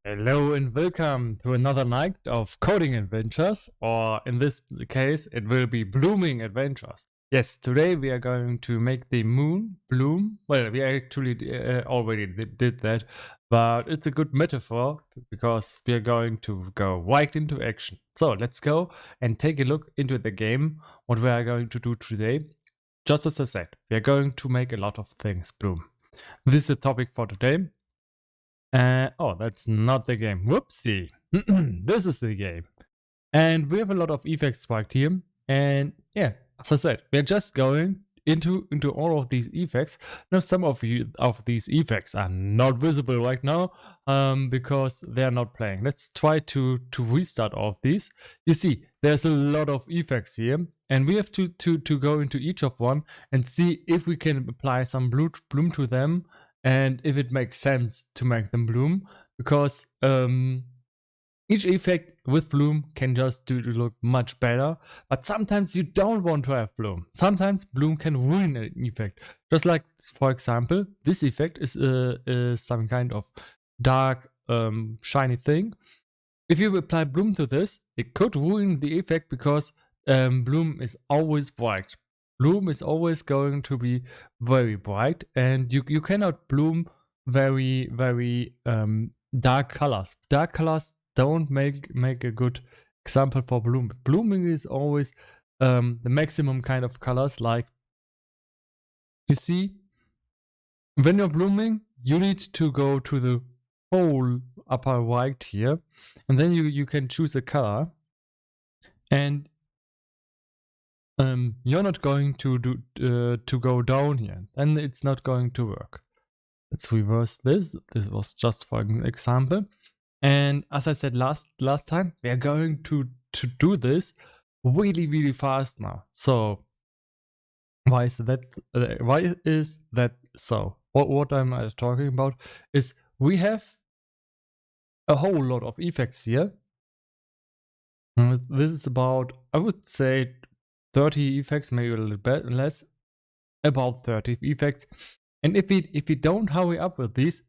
Hello and welcome to another night of coding adventures, or in this case it will be blooming adventures. Yes, today we are going to make the moon bloom. Well, we actually already did that, but it's a good metaphor because we are going to go right into action. So let's go and take a look into the game, what we are going to do today. Just as I said, we are going to make a lot of things bloom. This is the topic for today. Oh, that's not the game. Whoopsie. This is the game. And we have a lot of effects spiked here. And yeah, as I said, we're just going into all of these effects. Now, some of these effects are not visible right now because they're not playing. Let's try to restart all of these. You see, there's a lot of effects here. And we have to go into each of one and see if we can apply some bloom to them. And if it makes sense to make them bloom, because each effect with bloom can just do to look much better, but sometimes you don't want to have bloom. Sometimes bloom can ruin an effect. Just like, for example, this effect is some kind of dark, shiny thing. If you apply bloom to this, it could ruin the effect because bloom is always bright. Bloom is always going to be very bright, and you cannot bloom very dark colors. Dark colors don't make a good example for bloom. Blooming is always the maximum kind of colors. Like, you see, when you're blooming, you need to go to the whole upper right here, and then you can choose a color, and you're not going to go down here, and it's not going to work. Let's reverse this. This was just for an example. And as I said last time, we are going to do this really fast now. So why is that? Why is that so? What I'm talking about is we have a whole lot of effects here. This is about, I would say, 30 effects, maybe a little bit less, about 30 effects. And if we don't hurry up with these,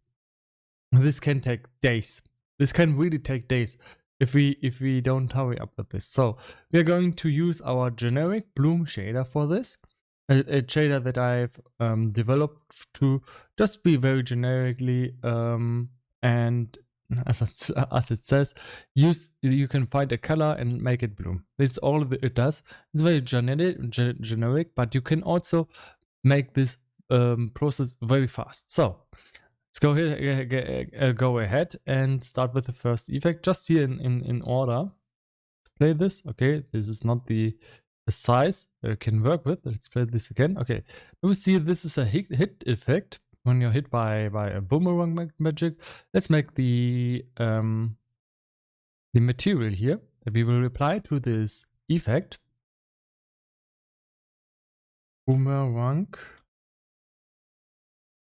this can take days. This can really take days if we don't hurry up with this. So we are going to use our generic bloom shader for this, a shader that I've developed to just be very generically and as it says, you can find a color and make it bloom. This is all it does. It's very generic, but you can also make this process very fast. So let's go ahead and start with the first effect, just here in order. play this. Okay, this is not the size I can work with. Let's play this again. Okay, we see this is a hit effect when you're hit by a boomerang magic. Let's make the material here that we will apply to this effect. Boomerang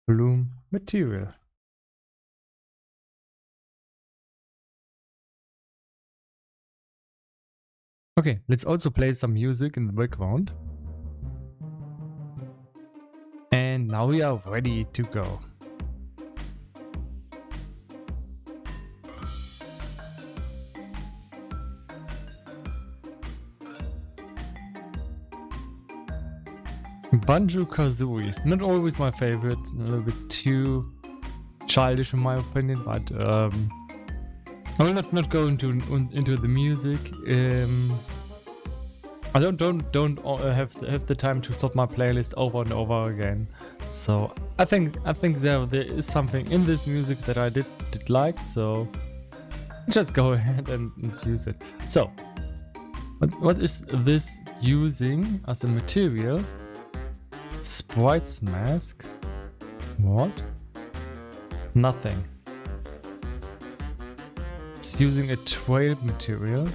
bloom material. Okay, let's also play some music in the background. And now we are ready to go. Banjo-Kazooie, not always my favorite, a little bit too childish in my opinion, but I will not go into the music. I don't have the time to stop my playlist over and over again. So I think there is something in this music that I did like. So just go ahead and use it. So what is this using as a material? Sprite's mask. What? Nothing. It's using a trail material.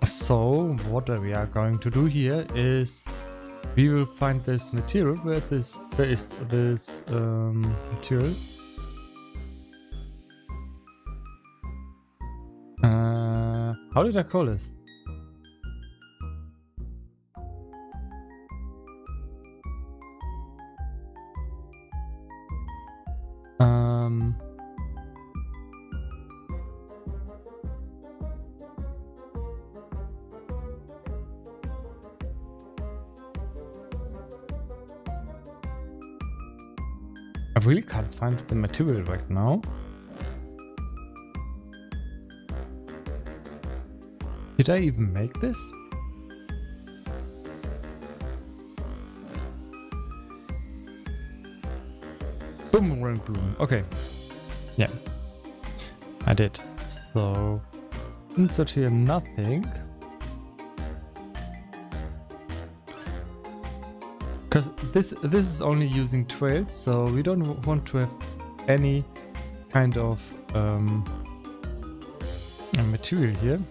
So what we are going to do here is we will find this material. Where is this material? How did I call this? I really can't find the material right now. Did I even make this? Boomerang bloom. Okay. Yeah. I did. So insert here nothing. Because this is only using trails, so we don't want to have any kind of material here.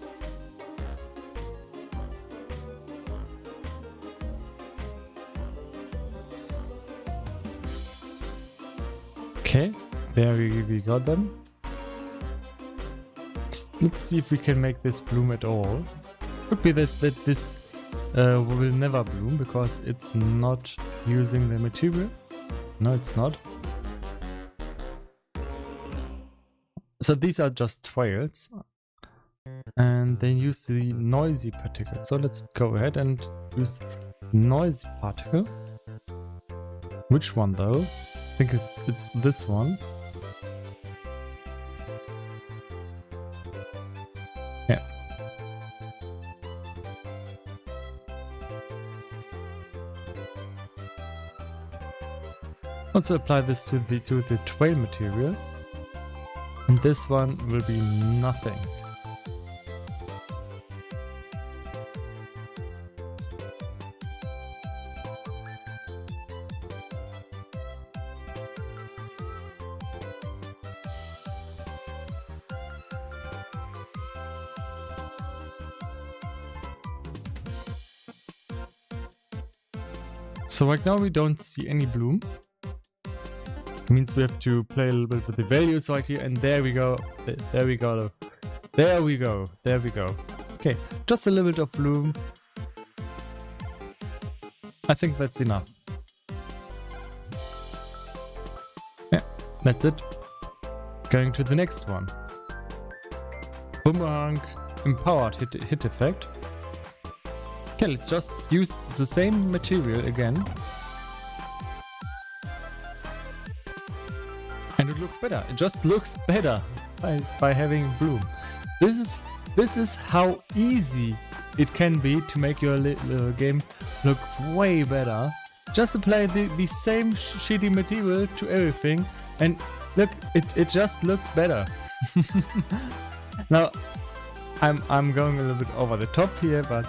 Okay, there we got them. Let's see if we can make this bloom at all. Could be that this will never bloom because it's not using the material. No, it's not. So these are just trails. And they use the noisy particle. So let's go ahead and use noise particle. Which one though? I think it's this one. Yeah. Also apply this to the trail material, and this one will be nothing. So right now we don't see any bloom. Means we have to play a little bit with the values right here, and there we go. There we go. There we go. There we go. Okay, just a little bit of bloom. I think that's enough. Yeah, that's it. Going to the next one. Boomerang empowered hit effect. Okay, let's just use the same material again. And it looks better. It just looks better by having bloom. This is how easy it can be to make your game look way better just apply the same shitty material to everything, and look, it just looks better. Now, I'm going a little bit over the top here, but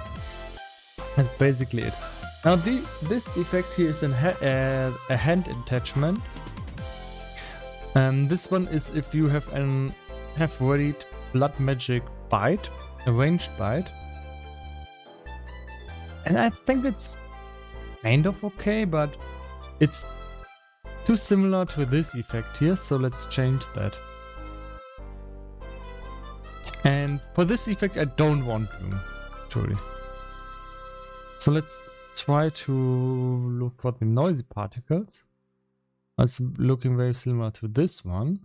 that's basically it. Now this effect here is a hand attachment. This one is if you have readied blood magic bite, a ranged bite. And I think it's kind of okay, but it's too similar to this effect here, so let's change that. And for this effect I don't want bloom, actually. So let's try to look for the noisy particles. It's looking very similar to this one.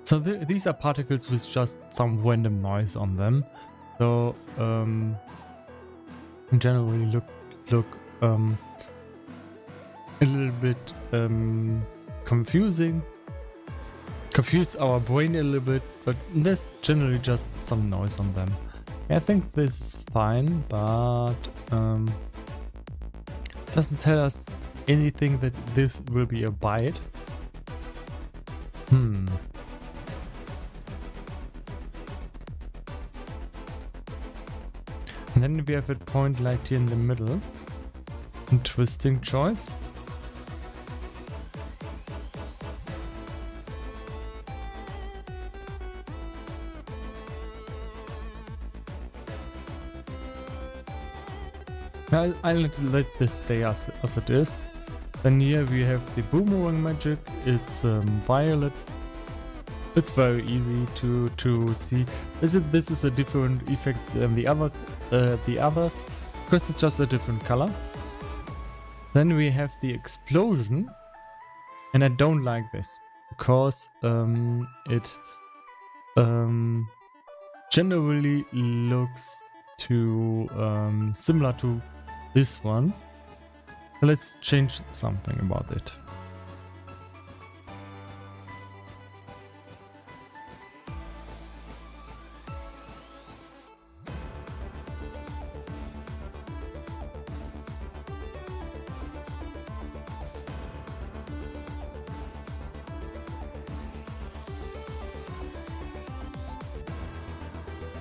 So these are particles with just some random noise on them. So generally look a little bit confusing. Confuse our brain a little bit, but there's generally just some noise on them. I think this is fine, but doesn't tell us anything that this will be a bite. And then we have a point like here in the middle. Interesting choice. I'll let this stay as it is. Then here we have the boomerang magic. It's violet. It's very easy to see. This is a different effect than the others, because it's just a different color. Then we have the explosion, and I don't like this because it generally looks too similar to this one. So let's change something about it.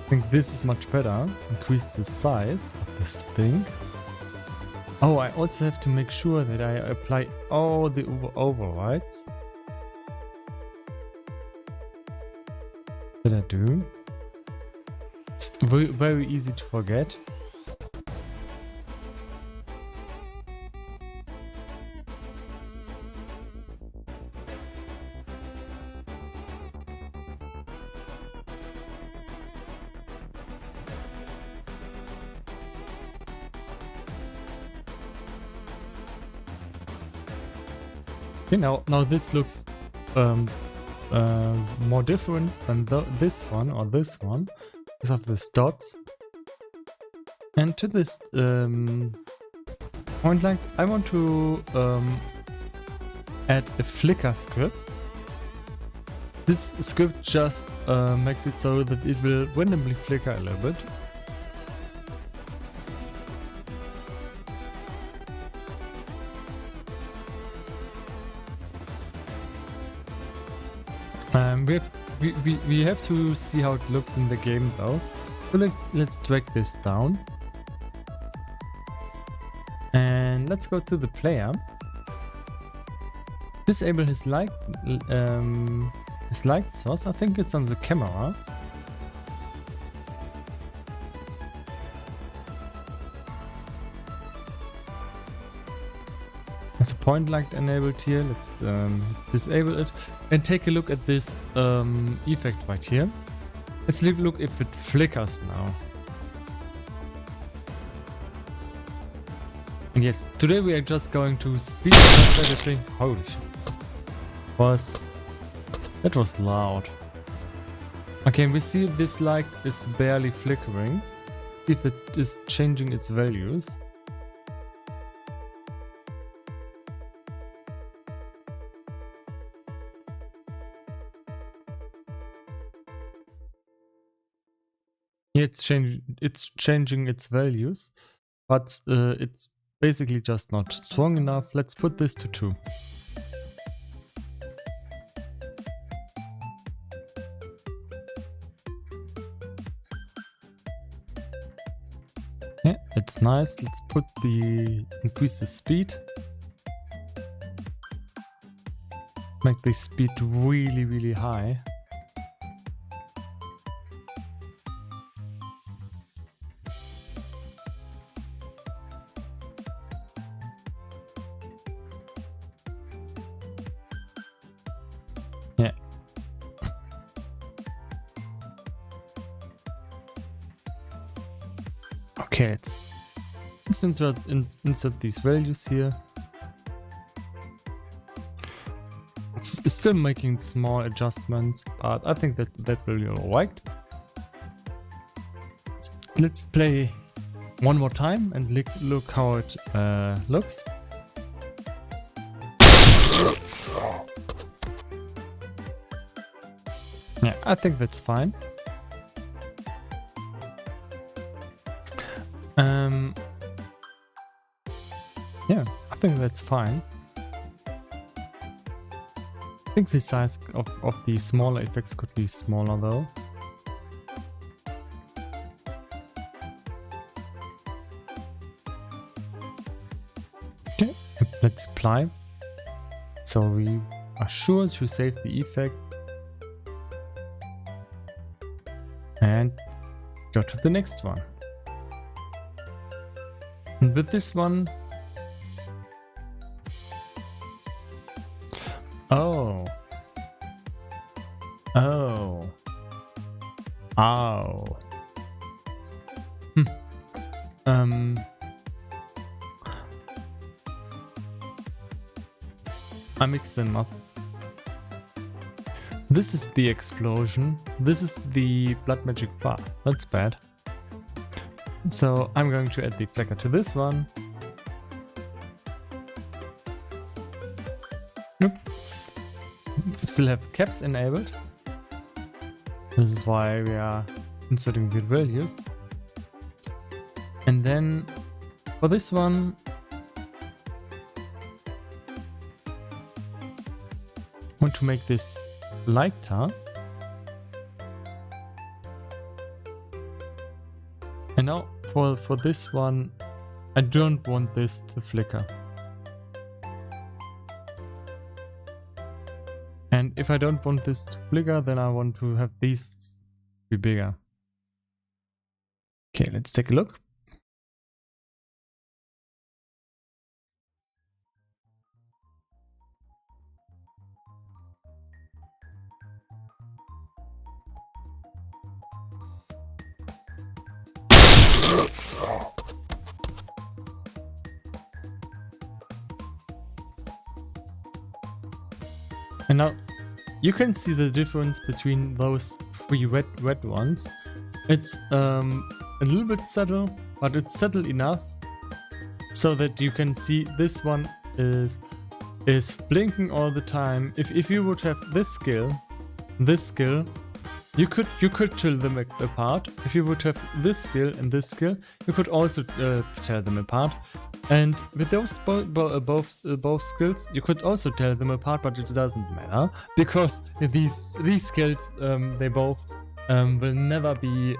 I think this is much better. Increase the size of this thing. Oh, I also have to make sure that I apply all the overrides. Did I do? It's very easy to forget. Okay, now this looks more different than this one or this one because of the dots. And to this point, like, I want to add a flicker script. This script just makes it so that it will randomly flicker a little bit. We have to see how it looks in the game though. So let's drag this down. And let's go to the player. Disable his light source. I think it's on the camera. There's a point light enabled here. Let's disable it and take a look at this effect right here. Let's look if it flickers now. And yes, today we are just going to speed up everything. Holy shit! That was loud. Okay, we see this light is barely flickering. If it is changing its values. It's changing its values, but it's basically just not strong enough. Let's put this to 2. Yeah, it's nice. Let's increase the speed. Make the speed really, really high. Yeah. Okay, let's insert these values here. It's still making small adjustments, but I think that will be alright. Let's play one more time and look how it looks. Yeah, I think that's fine. Yeah, I think that's fine. I think the size of the smaller effects could be smaller though. Okay, let's apply. So we are sure to save the effect. And go to the next one. And with this one... Oh. Oh. Ow. I mixed them up. This is the explosion. This is the blood magic bar. That's bad. So I'm going to add the flicker to this one. Oops. Still have caps enabled. This is why we are inserting weird values. And then for this one, I want to make this lighter. And now for this one, I don't want this to flicker. And if I don't want this to flicker, then I want to have these be bigger. Okay, let's take a look. And now you can see the difference between those 3 red ones. It's a little bit subtle, but it's subtle enough so that you can see this one is blinking all the time. If you would have this skill, you could tell them apart. If you would have this skill and this skill, you could also tell them apart. And with those both skills, you could also tell them apart, but it doesn't matter because these skills they both will never be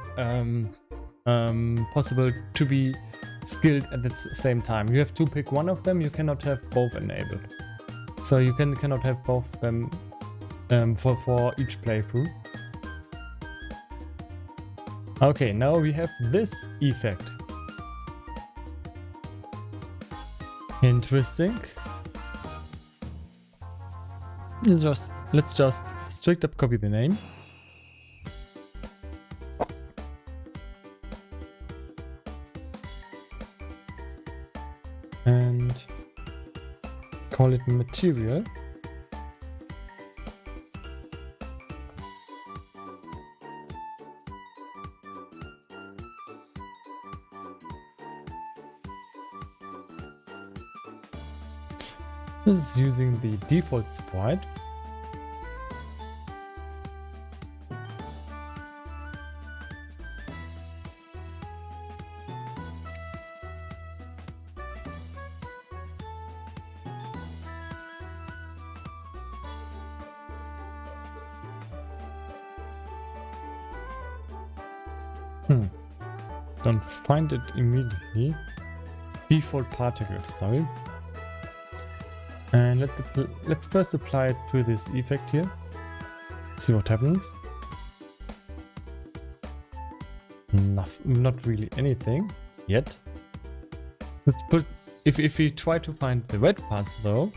possible to be skilled at the same time. You have to pick one of them. You cannot have both enabled. So you cannot have both of them for each playthrough. Okay, now we have this effect. Interesting. Let's just straight up copy the name. And call it material. This is using the default sprite. Don't find it immediately. Default particles, sorry. And let's first apply it to this effect here. See what happens. Not really anything yet. Let's put, if we try to find the red parts though,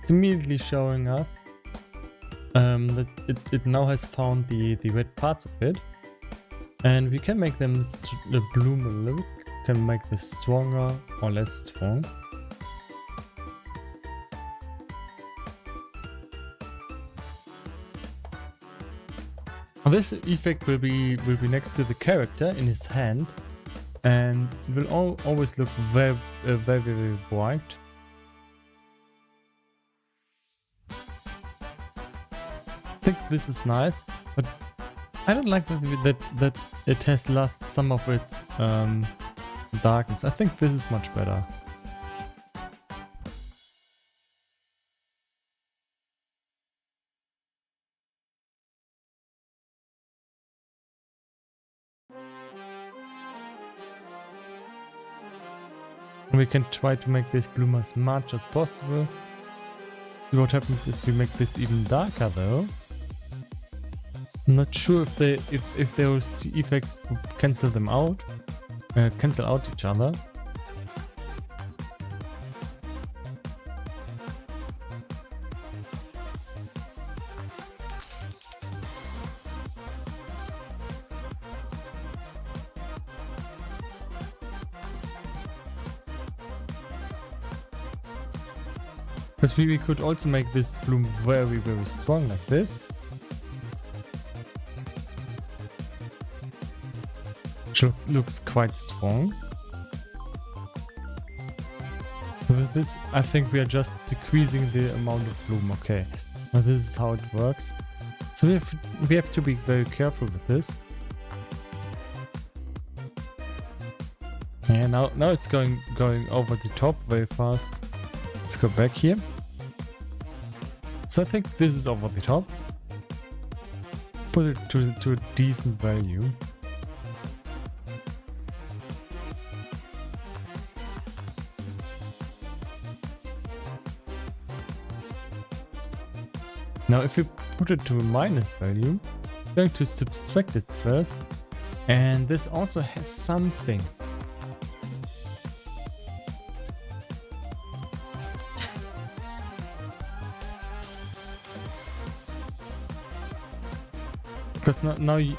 it's immediately showing us that it now has found the red parts of it. And we can make them bloom a little, can make this stronger or less strong. This effect will be next to the character in his hand, and it will always look very bright. I think this is nice, but I don't like that it has lost some of its darkness. I think this is much better. We can try to make this bloom as much as possible. See what happens if we make this even darker though. I'm not sure if those effects cancel them out, cancel out each other. Because we could also make this bloom very strong like this. Which looks quite strong. With this, I think we are just decreasing the amount of bloom. Okay, now this is how it works. So we have to be very careful with this. Yeah, now it's going over the top very fast. Let's go back here. So I think this is over the top. Put it to a decent value. Now if we put it to a minus value, it's going to subtract itself. And this also has something. Because now you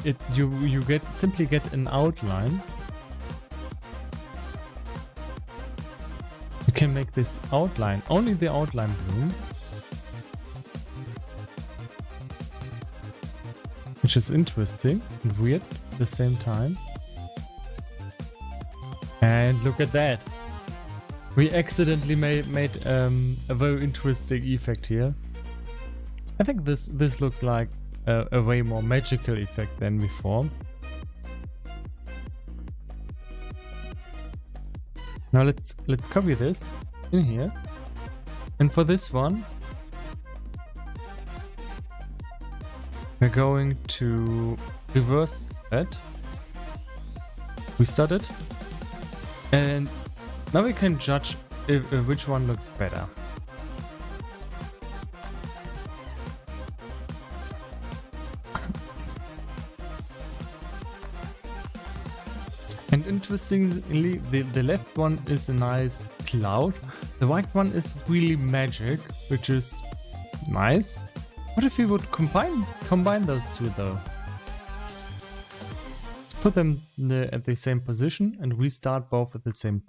simply get an outline. You can make this outline, only the outline bloom. Which is interesting and weird at the same time. And look at that. We accidentally made a very interesting effect here. I think this looks like a way more magical effect than before. Now let's copy this in here, and for this one we're going to reverse that. We start it, and now we can judge which one looks better. And interestingly, the left one is a nice cloud. The right one is really magic, which is nice. What if we would combine those two though? Let's put them at the same position and restart both at the same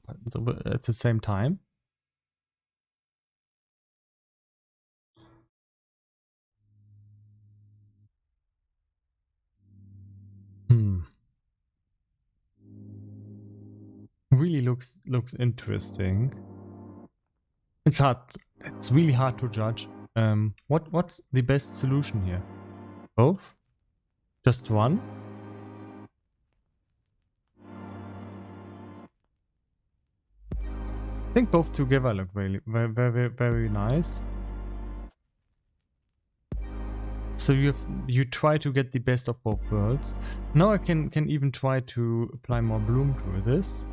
time. Really looks interesting. It's really hard to judge. What's the best solution here? Both? Just one? I think both together look very nice. So you try to get the best of both worlds. Now I can even try to apply more bloom to this.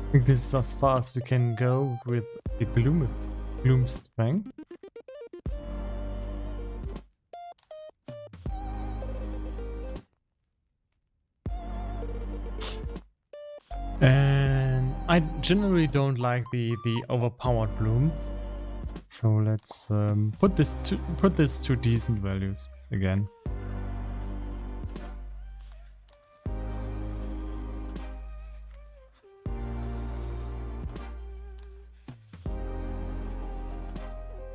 I think this is as far as we can go with the bloom strength. And I generally don't like the overpowered bloom. So let's put this to decent values again.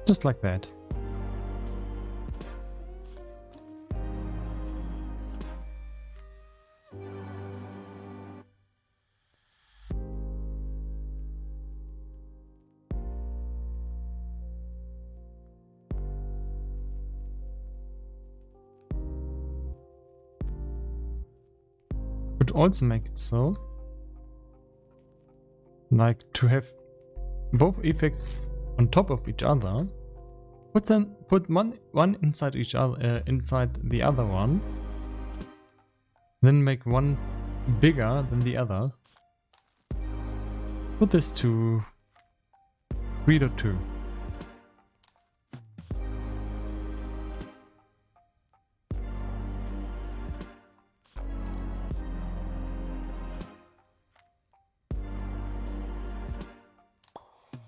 Just like that. Could also make it so, like to have both effects on top of each other. Put one inside each other, inside the other one. Then make one bigger than the other. Put this to 3.2.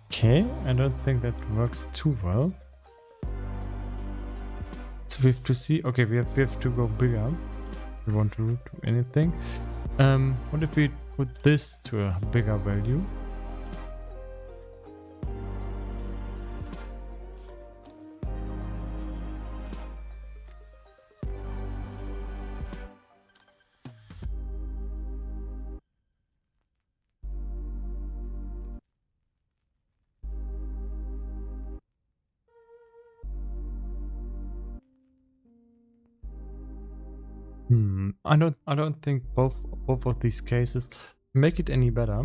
Okay, I don't think that works too well. So we have to see. Okay, we have to go bigger. We want to do anything. What if we put this to a bigger value? I don't think both of these cases make it any better.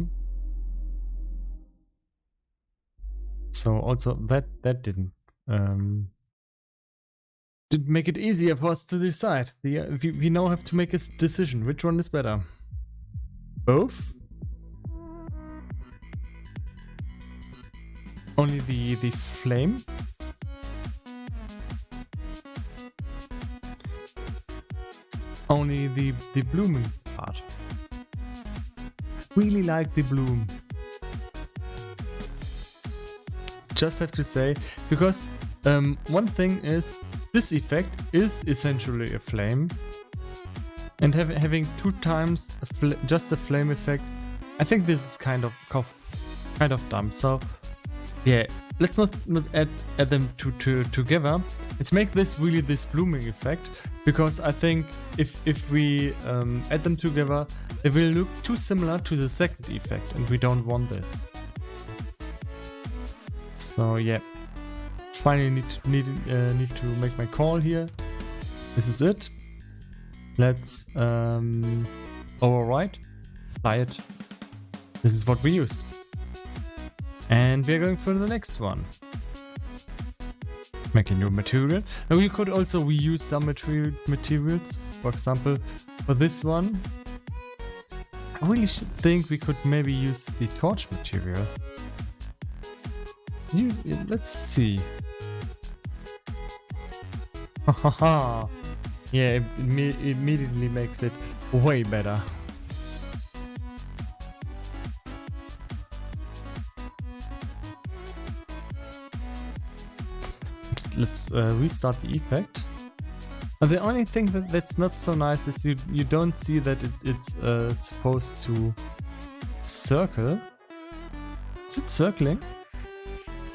So also that didn't make it easier for us to decide. We now have to make a decision. Which one is better? Both? Only the flame? Only the blooming part. Really like the bloom. Just have to say, because one thing is, this effect is essentially a flame, and having 2 times just a flame effect, I think this is kind of dumb. So yeah, let's not add them together. Let's make this really this blooming effect, because I think if we add them together, they will look too similar to the second effect, and we don't want this. So yeah, finally need to make my call here. This is it. Let's overwrite, apply it. This is what we use, and we're going for the next one. Make a new material. Now we could also reuse some materials. For example, for this one, I really think we could maybe use the torch material. Let's see. Yeah, it immediately makes it way better. Let's restart the effect. The only thing that's not so nice is you don't see that it's supposed to circle. Is it circling?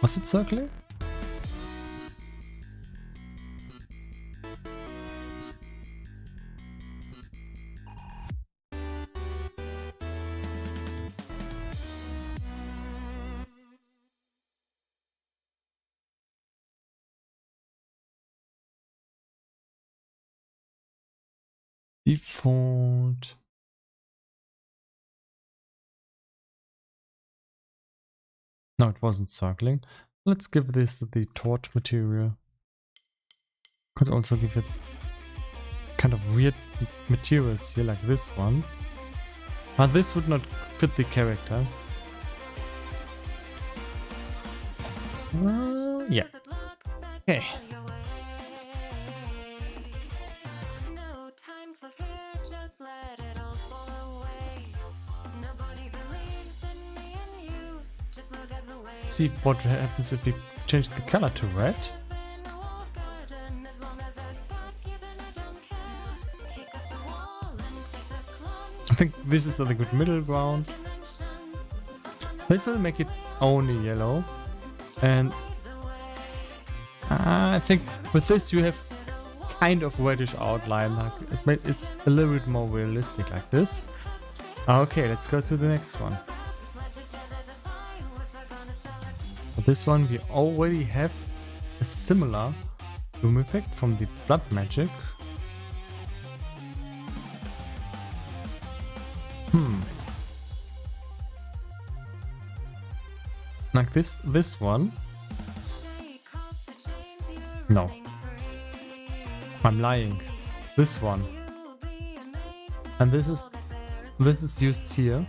Was it circling? Default. No, it wasn't circling. Let's give this the torch material. Could also give it kind of weird materials here, like this one. But this would not fit the character. Yeah. Okay. See what happens if we change the color to red. I think this is a good middle ground. This will make it only yellow. And I think with this you have kind of reddish outline. Like it's a little bit more realistic like this. Okay, let's go to the next one. For this one we already have a similar bloom effect from the blood magic. Like this one. No. I'm lying. This one. And this is used here.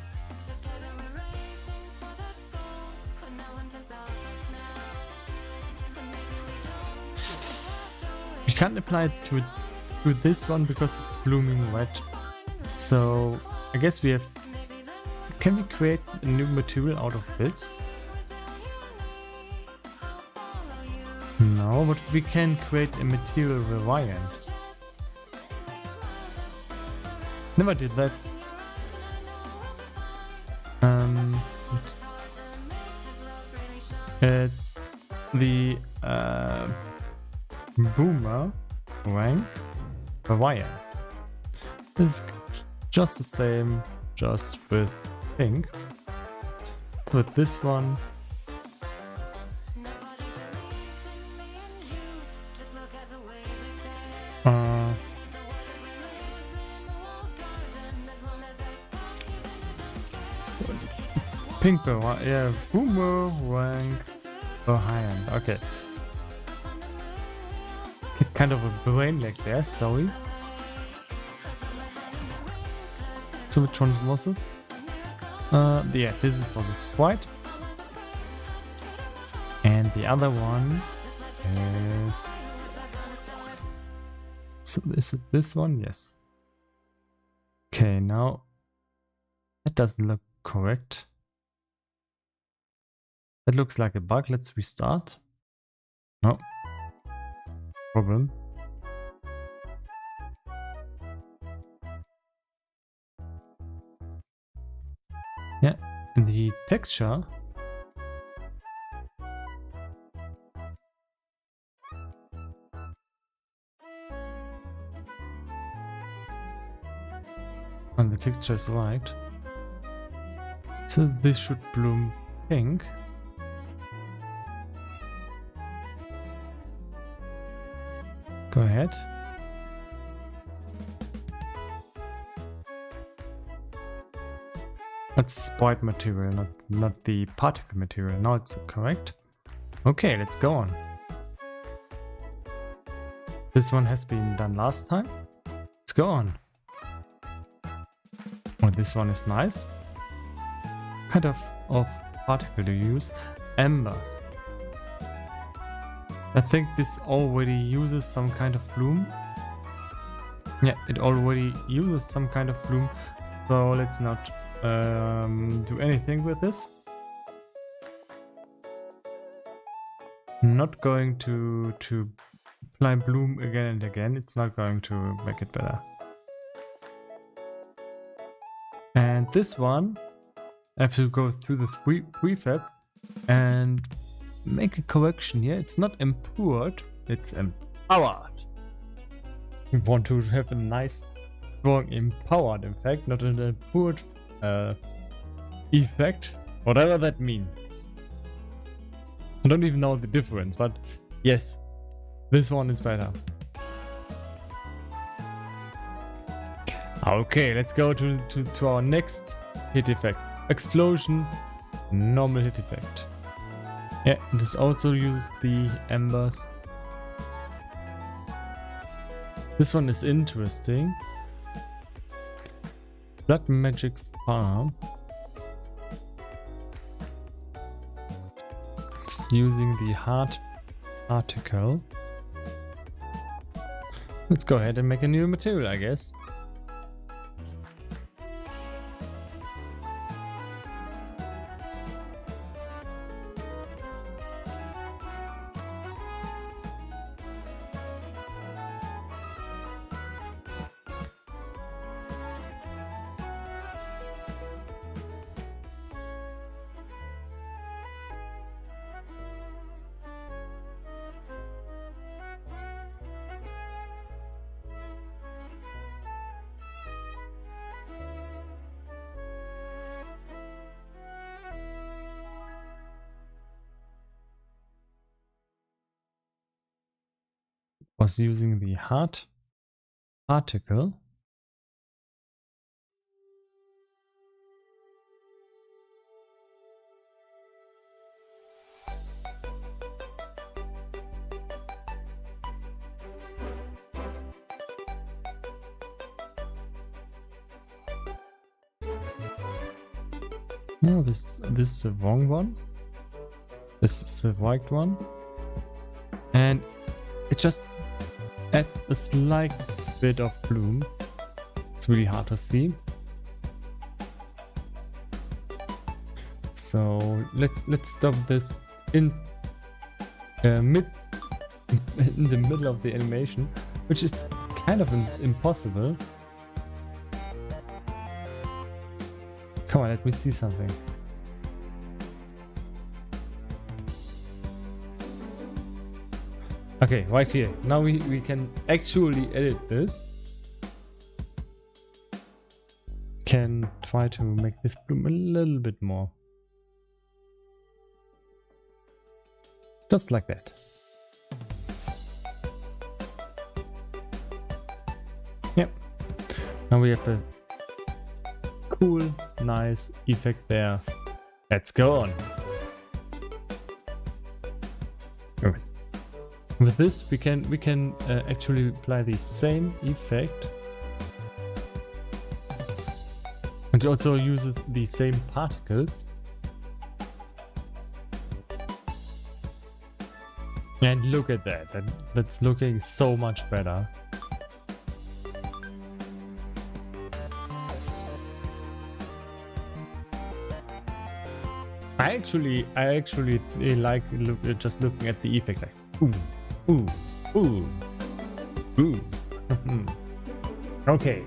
You can't apply it to this one because it's blooming red. So I guess we have. Can we create a new material out of this? No, but we can create a material variant. Never did that. It's the boomerang variant. It's just the same, just with pink. So with this one. Pink variant, yeah, boomerang variant. Okay. Get kind of a brain lag there, sorry. So which one was it? Yeah, this is for the sprite. And the other one is... So is it this one? Yes. Okay, now that doesn't look correct. That looks like a bug. Let's restart. No. Problem. Yeah, and the texture. And the texture is right. So this should bloom pink. Go ahead. That's sprite material, not the particle material. Now it's correct. Okay, let's go on. This one has been done last time. Let's go on. Oh, this one is nice. Kind of particle to use. Embers. I think this already uses some kind of bloom. Yeah, it already uses some kind of bloom. So let's not do anything with this. I'm not going to apply bloom again and again. It's not going to make it better. And this one, I have to go through the prefab and make a correction here. It's not empowered, it's empowered. We want to have a nice, strong, empowered effect, not an empowered effect, whatever that means. I don't even know the difference, but yes, this one is better. Okay, let's go to our next hit effect. Explosion, normal hit effect. Yeah, this also uses the embers. This one is interesting. Blood magic farm. It's using the heart particle. Let's go ahead and make a new material, I guess. Was using the heart particle. No, this is the wrong one. This is the right one. And it just adds a slight bit of bloom. It's really hard to see. So let's stop this in in the middle of the animation, which is kind of impossible. Come on, let me see something. Okay, right here. Now we can actually edit this. Can try to make this bloom a little bit more. Just like that. Yep. Now we have a cool, nice effect there. Let's go on. Okay. With this, we can actually apply the same effect, and it also uses the same particles. And look at that. That's looking so much better. I actually like just looking at the effect, like ooh, ooh, ooh, ooh. Okay,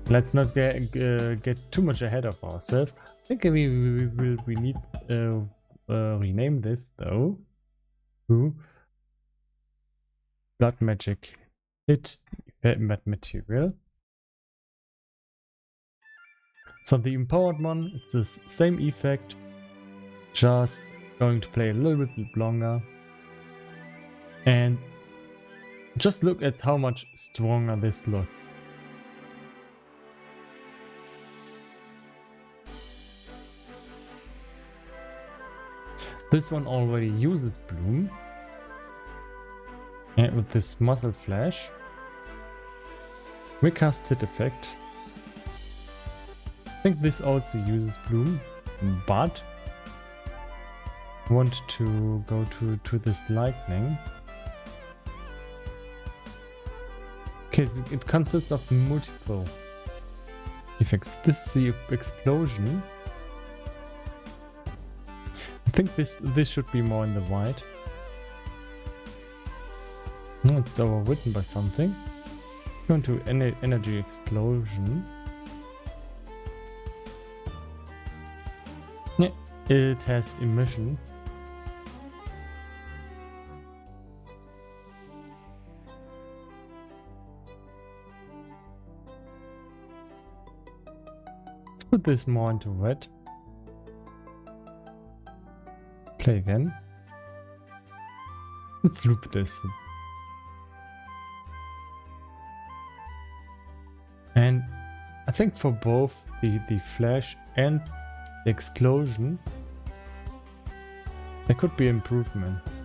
let's not get too much ahead of ourselves. I think we need rename this though to blood magic hit material. So the empowered one, it's the same effect, just going to play a little bit longer. And just look at how much stronger this looks. This one already uses bloom. And with this muzzle flash, we cast Hiteffect. I think this also uses bloom, but I want to go to this lightning. Okay, it consists of multiple effects. This is the explosion. I think this should be more in the white. No, it's overwritten by something. Go into energy explosion. Yeah, it has emission. Let's put this more into red. Play again. Let's loop this. And I think for both the flash and the explosion, there could be improvements.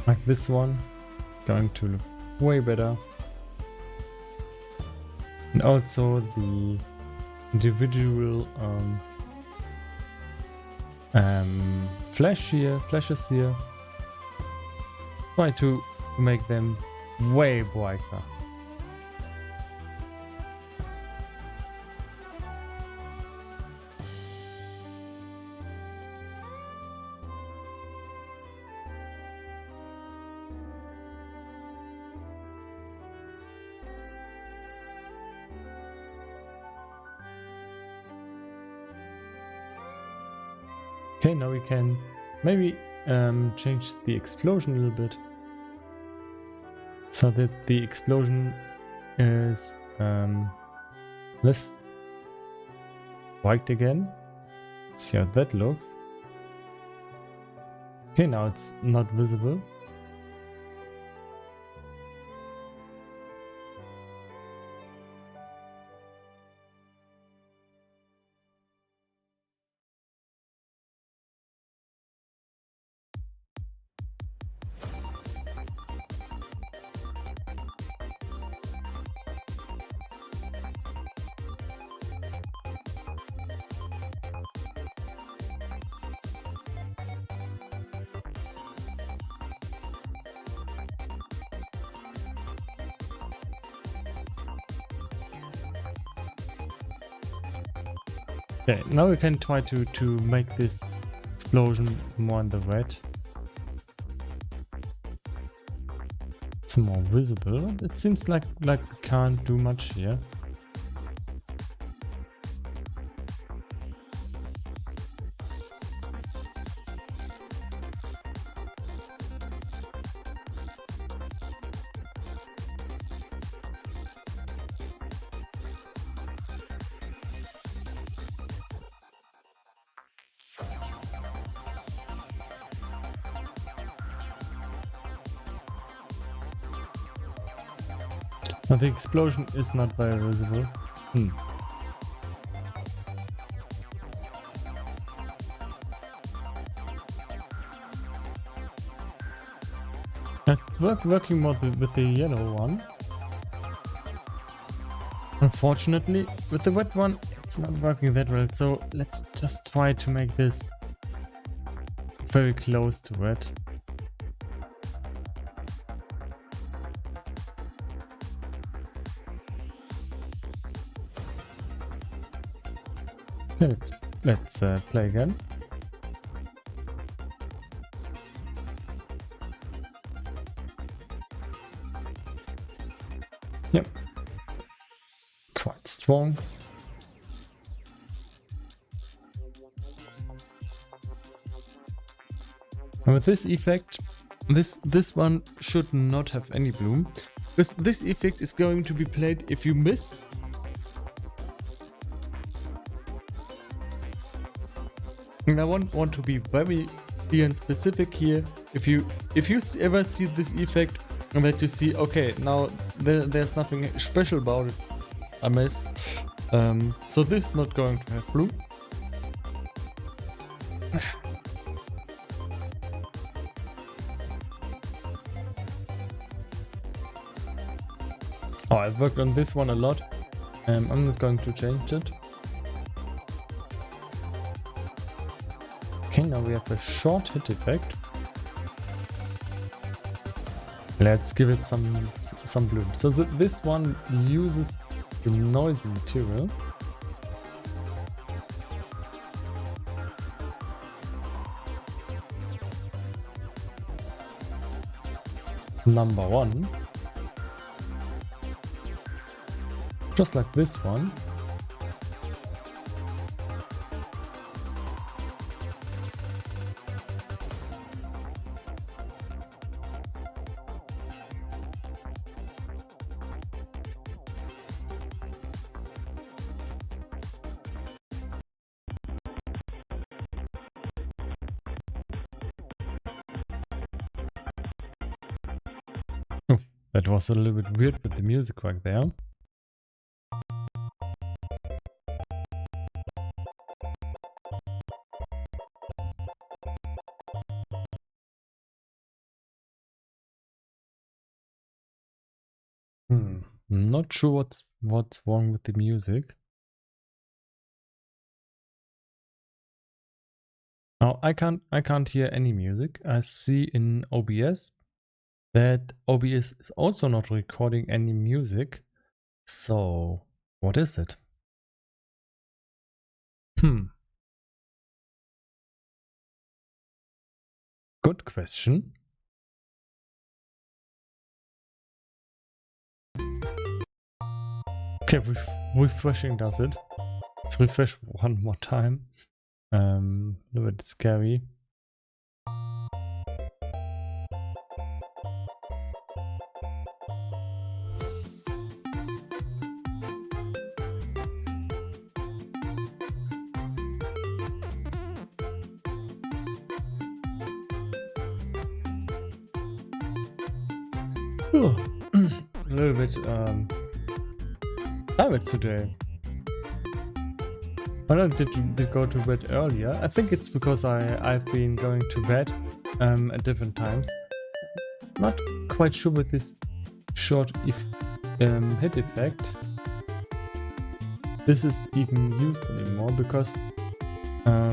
Like this one, going to look way better. And also the individual flashes here. Try to make them way brighter. Okay, now we can maybe change the explosion a little bit so that the explosion is less white again. Let's see how that looks. Okay, now it's not visible. Okay, now we can try to make this explosion more in the red. It's more visible. It seems like we can't do much here. Now the explosion is not very visible. It's working more with the yellow one. Unfortunately, with the red one, it's not working that well. So let's just try to make this very close to red. Okay, let's play again. Yep, quite strong. And with this effect, this one should not have any bloom, because this effect is going to be played if you miss. And I want to be very clear and specific here. If you ever see this effect and that you see, okay, now there's nothing special about it, I missed. So this is not going to have blue. Oh, I've worked on this one a lot. I'm not going to change it. Okay, now we have a short hit effect. Let's give it some bloom. So this one uses the noisy material. Number one. Just like this one. Oh, that was a little bit weird with the music right there. I'm not sure what's wrong with the music. Oh, I can't hear any music. I see in OBS that OBS is also not recording any music. So what is it? Good question. Okay, refreshing does it. Let's refresh one more time. A little bit scary. Oh, a little bit tired today. Why not did go to bed earlier? I think it's because I've been going to bed at different times. Not quite sure with this short hit effect this is even used anymore, because I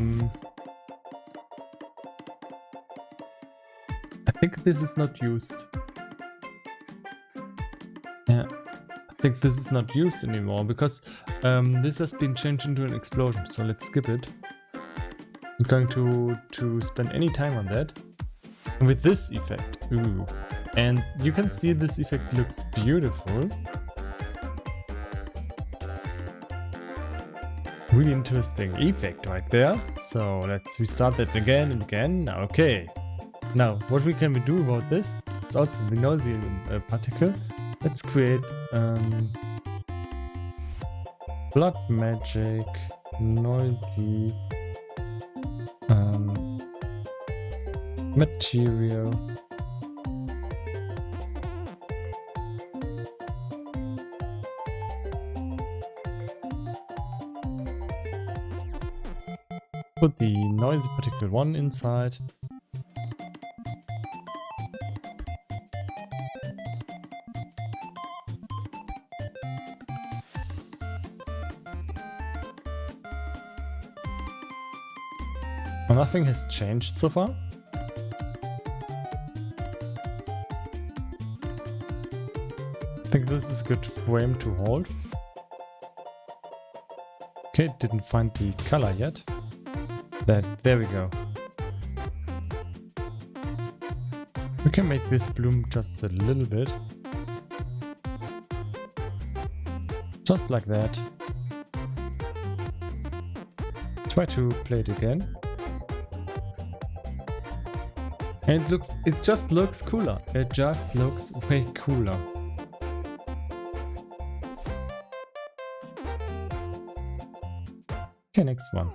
think this is not used. Yeah, I think this is not used anymore because this has been changed into an explosion. So let's skip it. I'm going to spend any time on that. And with this effect, ooh, and you can see this effect looks beautiful. Really interesting effect right there. So let's restart that again and again. Okay. Now, what can we do about this? It's also the noisy particle. Let's create blood magic noisy material. Put the noisy particle 1 inside. Nothing has changed so far. I think this is a good frame to hold. Okay, didn't find the color yet. There we go. We can make this bloom just a little bit. Just like that. Try to play it again. And it just looks cooler. It just looks way cooler. Okay, next one.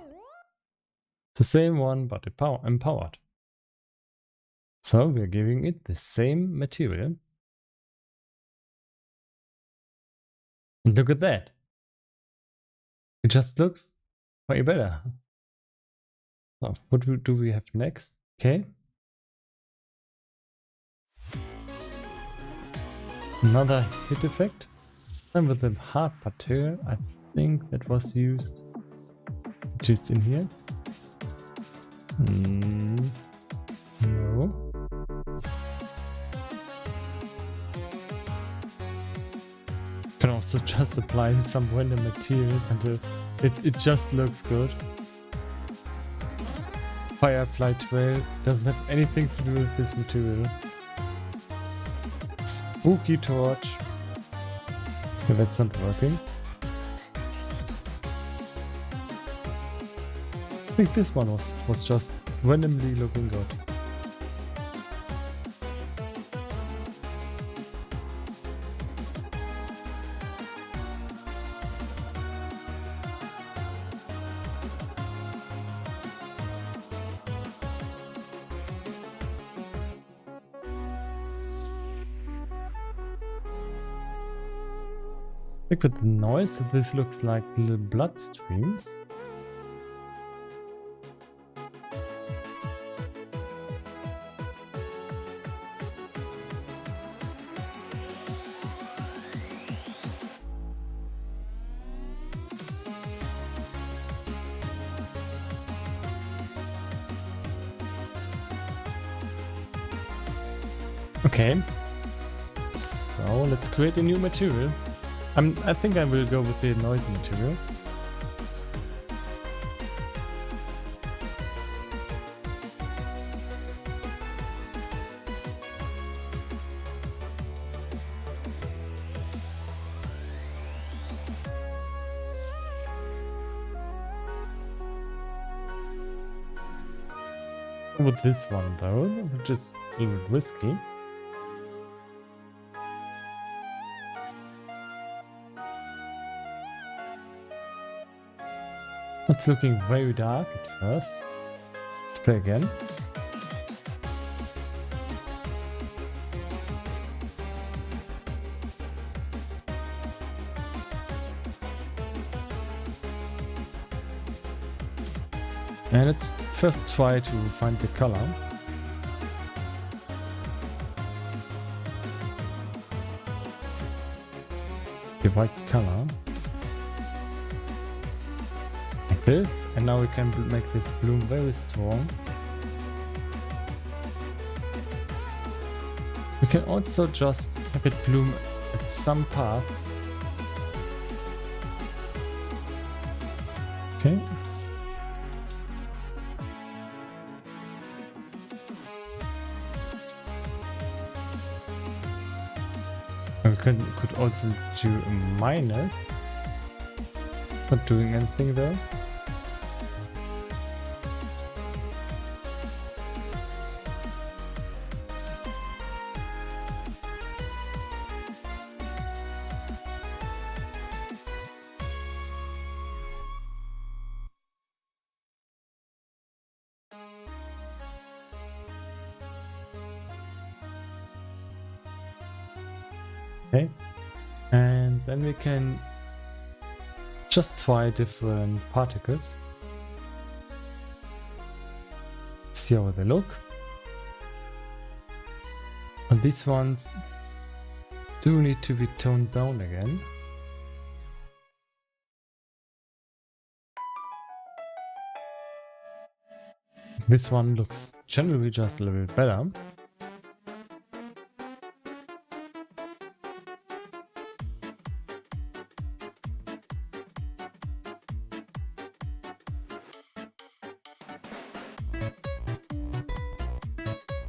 The same one, but empowered. So we're giving it the same material. And look at that. It just looks way better. So what do we have next? Okay. Another hit effect. And with the hard material, I think that was used just in here. No. also just apply some random materials until it just looks good. Firefly trail doesn't have anything to do with this material. Spooky torch. Okay, that's not working. I think this one was just randomly looking good. Look at the noise, this looks like little blood streams. Okay, so let's create a new material. I think I will go with the noise material. With this one though, which is a little bit risky. It's looking very dark at first. Let's play again. And let's first try to find the color. The white color. This, and now we can make this bloom very strong. We can also just have it bloom at some parts. Okay. We could also do a minus. Not doing anything though. Okay, and then we can just try different particles. See how they look. And these ones do need to be toned down again. This one looks generally just a little bit better.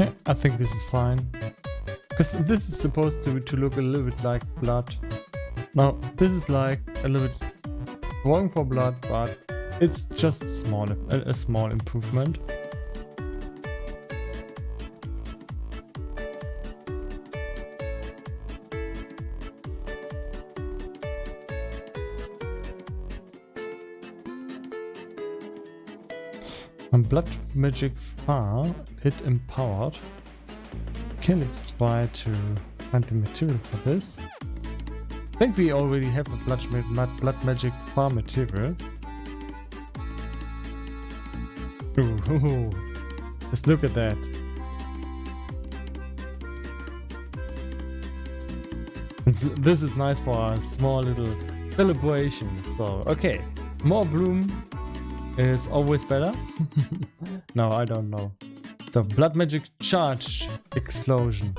Yeah, I think this is fine. Because this is supposed to look a little bit like blood. Now, this is like a little bit wrong for blood, but it's just a small improvement. And blood magic far hit empowered. Okay, let's try to find the material for this. I think we already have a blood magic far material. Ooh, just look at that. This is nice for a small little celebration. So, okay, more bloom is always better. No, I don't know. So, blood magic charge explosion.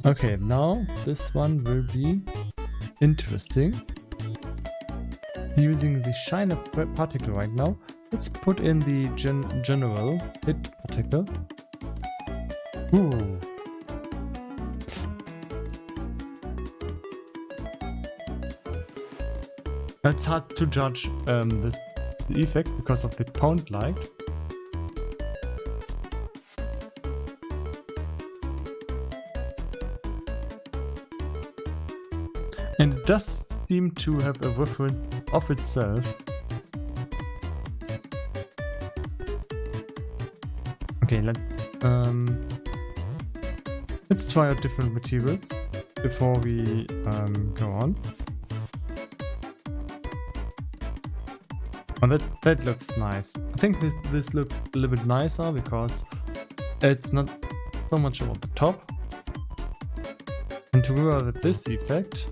Okay, now this one will be interesting. It's using the shiner particle right now. Let's put in the general hit particle. Ooh. It's hard to judge this effect because of the pound light. And it does seem to have a reference of itself. Okay, let's try out different materials before we go on. Oh, that looks nice. I think this looks a little bit nicer because it's not so much over the top. And to go with this effect,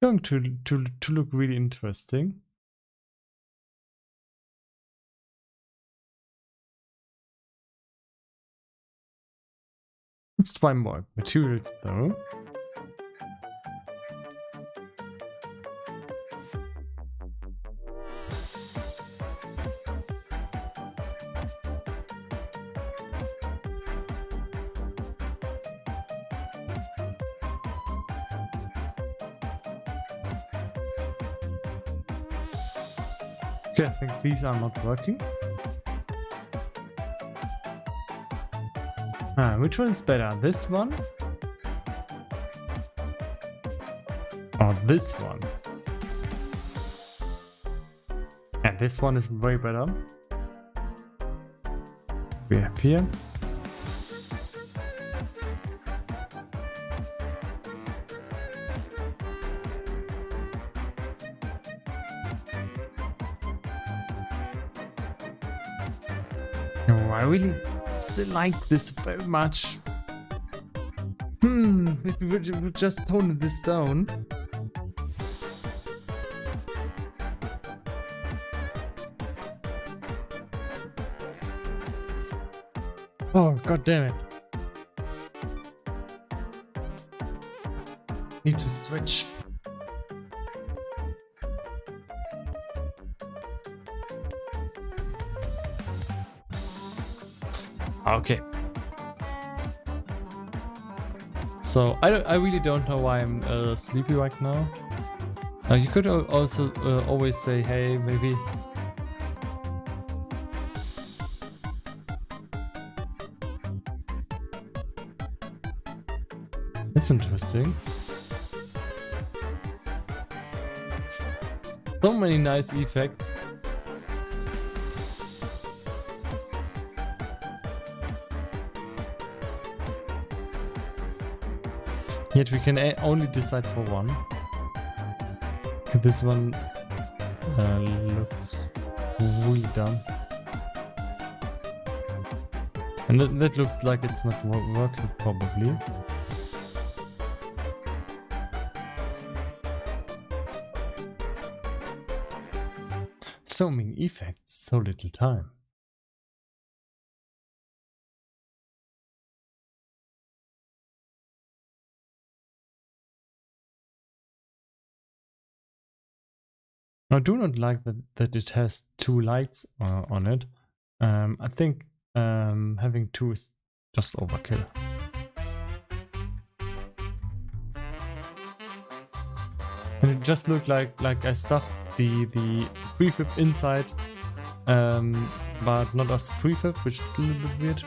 going to look really interesting. Let's try more materials though. Okay, I think these are not working. Which one is better? This one? Or this one? Yeah, this one is way better. We have here. No, I really still like this very much. If we would just tone this down. Oh, god damn it. Need to switch. Okay. So I really don't know why I'm sleepy right now. You could also always say, hey, maybe. That's interesting. So many nice effects. Yet we can only decide for one. This one looks really dumb. And that looks like it's not working probably. So many effects, so little time. I do not like that it has two lights on it. I think having two is just overkill. And it just looked like I stuffed the prefib inside, but not as prefib, which is a little bit weird.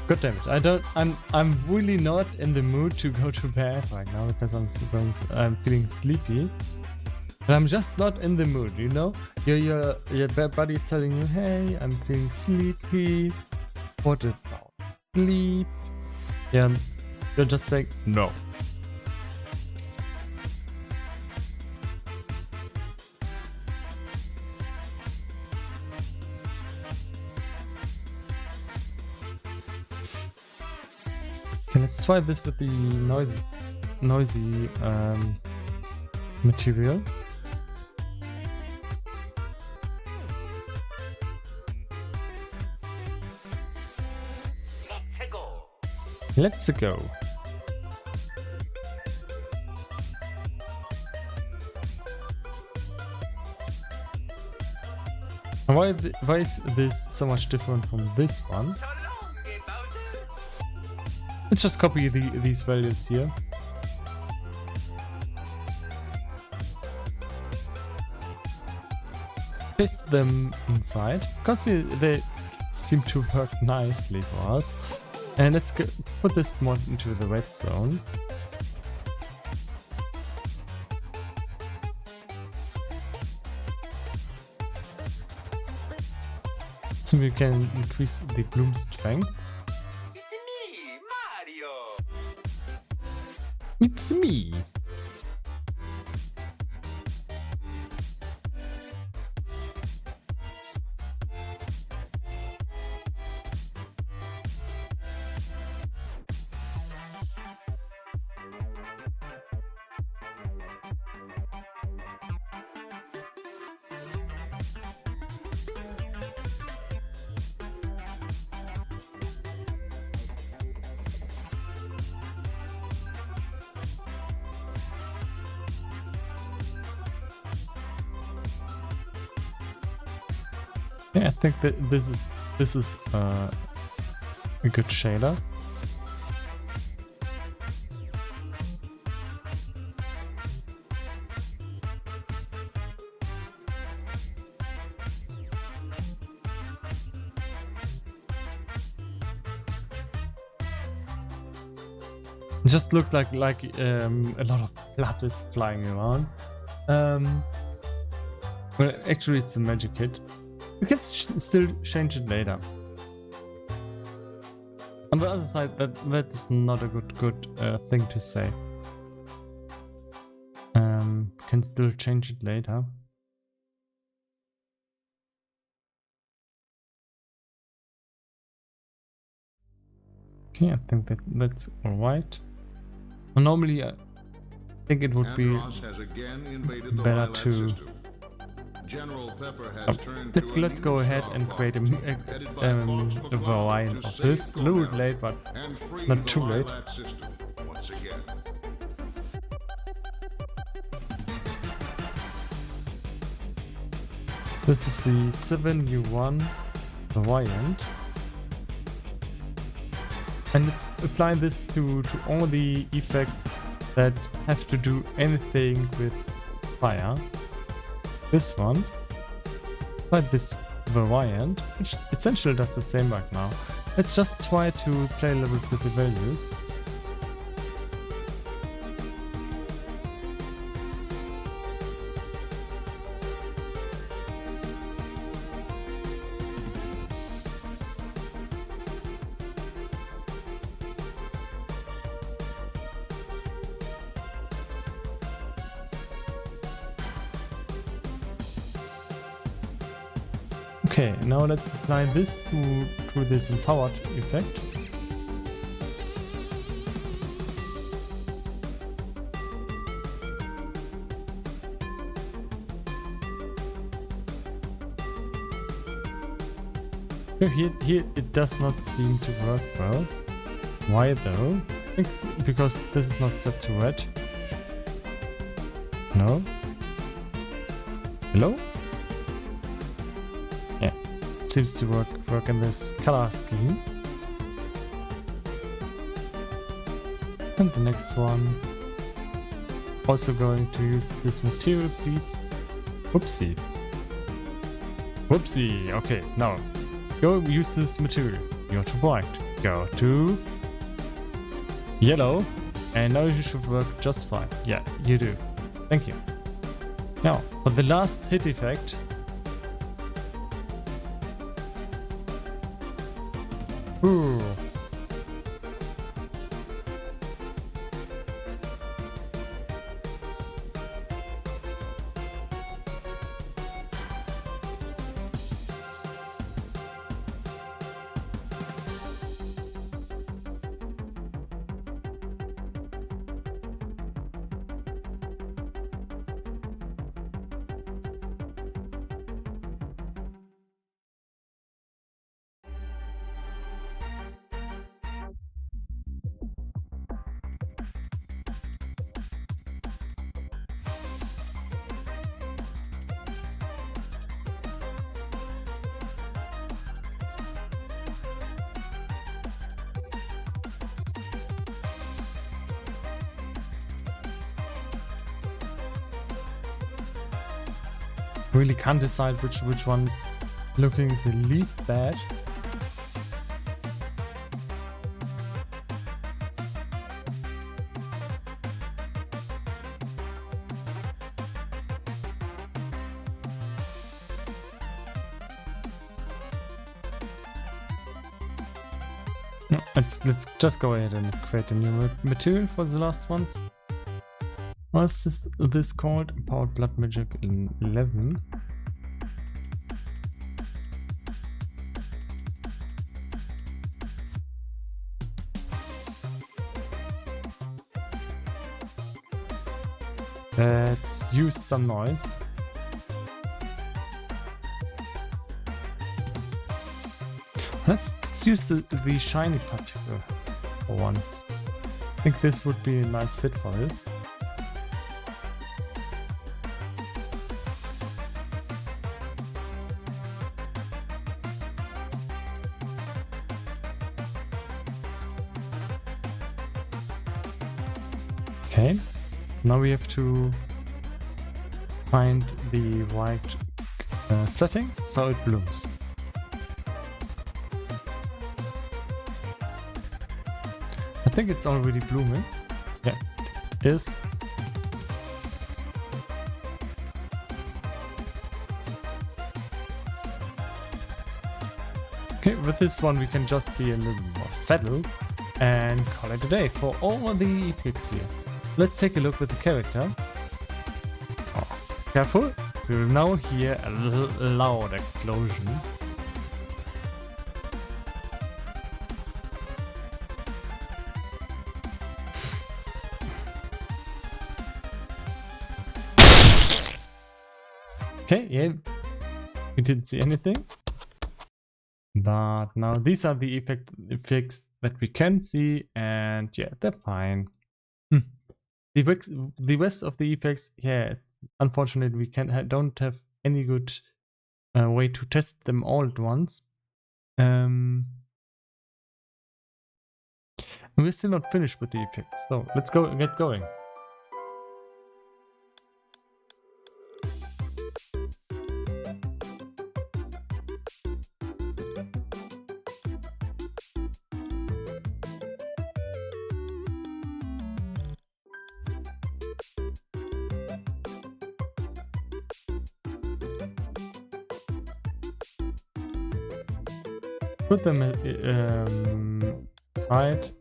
God damn it! I'm really not in the mood to go to bed right now because I'm feeling sleepy. And I'm just not in the mood, you know? Your body is telling you, hey, I'm feeling sleepy. What about sleep? Yeah, you're just saying no. Let's try this with the noisy material. Let's go. Why is this so much different from this one? Let's just copy these values here. Paste them inside because they seem to work nicely for us. And let's put this mod into the red zone. So we can increase the bloom strength. It's me! Yeah, I think that this is a good shader. It just looks like a lot of blood is flying around. Well, actually, it's a magic kit. We can still change it later. On the other side, that is not a good thing to say. Can still change it later. Okay, I think that's alright. Normally, I think it would be better to. Let's go ahead and create a variant of this. A little bit late, but not too late. This is the 7U1 variant. And let's apply this to all the effects that have to do anything with fire. This one, but this variant, which essentially does the same right now. Let's just try to play a little bit with the values. Okay, now let's apply this to this empowered effect. Here it does not seem to work well. Why though? I think because this is not set to red. No? Hello? Yeah, it seems to work in this color scheme. And the next one. Also going to use this material, please. Whoopsie. Whoopsie. Okay, now go use this material. You're too bright. Go to yellow. And now you should work just fine. Yeah, you do. Thank you. Now, for the last hit effect. Ooh. really can't decide which one is looking the least bad. No, let's just go ahead and create a new material for the last ones. What's this called? Powered Blood Magic 11. Let's use some noise. Let's use the shiny particle for once. I think this would be a nice fit for this. Okay, now we have to find the right settings so it blooms. I think it's already blooming. Yeah, it is. Okay, with this one we can just be a little more settled and call it a day for all the effects here. Let's take a look with the character. Oh, careful, we will now hear a loud explosion. Okay, yeah, we didn't see anything. But now these are the effects that we can see, and yeah, they're fine. The rest of the effects, yeah, unfortunately we don't have any good way to test them all at once. And we're still not finished with the effects, so let's get going. Put them right.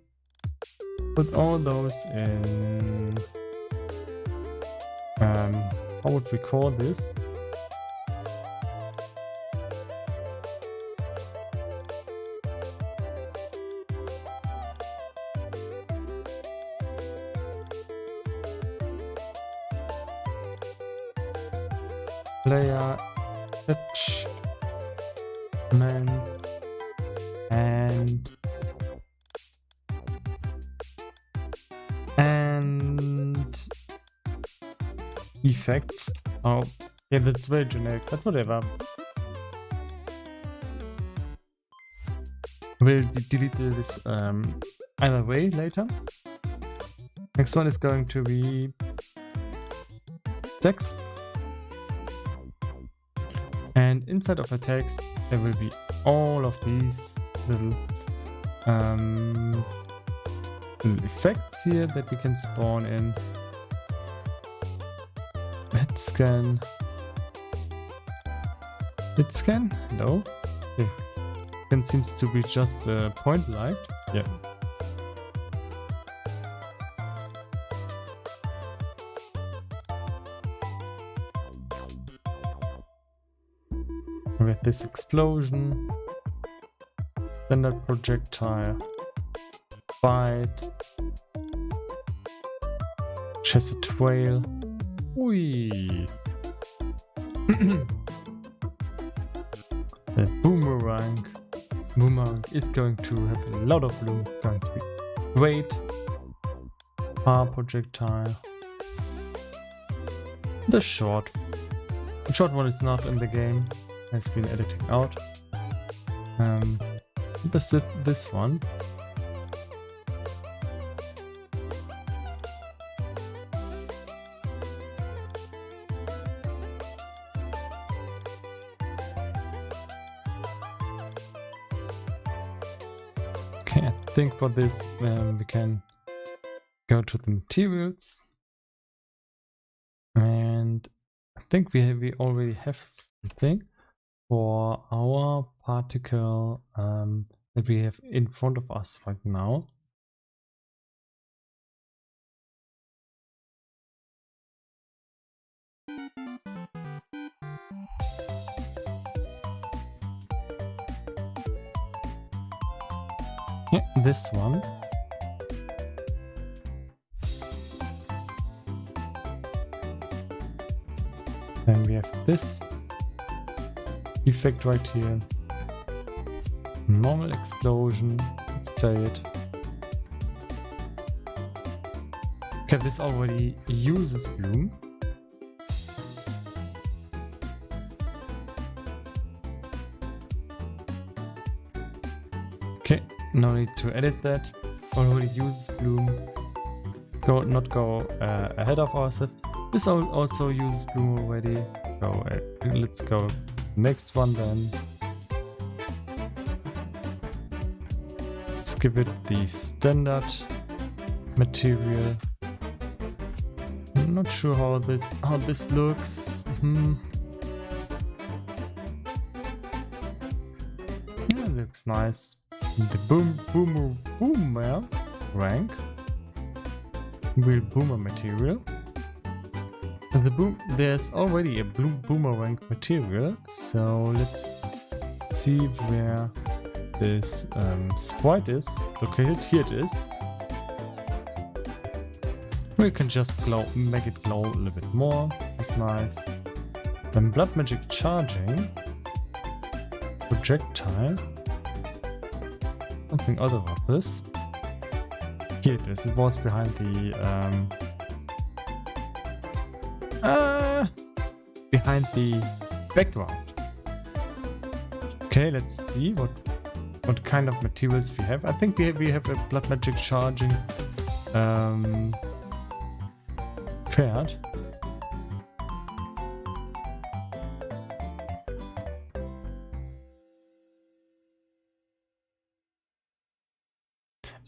Put all those in. How would we call this? Player attachment and effects. Oh, yeah, that's very generic, but whatever. We'll delete this either way later. Next one is going to be text. And inside of a text there will be all of these little effects here that we can spawn in. Hit scan. Hit scan? No. Okay. Scan seems to be just a point light. Yeah. We have this explosion. Standard projectile. Bite. Chested whale. Ui. The boomerang. Boomerang is going to have a lot of bloom. It's going to be great. Bar projectile. The short. The short one is not in the game. Has been editing out. This one. Okay, I think for this we can go to the materials, and I think we already have something for our particle that we have in front of us right now. Yeah, this one. Then we have this effect right here. Normal explosion. Let's play it. Okay, this already uses bloom. Okay, no need to edit that. Already uses bloom. Not go ahead of ourselves. This also uses bloom already. Let's go next one then. Let's give it the standard material. I'm not sure how this looks. Yeah, it looks nice. The boomer rank will boomer material. And there's already a boomerang material, so let's see where this sprite is located. Here it is. We can just make it glow a little bit more. It's nice. Then blood magic charging. Projectile. Something other about this. Here it is. It was behind the background. Okay, let's see what kind of materials we have. I think we have a blood magic charging paired.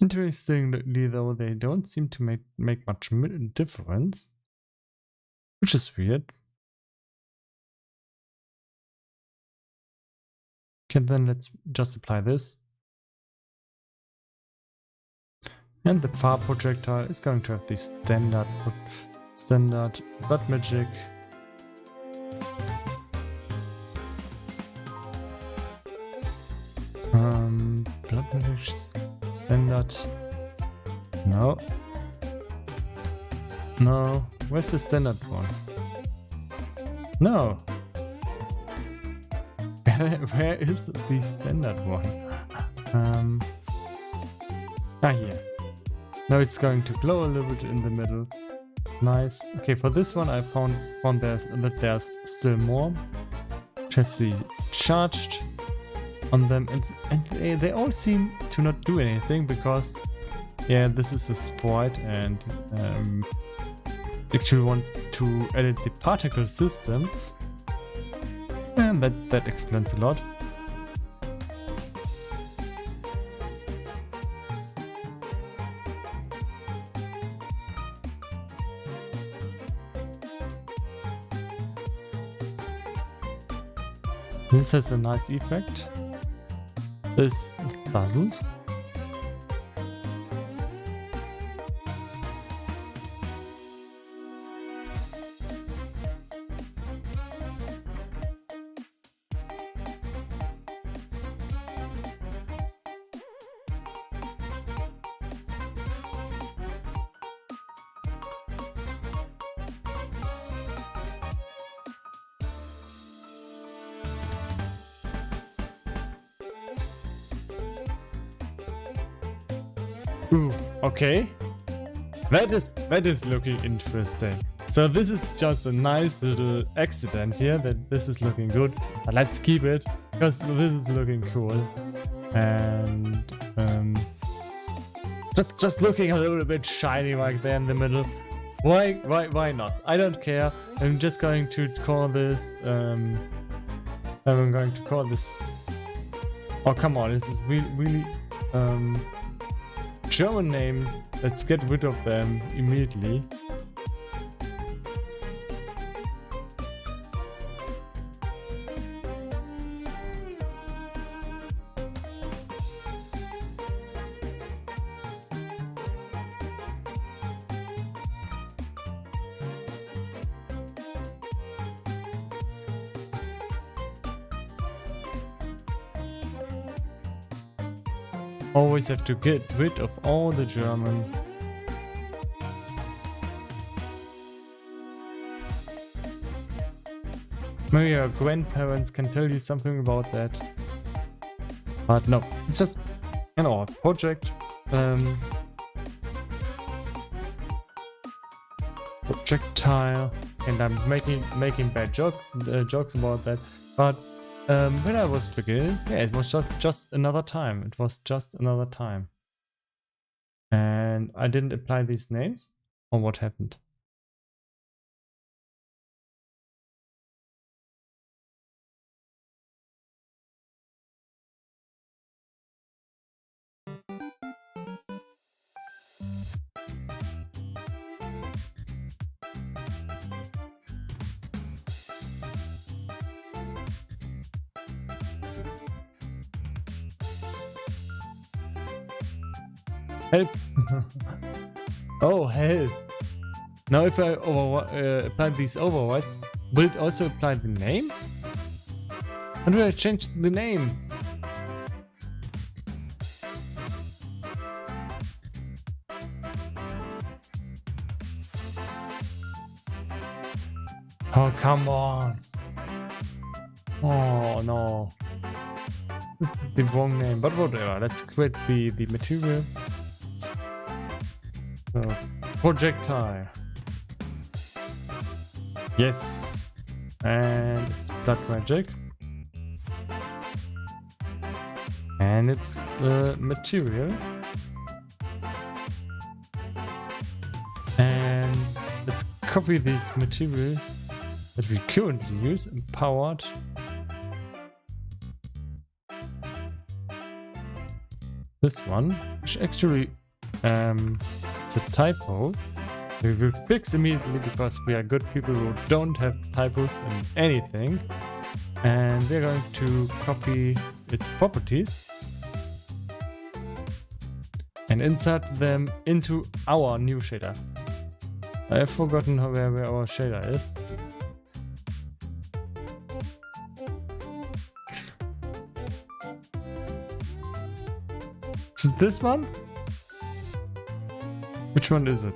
Interestingly though, they don't seem to make much difference, which is weird. Okay, then let's just apply this. And the far projectile is going to have the standard blood magic. Blood magic standard. No. Where's the standard one? No. Where is the standard one? Here. Now it's going to glow a little bit in the middle. Nice. Okay, for this one I found there's still more. Which have the charged on them, and they all seem to not do anything because, yeah, this is a sprite, and actually want to edit the particle system, and that explains a lot. This has a nice effect. This doesn't. Ooh, okay. That is looking interesting. So this is just a nice little accident here that this is looking good. But let's keep it because this is looking cool. And just looking a little bit shiny right there in the middle. Why not? I don't care. I'm just going to call this I'm going to call this. Oh come on, this is really German names. Let's get rid of them immediately. Always have to get rid of all the German. Maybe your grandparents can tell you something about that. But no, it's just an odd project. Projectile, and I'm making bad jokes about that. But when I was beginning, yeah, it was just another time. It was just another time. And I didn't apply these names, or what happened? Help! Oh, help! Now if I apply these overrides, will it also apply the name? How do I change the name? Oh, come on! Oh, no. The wrong name, but whatever. Let's create the material. So, projectile. Yes. And it's blood magic. And it's the material. And let's copy this material that we currently use, empowered. This one, which actually it's a typo. We will fix immediately because we are good people who don't have typos in anything. And we're going to copy its properties and insert them into our new shader. I have forgotten where our shader is. Is it this one? Which one is it?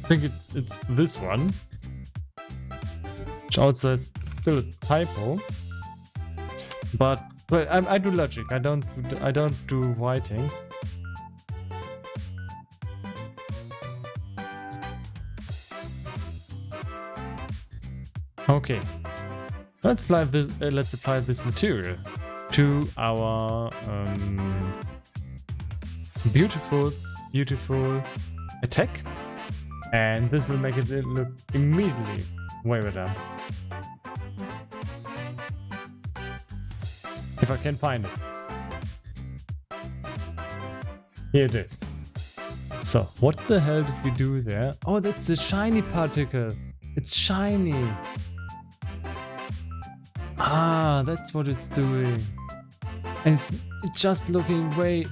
I think it's this one, which also is still a typo. But well, I do logic. I don't do writing. Okay, let's apply this material to our beautiful attack, and this will make it look immediately way better. If I can find it. Here it is. So, what the hell did we do there? Oh, that's a shiny particle. It's shiny. Ah, that's what it's doing. And it's just looking way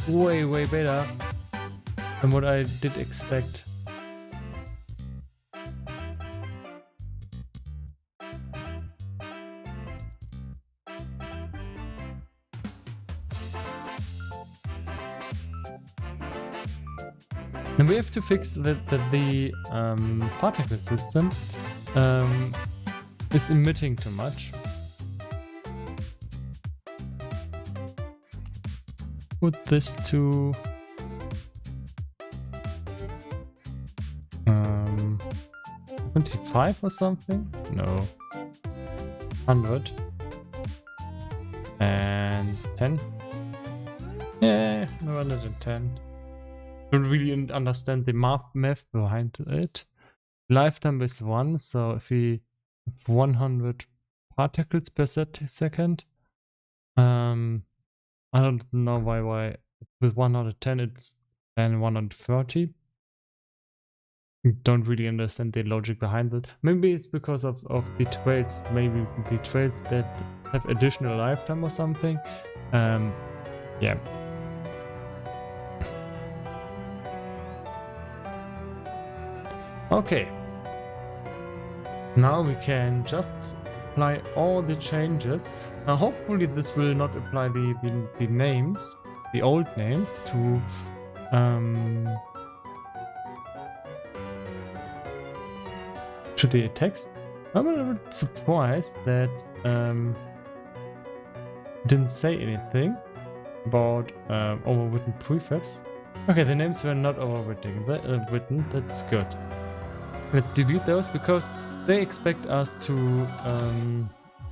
better than what I did expect. And we have to fix that the particle system is emitting too much. Put this to 25 or something? No. 100. And 10? Yeah, 110. Don't really understand the math behind it. Lifetime is 1, so if we have 100 particles per second. I don't know why with 110 it's then 130. Don't really understand the logic behind it. Maybe it's because of the traits, maybe the traits that have additional lifetime or something. Yeah. Okay. Now we can just apply all the changes. Now hopefully this will not apply the names, the old names to the text. I'm a little bit surprised that didn't say anything about overwritten prefabs. Okay, the names were not overwritten. That's good. Let's delete those because they expect us to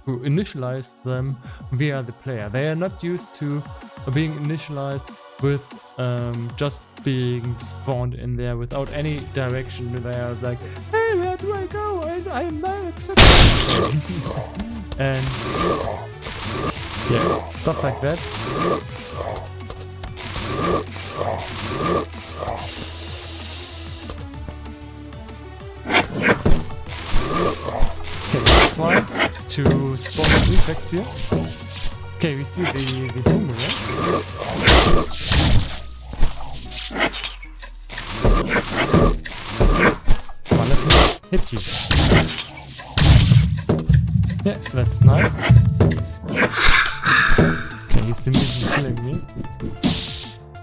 initialize them via the player. They are not used to being initialized with just being spawned in there without any direction. They are like, hey, where do I go? I am not accepted. And yeah, stuff like that. Okay, that's why to spawn the effects here. Okay, we see the boomerang. Come on, let me hit you. Yeah, that's nice. Okay, he's immediately killing me.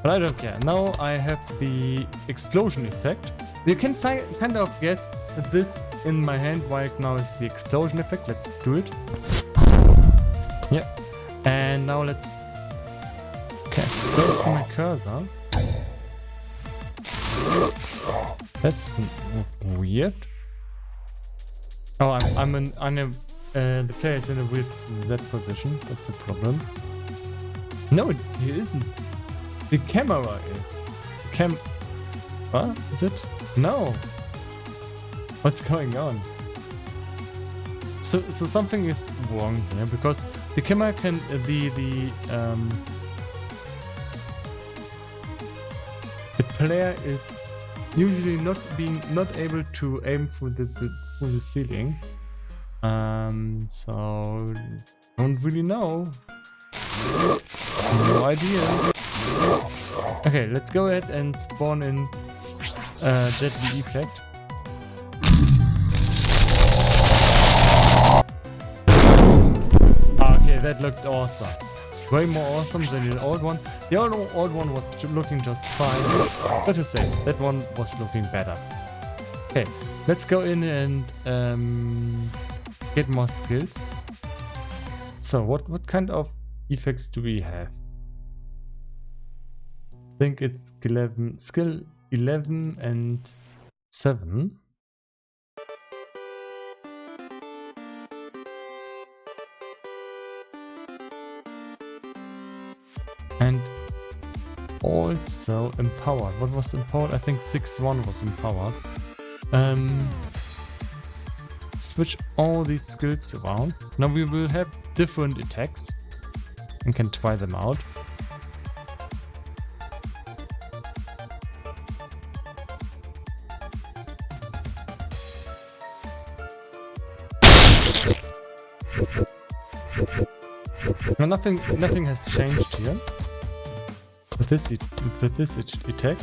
But I don't care. Now I have the explosion effect. You can kind of guess that this in my hand right now is the explosion effect. Let's do it. Yeah. And now let's go to my cursor. That's weird. Oh, the player is in a weird Z position. That's a problem. No, he isn't. The camera is. What? Is it? No. What's going on? So something is wrong here because the camera can the player is usually not able to aim through the ceiling. So don't really know. No idea. Okay, let's go ahead and spawn in Deadly Effect. Okay, that looked awesome. Way more awesome than the old one. The old one was looking just fine. But to say, that one was looking better. Okay, let's go in and get more skills. So what kind of effects do we have? I think it's skill 11 and 7. And also empowered. What was empowered? I think 6-1 was empowered. Switch all these skills around. Now we will have different attacks and can try them out. Now nothing has changed here with this attack.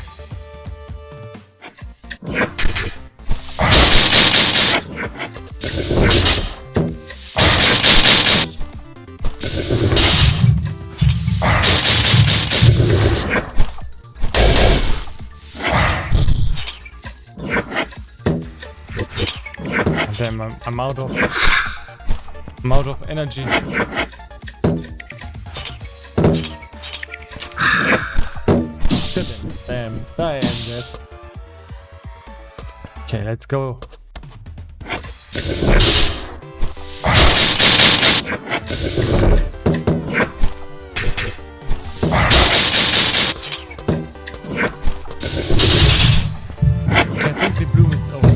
Damn, I'm out of energy. Damn, I am dead. Okay, let's go. Okay, I think the bloom is over.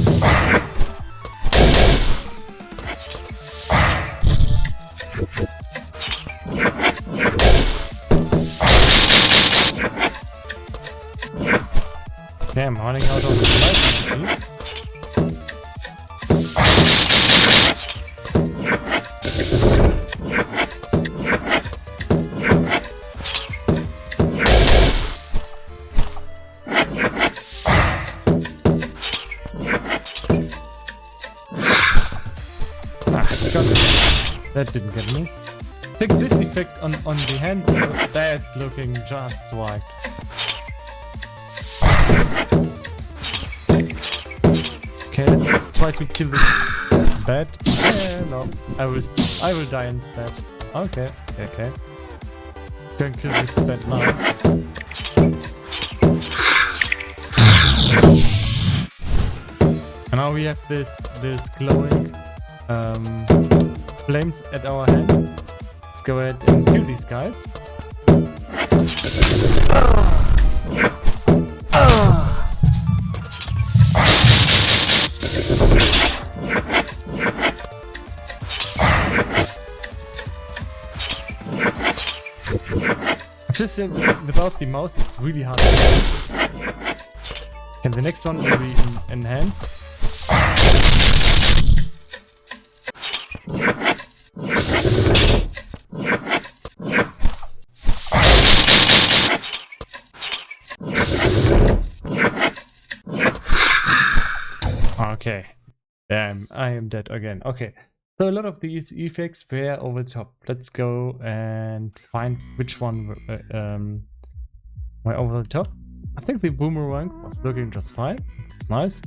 that didn't get me. I think this effect on the hand, that's looking just right. Okay, let's try to kill this bat. No, I will die instead. Okay. Gonna kill this bat now. And now we have this glowing flames at our hand. Let's go ahead and kill these guys. Just without the mouse, it's really hard. And the next one will be enhanced. Okay. Damn, I am dead again. Okay. So a lot of these effects were over the top. Let's go and find which one were over the top. I think the boomerang was looking just fine. It's nice.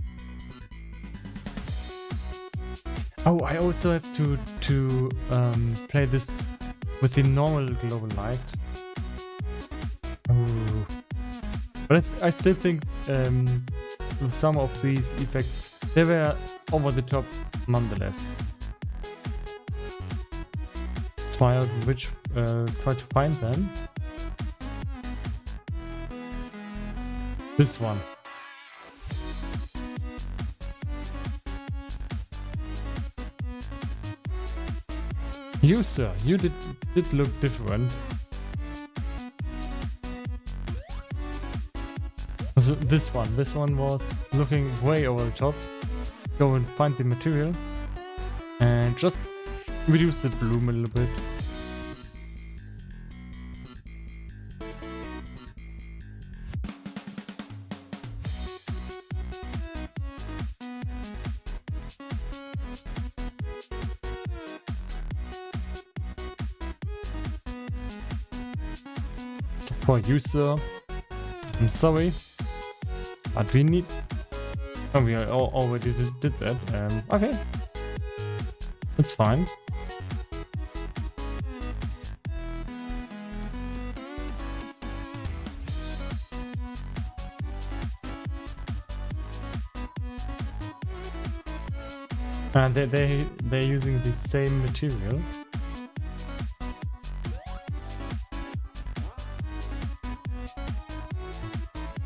Oh, I also have to play this with the normal global light. Oh. But I still think some of these effects, they were over the top nonetheless. Let's try out try to find them. This one. You, sir, you did look different. So this one was looking way over the top. Go and find the material and just reduce the bloom a little bit. So for you, sir, I'm sorry, but we need... Oh, we already did that. Okay. That's fine. And they're using the same material.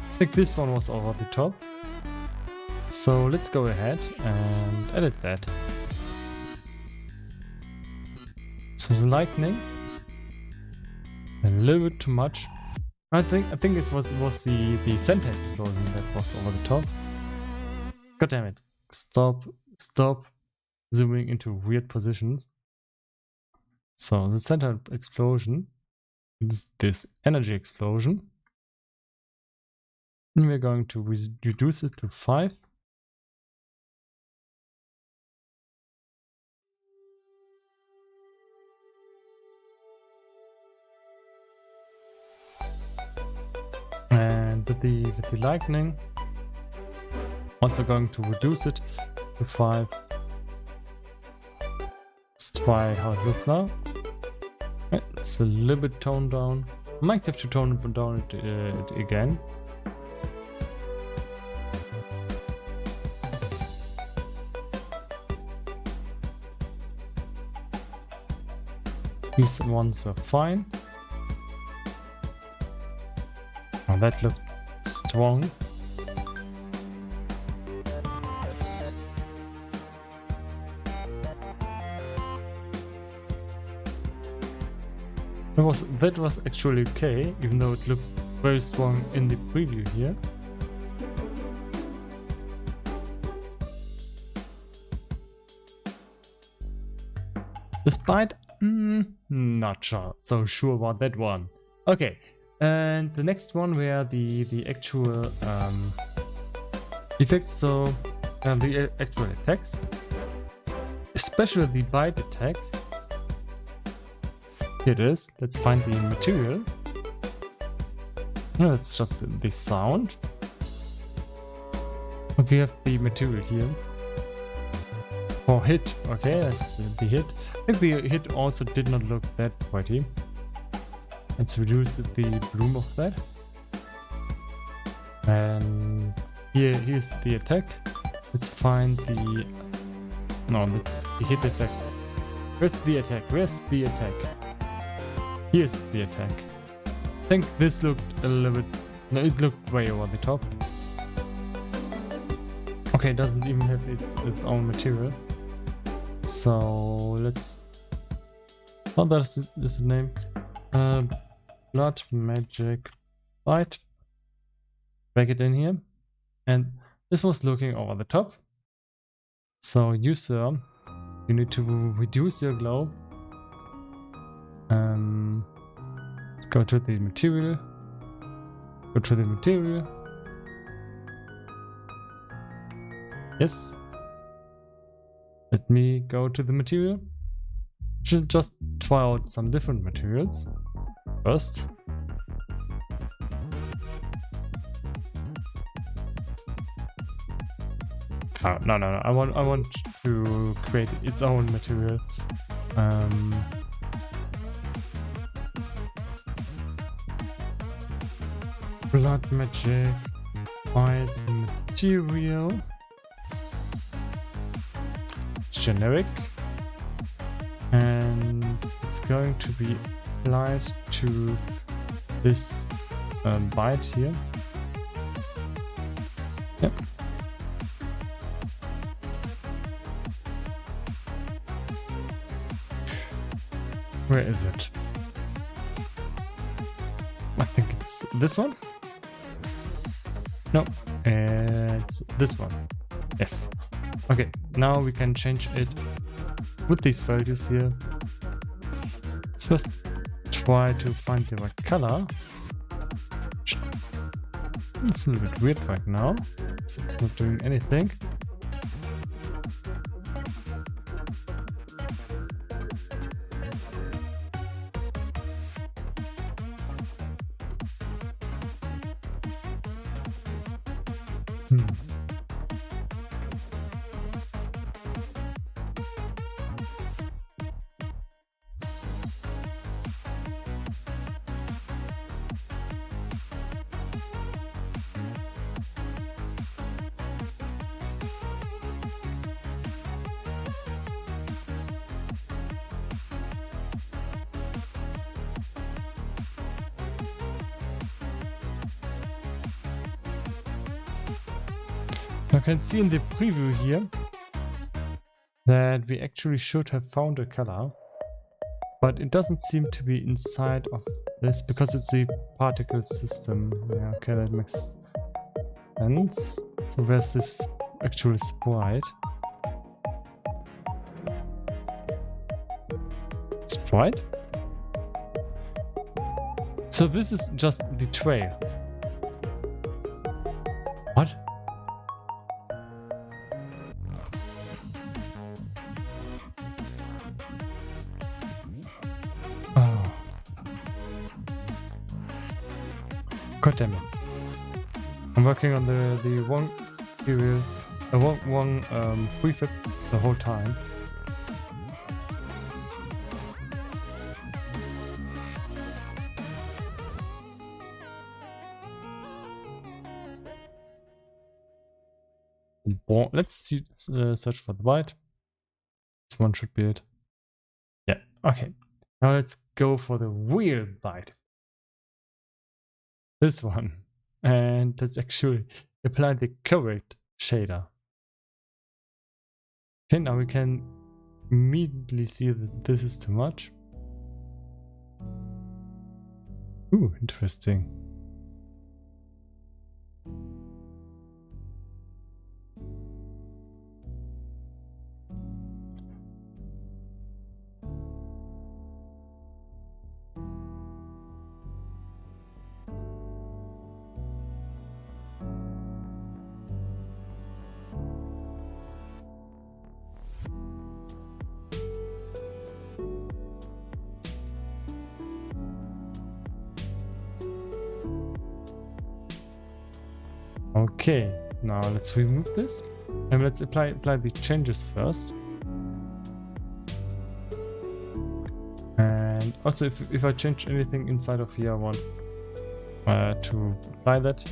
I think this one was over the top. So let's go ahead and edit that. So the lightning, a little bit too much. I think it was the center explosion that was over the top. God damn it! Stop zooming into weird positions. So the center explosion is this energy explosion. And we're going to reduce it to 5. And with the lightning, also going to reduce it to 5. Let's try how it looks now. It's a little bit toned down. I might have to tone it down it again. These ones were fine. Oh, that looked strong. That was actually okay, even though it looks very strong in the preview here. Despite not so sure about that one. Okay, and the next one were the actual effects. So the actual attacks, especially the bite attack. Here it is. Let's find the material. No, it's just the sound. But we have the material here. For hit, okay, that's the hit. I think the hit also did not look that pretty. Let's reduce the bloom of that. And here's the attack. Let's find the... No, that's the hit effect. Where's the attack? Where's the attack? Here's the attack. I think this looked a little bit... No, it looked way over the top. Okay, it doesn't even have its own material. So let's... What is the name? Blood Magic Bite. Drag it in here. And this was looking over the top. So user, you need to reduce your glow. Go to the material. Go to the material. Yes. Let me go to the material. Should just try out some different materials first. Oh, no. I want to create its own material. Blood magic, white material, generic, and it's going to be applied to this bite here. Yep. Where is it? I think it's this one. No, it's this one. Yes. Okay, now we can change it with these values here. Let's first try to find the right color. It's a little bit weird right now, so it's not doing anything. You can see in the preview here that we actually should have found a color, but it doesn't seem to be inside of this because it's the particle system. Yeah, okay, that makes sense. So where's this actual sprite? Sprite? So this is just the trail. What? God damn it. I'm working on the one material, one prefab the whole time. Let's see, search for the white. This one should be it. Yeah, okay. Now let's go for the real bite. This one. And let's actually apply the correct shader. Okay, now we can immediately see that this is too much. Ooh, interesting. Okay, now let's remove this and let's apply the changes first. And also if I change anything inside of here, I want to apply that.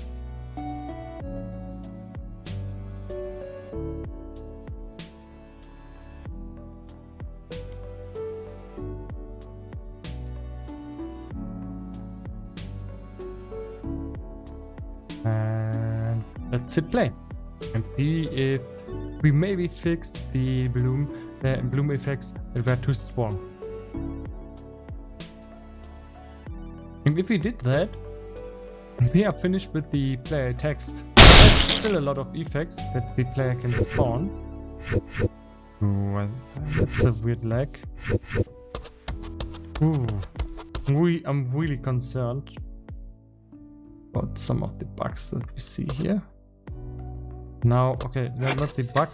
And let's hit play and see if we maybe fixed the bloom effects that were too strong. And if we did that, we are finished with the player text. There's still a lot of effects that the player can spawn. Ooh, that's a weird lag. Ooh, I'm really concerned about some of the bugs that we see here. Now, okay, they're not the bug.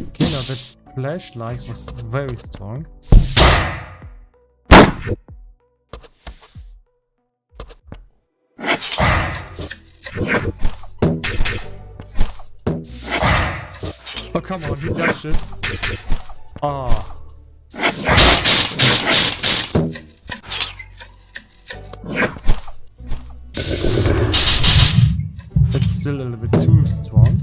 Okay, now that flashlight was very strong. Oh, come on, he dashed it. Ah. That's still a little bit too strong.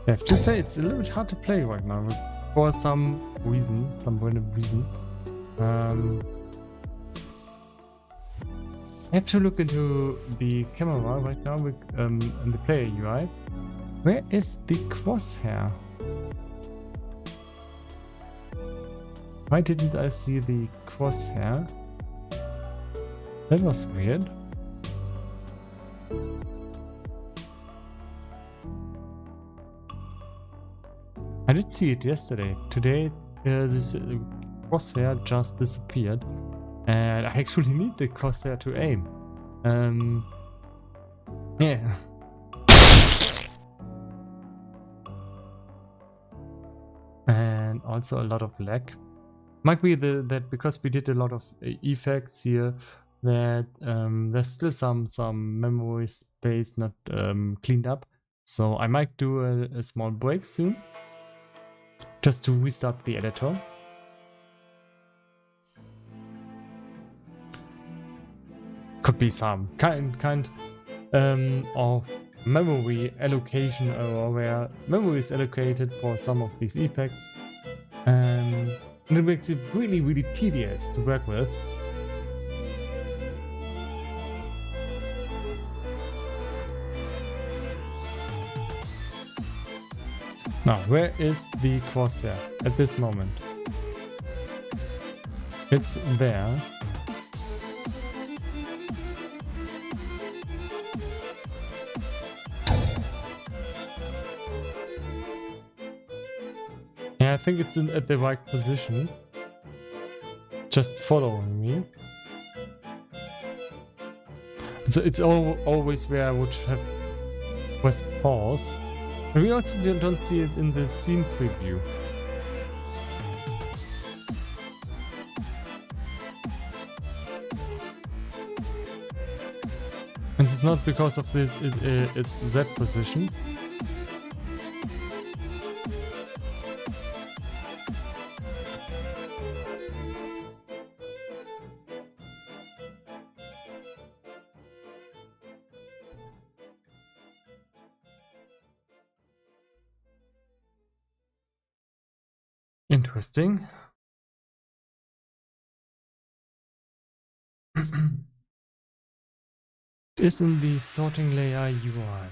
I have to say, it's a little bit hard to play right now for some random reason. I have to look into the camera right now with in the player UI. Where is the crosshair? Why didn't I see the crosshair? That was weird. I did see it yesterday. Today, this crosshair just disappeared, and I actually need the crosshair to aim. Yeah. And also a lot of lag. Might be that because we did a lot of effects here, that there's still some memory space not cleaned up. So I might do a small break soon, just to restart the editor. Could be some kind of memory allocation error where memory is allocated for some of these effects, and it makes it really tedious to work with. Now, where is the crosshair at this moment? It's there. Yeah, I think it's at the right position. Just following me. It's always where I would have pressed pause. And we also don't see it in the scene preview. And it's not because of its Z position. Interesting. Is in the sorting layer UI.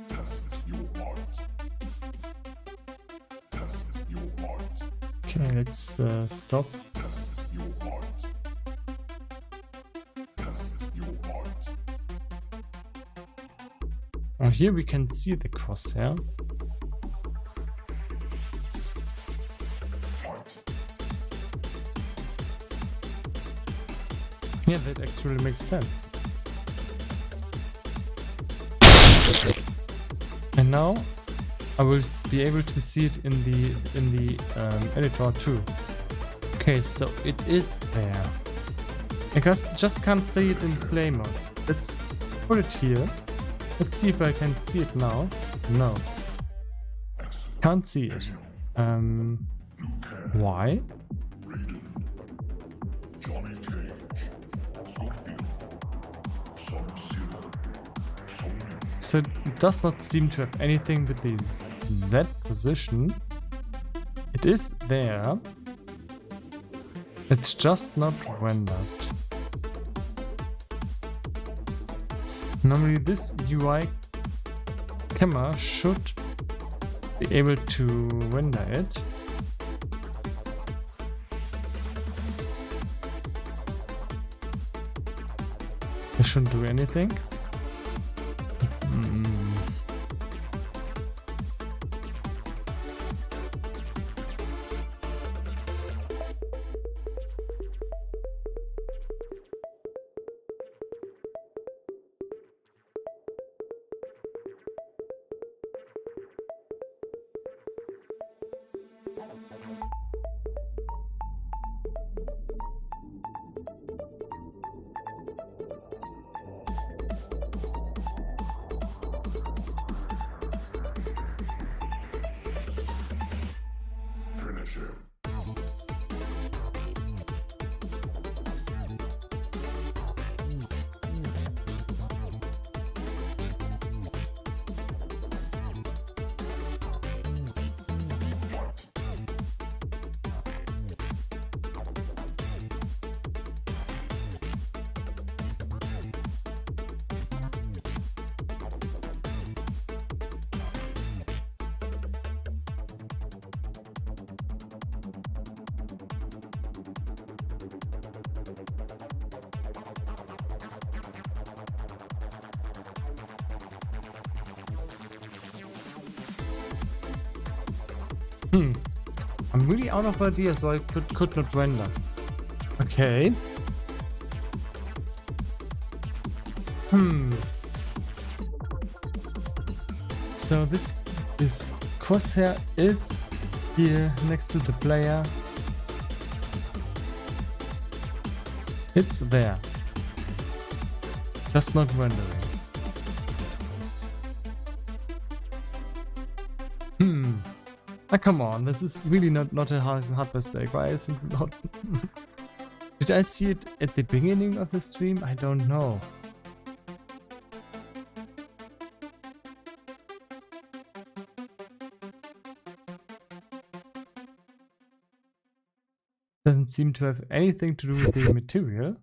Test your art. Test your art. Okay, let's stop. Test your art. Test your art. Oh, here we can see the crosshair. Yeah, that actually makes sense. And now I will be able to see it in the editor too. Okay, so it is there. I just can't see it in play mode. Let's put it here. Let's see if I can see it now. No. Can't see it. Why? So it does not seem to have anything with the Z position. It is there. It's just not rendered. Normally this UI camera should be able to render it. It shouldn't do anything. I'm really out of ideas, so I could not render. Okay. So this crosshair is here next to the player. It's there. Just not rendering. Come on, this is really not a hard mistake. Why is it not? Did I see it at the beginning of the stream? I don't know. Doesn't seem to have anything to do with the material.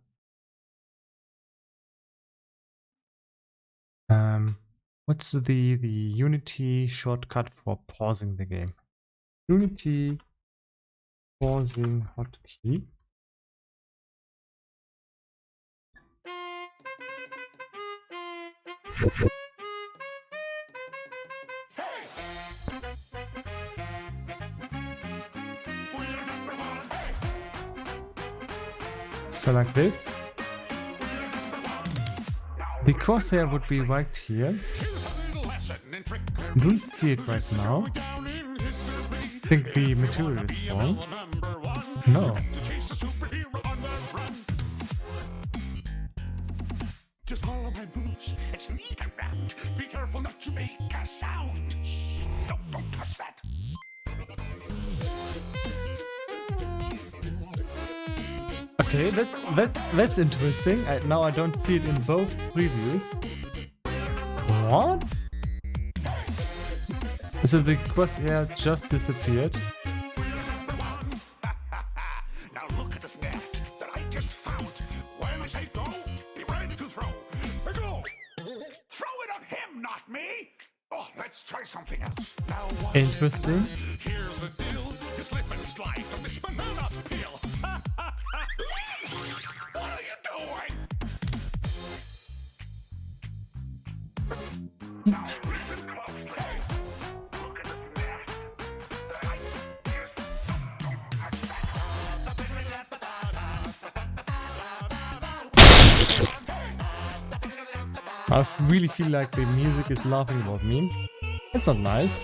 What's the Unity shortcut for pausing the game? Unity pausing hotkey. So like this. The crosshair would be right here. Don't see it right now. I think the material is wrong. No. Just follow my moves and sneak around. Be careful not to make a sound. No, don't touch that. Okay, that's interesting. Now I don't see it in both previews. What? So the crosshair just disappeared. Now look at the fact that I just found. When I say go, be ready to throw. Go! Throw it on him, not me! Oh, let's try something else. Now interesting. Here's the deal. You slip and slide from this banana peel. What are you doing? I really feel like the music is laughing about me. It's not nice.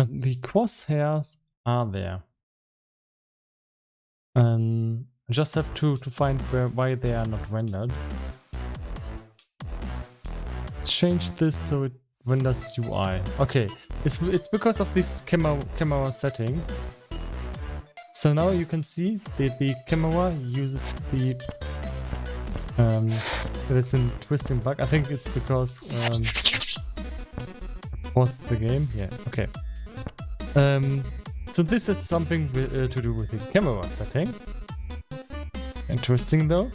The crosshairs are there. I just have to find why they are not rendered. Let's change this so it renders UI. Okay, it's because of this camera setting. So now you can see that the camera uses the it's a twisting bug. I think it's because was the game? Yeah, okay. So this is something to do with the camera setting. Interesting though.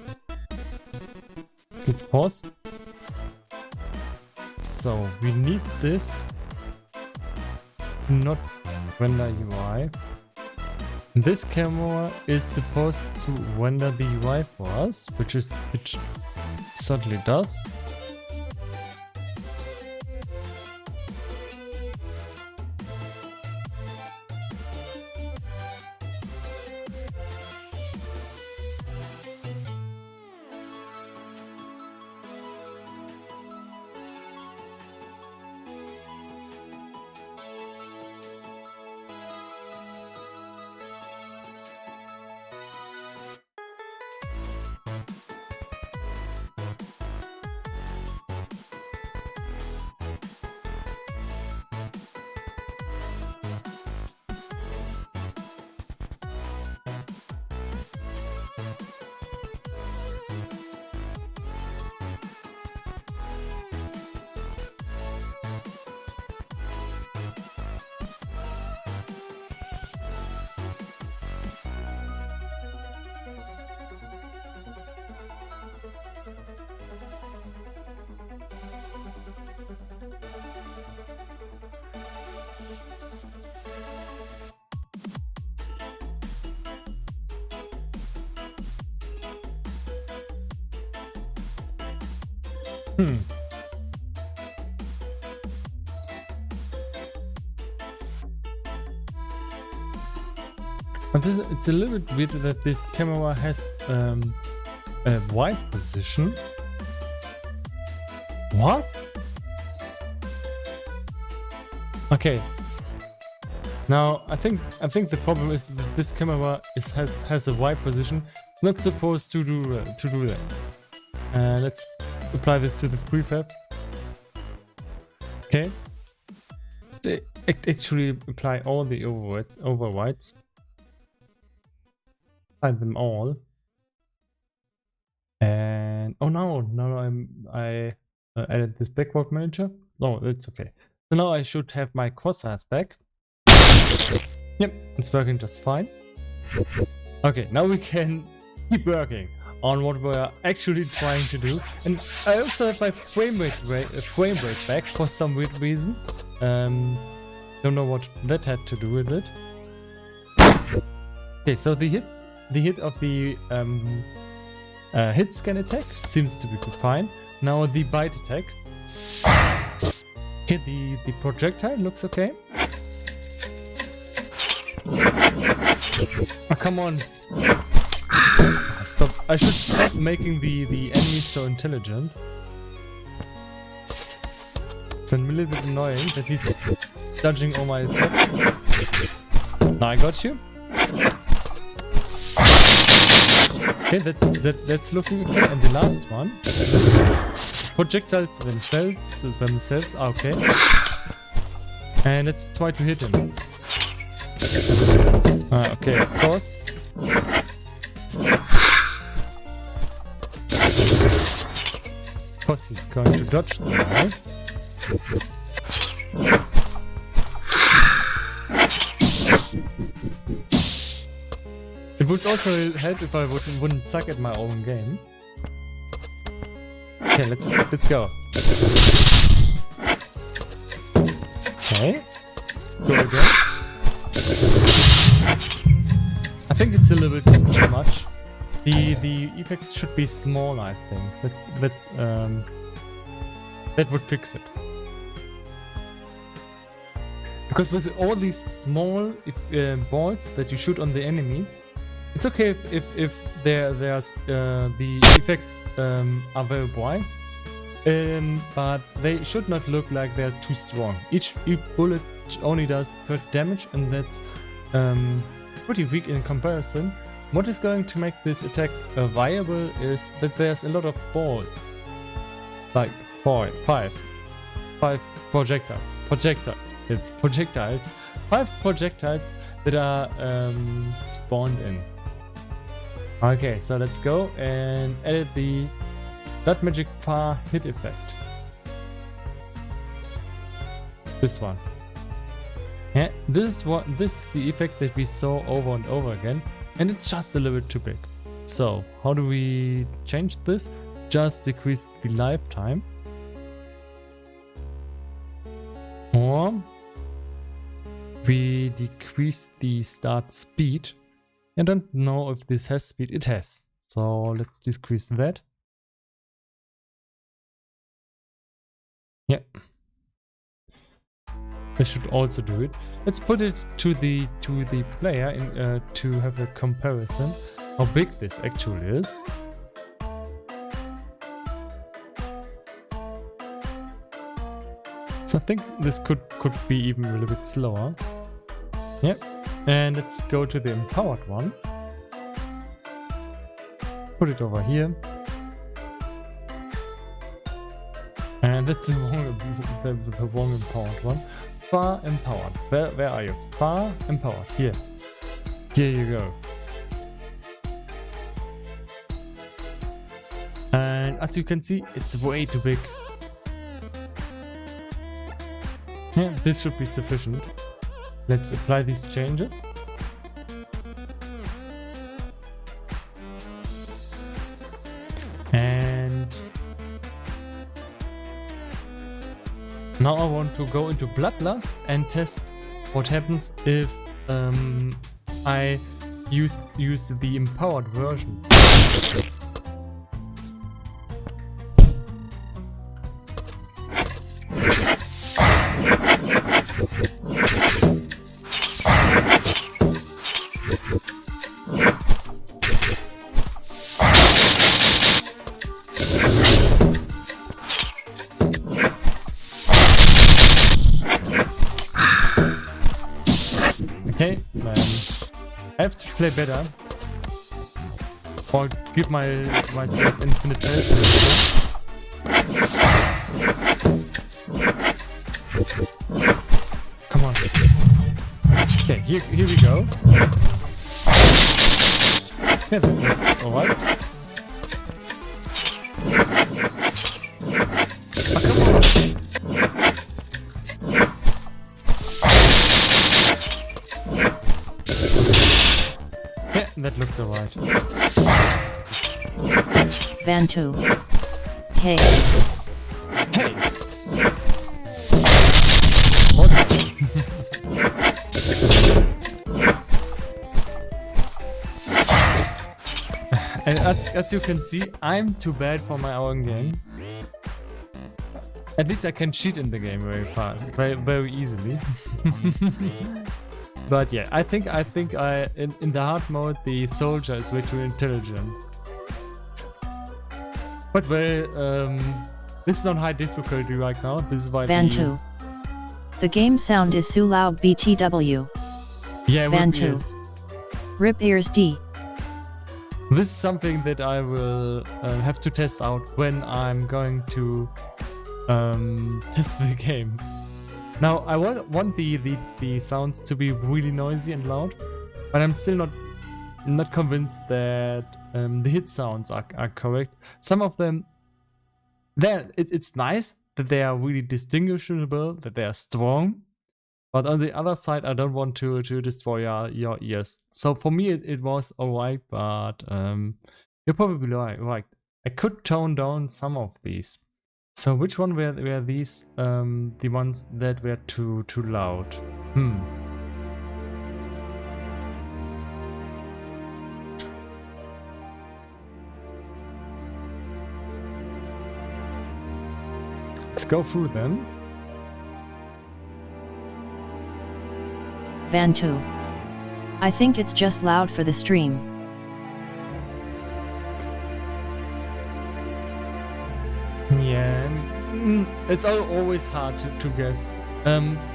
Let's pause. So we need this not render UI. This camera is supposed to render the UI for us, which certainly does. But it's a little bit weird that this camera has a wide position. What? Okay. Now I think the problem is that this camera has a wide position. It's not supposed to do that. Let's apply this to the prefab. Okay. They actually apply all the overrides. Find them all. And oh no, I added this backward manager. No, that's okay. So now I should have my crosshairs back. Yep, it's working just fine. Okay, now we can keep working on what we're actually trying to do. And I also have my frame rate back for some weird reason. Don't know what that had to do with it. Okay, so the hit of the hit scan attack seems to be fine. Now the bite attack. Hit the projectile looks okay. Oh, come on. Stop. I should stop making the enemies so intelligent. It's a little bit annoying that he's dodging all my attacks. Now I got you. Okay, that's looking okay. And the last one. Projectiles themselves are okay. And let's try to hit him. Okay, of course. Of course he's going to dodge them now. It would also help if I wouldn't suck at my own game. Okay, let's go. Okay, go again. I think it's a little bit too much. The effects should be smaller, I think. That would fix it. Because with all these small balls that you shoot on the enemy, it's okay if there's the effects are very bright, but they should not look like they're too strong. Each bullet only does 30 damage, and that's pretty weak in comparison. What is going to make this attack viable is that there's a lot of balls, like five projectiles. It's projectiles. 5 projectiles that are spawned in. Okay, so let's go and edit the Blood Magic Far hit effect. This one. Yeah, this is the effect that we saw over and over again, and it's just a little bit too big. So how do we change this? Just decrease the lifetime, or we decrease the start speed. I don't know if this has speed. It has. So let's decrease that. Yeah. This should also do it. Let's put it to the player to have a comparison how big this actually is. So I think this could be even a little bit slower. Yep. And let's go to the empowered one. Put it over here. And that's the wrong empowered one. Far empowered. Where are you? Far empowered. Here. Here you go. And as you can see, it's way too big. Yeah, this should be sufficient. Let's apply these changes. And now I want to go into Bloodlust and test what happens if I use the empowered version. Okay, I have to play better, or give myself infinite health. Come on. Okay, here we go. Yeah, alright. That looked alright. Bantu. Hey. Hey! What? And as you can see, I'm too bad for my own game. At least I can cheat in the game very fast, very easily. But yeah, I think in the hard mode the soldier is way too intelligent. But well, this is on high difficulty right now. This is why Bantu. The game sound is so loud BTW. Yeah, Bantu. Rip ears D. This is something that I will have to test out when I'm going to test the game. Now I want the sounds to be really noisy and loud, but I'm still not convinced that the hit sounds are correct. Some of them, it's nice that they are really distinguishable, that they are strong, But on the other side, I don't want to destroy your ears. So for me, it was alright, but you're probably right. I could tone down some of these. So which one were these the ones that were too loud? Let's go through them. Van2. I think it's just loud for the stream. Yeah, it's always hard to guess.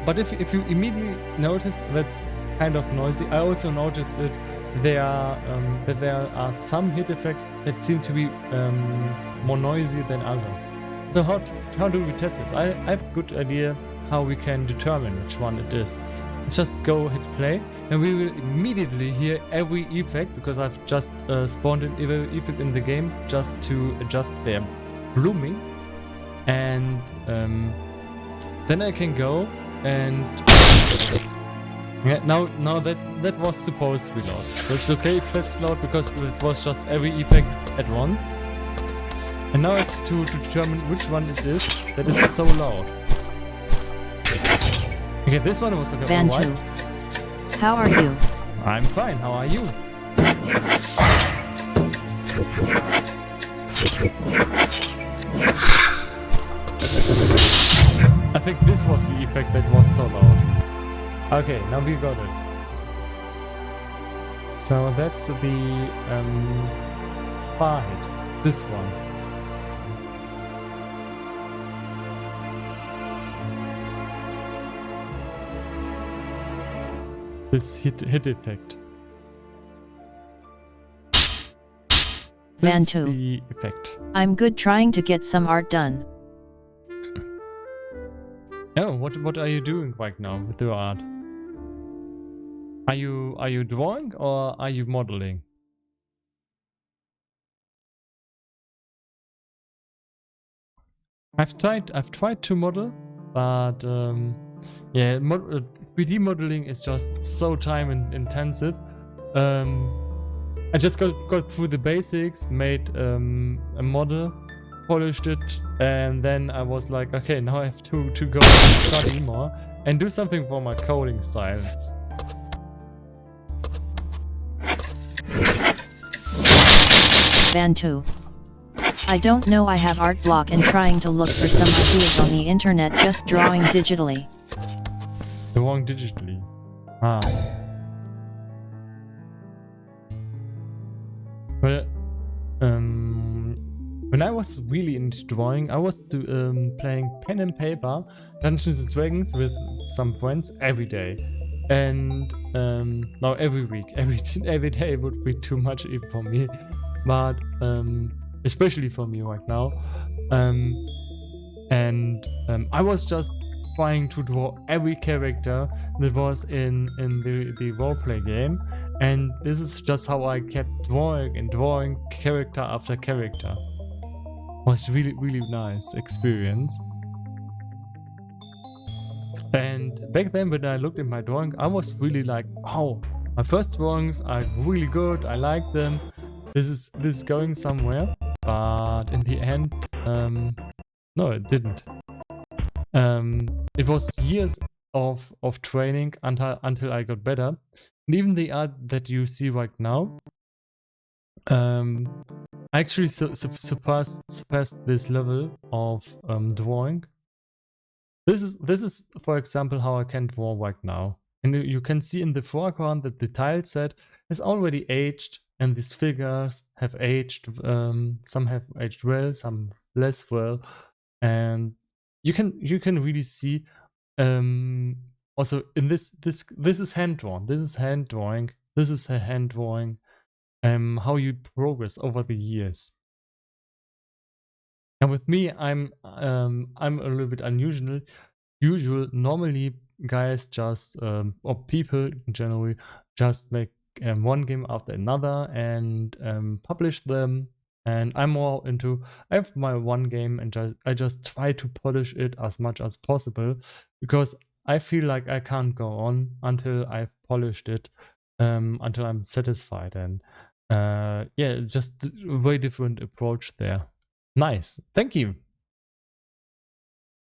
But if you immediately notice that's kind of noisy, I also noticed that there are some Hiteffects that seem to be more noisy than others. So how do we test this? I have a good idea how we can determine which one it is. Let's just go hit play, and we will immediately hear every effect, because I've just spawned in every effect in the game just to adjust their blooming, and then I can go and yeah, now that was supposed to be loud. So it's okay if that's loud, because it was just every effect at once. And now I have to determine which one it is that is so loud. Okay, this one was okay. Van2. How are you? I'm fine, how are you? I think this was the effect that was so loud. Okay, now we got it. So that's the far hit. This one. This hit effect. Van2. The effect. I'm good trying to get some art done. Oh, what are you doing right now with your art? Are you drawing or are you modeling? I've tried to model, but yeah, 3D modeling is just so time intensive. I just got through the basics, made a model, polished it, and then I was like, okay, now I have to go study more and do something for my coding style. Van2. I don't know, I have art block and trying to look for some ideas on the internet, just drawing digitally. Drawing digitally. Ah. Well, when I was really into drawing, I was playing pen and paper, Dungeons and Dragons with some friends every day. And now every week, every day would be too much even for me. But especially for me right now. I was just trying to draw every character that was in the roleplay game, and this is just how I kept drawing and drawing character after character. It was really nice experience. And back then when I looked at my drawing, I was really like, oh, my first drawings are really good, I like them, this is going somewhere. But in the end, no, it didn't. It was years of training until I got better. And even the art that you see right now, I actually surpassed this level of drawing. This is, for example, how I can draw right now. And you can see in the foreground that the tile set is already aged, and these figures have aged. Some have aged well, some less well, and you can really see. Also, in this is hand drawn. This is hand drawing. This is a hand drawing. How you progress over the years. And with me, I'm a little bit unusual. Normally, guys just or people generally just make one game after another and publish them. And I'm more into, I have my one game and I just try to polish it as much as possible, because I feel like I can't go on until I've polished it, until I'm satisfied. And yeah, just a very different approach there. Nice, thank you.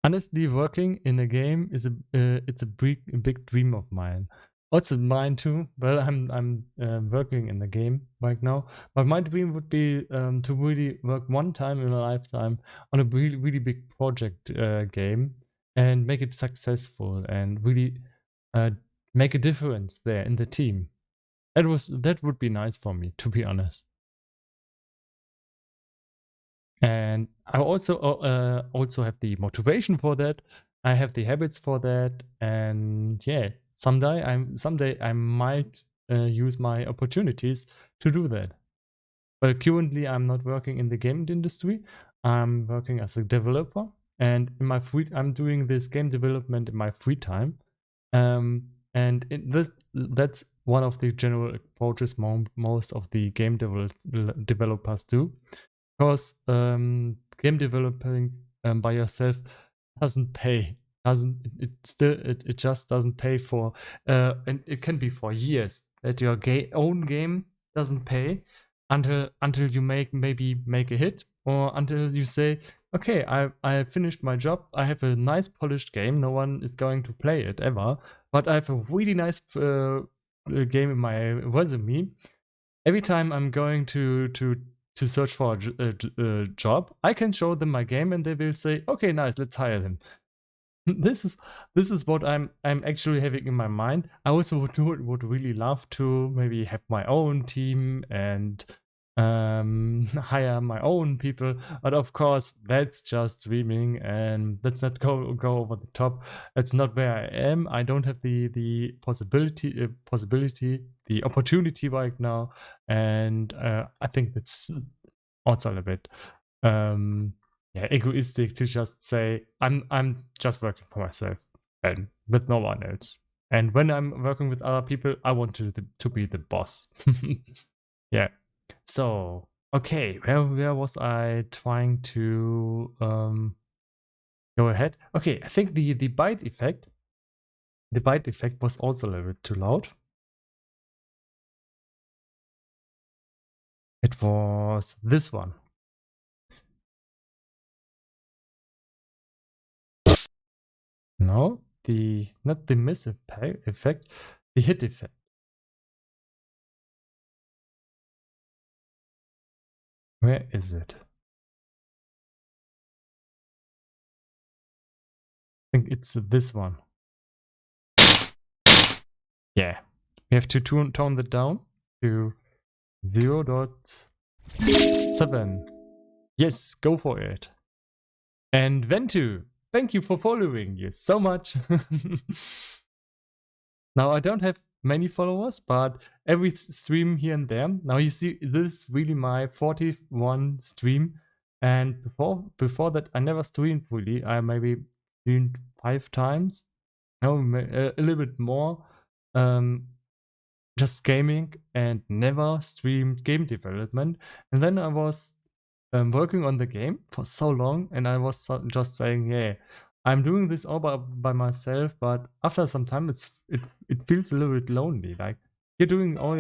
Honestly, working in a game is it's a big dream of mine. Also mine too. Well, I'm working in the game right now, but my dream would be to really work one time in a lifetime on a really big project game and make it successful and really make a difference there in the team. That would be nice for me, to be honest. And I also have the motivation for that. I have the habits for that, and yeah, someday I might use my opportunities to do that. But currently, I'm not working in the game industry. I'm working as a developer, and in my I'm doing this game development in my free time. And that's one of the general approaches most of the game developers do. Because game developing by yourself doesn't pay. It just doesn't pay for and it can be for years that your own game doesn't pay until you maybe make a hit, or until you say, okay, I finished my job, I have a nice polished game, no one is going to play it ever, but I have a really nice game in my resume. Every time I'm going to search for a job, I can show them my game and they will say, okay, nice, let's hire them. This is what I'm actually having in my mind. I also would really love to maybe have my own team and hire my own people, but of course that's just dreaming, and let's not go over the top. That's not where I am. I don't have the possibility, the opportunity right now, and I think that's also a bit egoistic to just say I'm just working for myself and with no one else. And when I'm working with other people, I want to be the boss. Yeah. So okay, where was I trying to go ahead? Okay, I think the bite effect. The bite effect was also a little bit too loud. It was this one. No, not the miss effect, the hit effect. Where is it? I think it's this one. Yeah, we have to tone that down to 0.7. Yes, go for it. And Ventu, thank you for following you so much. Now, I don't have many followers, but every stream here and there. Now you see, this is really my 41 stream. And before that, I never streamed really. I maybe streamed 5 times. No, a little bit more. Just gaming, and never streamed game development. And then I was working on the game for so long, and I was just saying, yeah, I'm doing this all by myself, but after some time it feels a little bit lonely. Like, you're doing all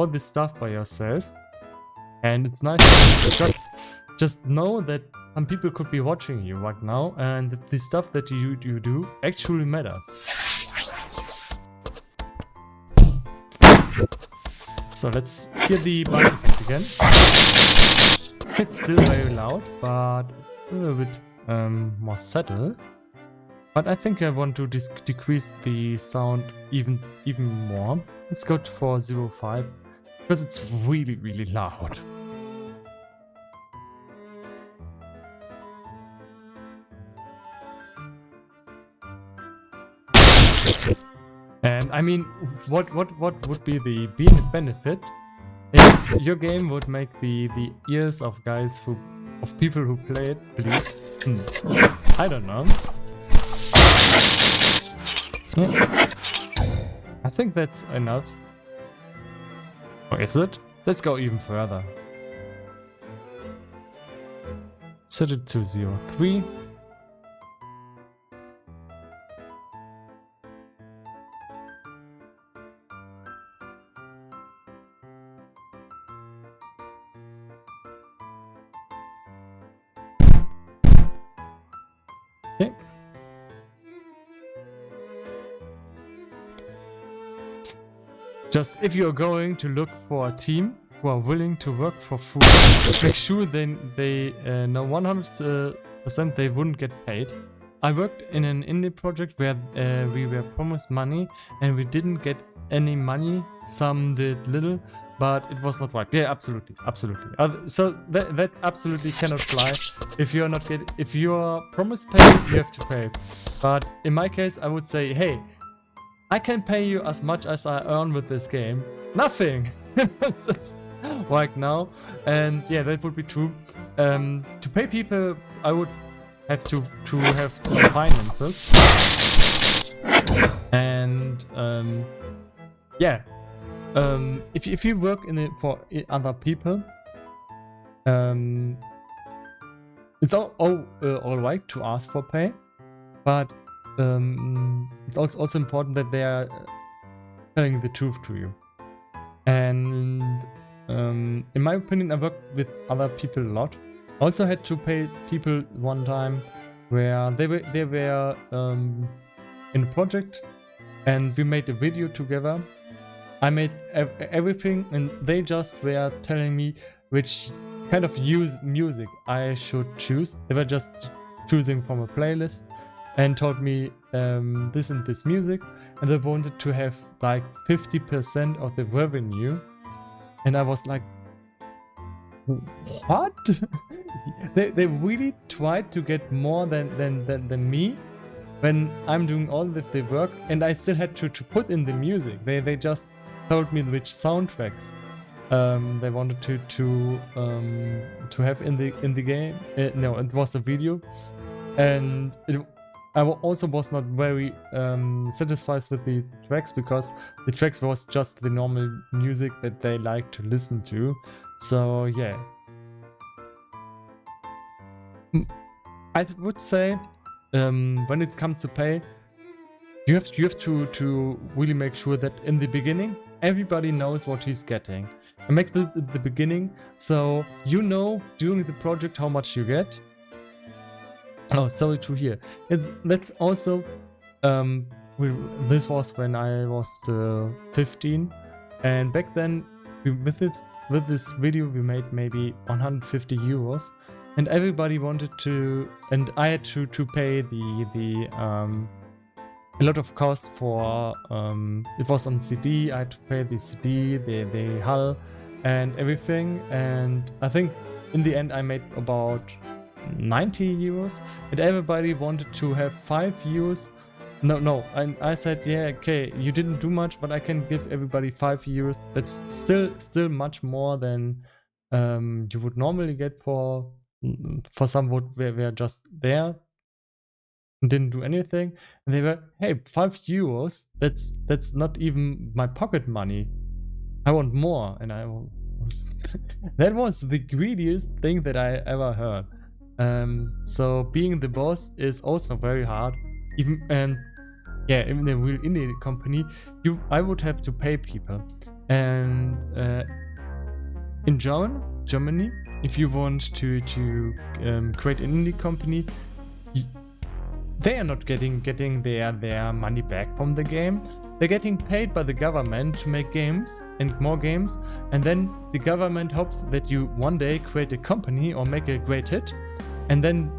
this stuff by yourself, and it's nice to just know that some people could be watching you right now, and that the stuff that you do actually matters. So let's hear the bite effect again. It's still very loud, but it's a little bit more subtle. But I think I want to decrease the sound even more. Let's go for 0.5, because it's really loud. And I mean, what would be the benefit if your game would make the ears of people who play it bleed? I don't know. Yeah. I think that's enough. Or is it? Let's go even further. Set it to 0.3. Okay. Just if you're going to look for a team who are willing to work for food, make sure they know 100% they wouldn't get paid. I worked in an indie project where we were promised money and we didn't get any money. Some did little, but it was not right. Yeah, absolutely. So that absolutely cannot fly. If you're promised pay, you have to pay. But in my case, I would say, hey, I can pay you as much as I earn with this game. Nothing. Right now. And yeah, that would be true. To pay people, I would have to have some finances. And yeah. If you work for other people, it's all right to ask for pay, but it's also important that they are telling the truth to you. And in my opinion, I worked with other people a lot. I also had to pay people one time where they were in a project, and we made a video together. I made everything, and they just were telling me which kind of music I should choose. They were just choosing from a playlist and told me this and this music, and they wanted to have like 50% of the revenue. And I was like, what? they really tried to get more than me when I'm doing all the work, and I still had to put in the music. They just told me which soundtracks they wanted to have in the game. No, it was a video, and I also was not very satisfied with the tracks, because the tracks was just the normal music that they like to listen to. So yeah, I would say when it comes to pay, you have to really make sure that in the beginning everybody knows what he's getting, and make the beginning so you know during the project how much you get. Oh, sorry to hear. That's also this was when I was 15, and back then with this video we made maybe 150 euros, and everybody wanted to, and I had to pay a lot of cost for it was on CD. I had to pay the CD, the hull, and everything. And I think in the end I made about 90 euros, and everybody wanted to have 5 euros. No, and I said, yeah, okay, you didn't do much, but I can give everybody 5 euros. That's still much more than you would normally get for someone were just there and didn't do anything. And they were, hey, 5 euros, that's not even my pocket money. I want more. And I was that was the greediest thing that I ever heard. So being the boss is also very hard. Even in a real indie company, I would have to pay people. And in Germany, if you want to create an indie company, they are not getting their money back from the game. They're getting paid by the government to make games and more games, and then the government hopes that you one day create a company or make a great hit, and then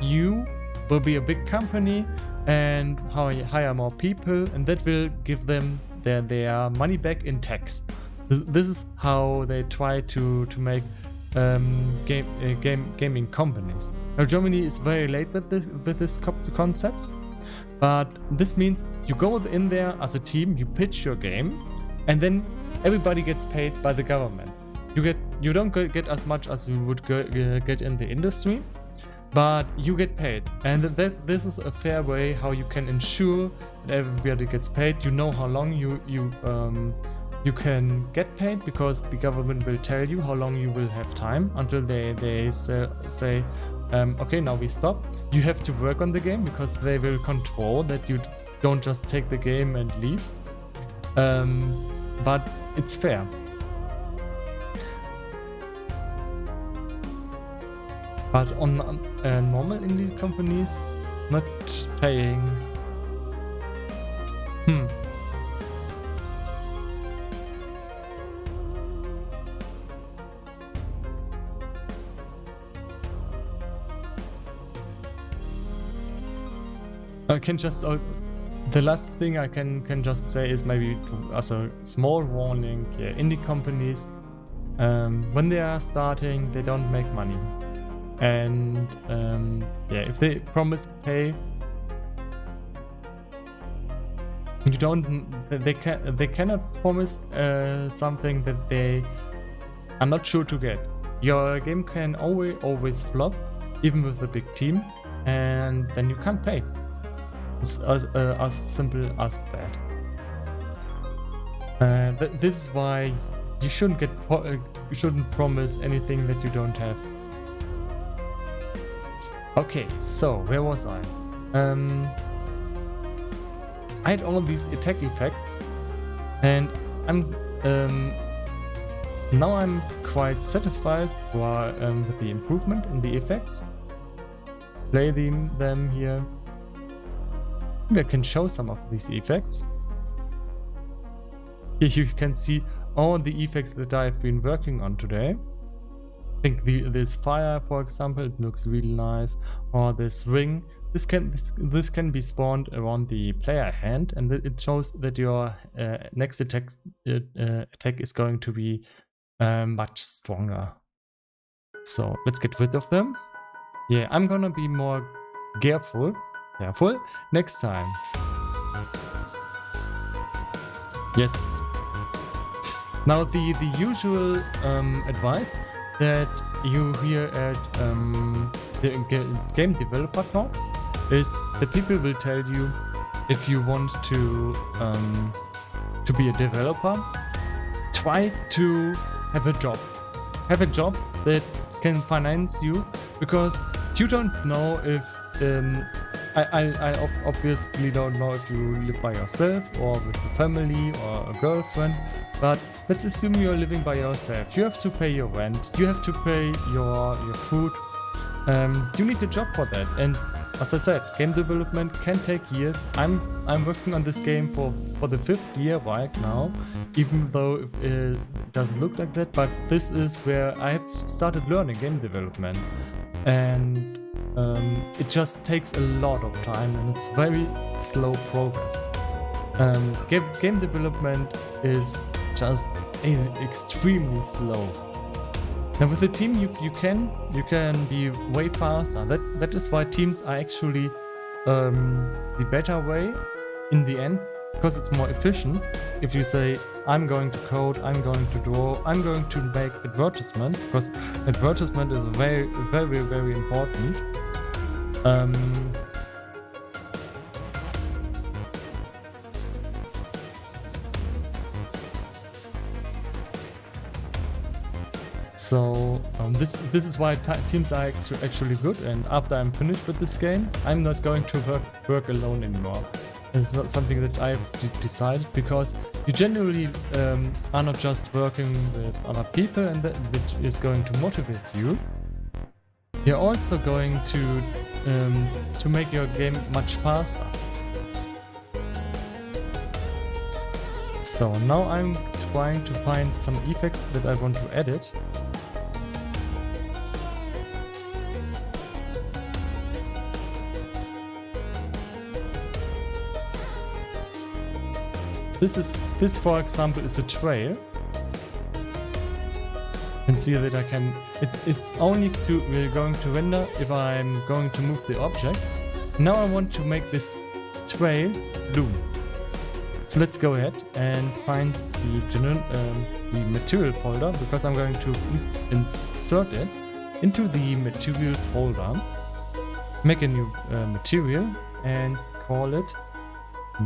you will be a big company and hire more people, and that will give them their money back in tax. This is how they try to make gaming companies. Now Germany is very late with this concepts, but this means you go in there as a team, you pitch your game, and then everybody gets paid by the government. You don't get as much as you would get in the industry, but you get paid, and this is a fair way how you can ensure that everybody gets paid. You know how long you can get paid, because the government will tell you how long you will have time until they say okay, now we stop. You have to work on the game, because they will control that you don't just take the game and leave. But it's fair. But on normal indie companies, not paying. I can just the last thing I can just say is maybe as a small warning. Yeah, indie companies, when they are starting, they don't make money, and yeah, if they promise pay, you don't. They cannot promise something that they are not sure to get. Your game can always flop, even with a big team, and then you can't pay. It's as simple as that. This is why you shouldn't you shouldn't promise anything that you don't have. Okay, so where was I? I had all these attack effects, and now I'm quite satisfied with the improvement in the effects. Play them here. I can show some of these effects. Here you can see all the effects that I've been working on today. I think this fire, for example, it looks really nice. Or this ring. This can be spawned around the player hand, and it shows that your next attack is going to be much stronger. So let's get rid of them. Yeah, I'm gonna be more careful next time. Yes. Now the usual advice that you hear at the game developer talks is that people will tell you, if you want to be a developer, try to have a job. Have a job that can finance you, because you don't know if I obviously don't know if you live by yourself or with a family or a girlfriend, but let's assume you're living by yourself. You have to pay your rent, you have to pay your food. You need a job for that, and as I said, game development can take years. I'm working on this game for the 5th year right now, even though it doesn't look like that, but this is where I have started learning game development, and it just takes a lot of time, and it's very slow progress. Game development is just extremely slow. Now with a team, you can be way faster. That is why teams are actually the better way in the end, because it's more efficient. If you say, I'm going to code, I'm going to draw, I'm going to make advertisement, because advertisement is very, very, very important. So this is why teams are actually good, and after I'm finished with this game, I'm not going to work alone anymore. It's not something that I've decided, because you generally are not just working with other people, and that which is going to motivate you. You're also going to make your game much faster. So now I'm trying to find some effects that I want to edit. This for example is a trail. You can see that I can. It's only we're going to render if I'm going to move the object. Now I want to make this trail bloom. So let's go ahead and find the material folder, because I'm going to insert it into the material folder. Make a new material and call it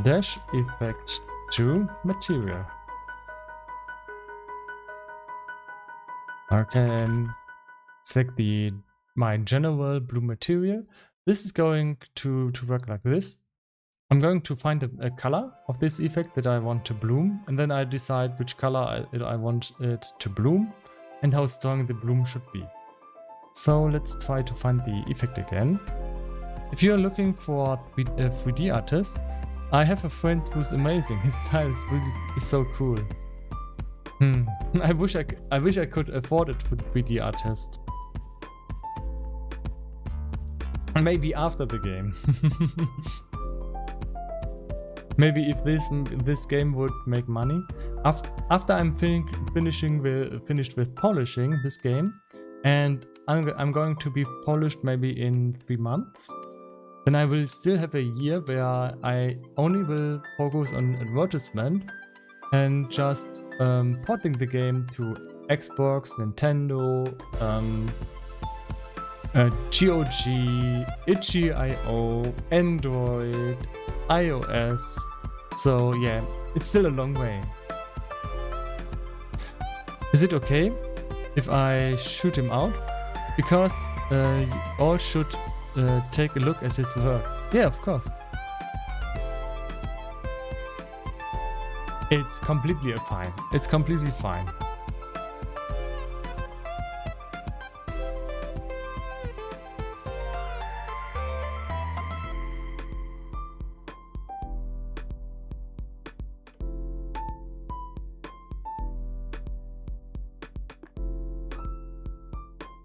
dash effect to material. I can select my general blue material. This is going to work like this. I'm going to find a color of this effect that I want to bloom, and then I decide which color I want it to bloom and how strong the bloom should be. So let's try to find the effect again. If you're looking for a 3D artist, I have a friend who's amazing. His style is so cool. I wish I could afford it for 3D artist. Maybe after the game. Maybe if this game would make money. After I'm finished with polishing this game, and I'm going to be polished maybe in 3 months, then I will still have a year where I only will focus on advertisement and just porting the game to Xbox, Nintendo, GOG, itch.io, Android, iOS. So yeah, it's still a long way. Is it okay if I shoot him out? Because you all should take a look at his work. Yeah, of course. It's completely fine. It's completely fine.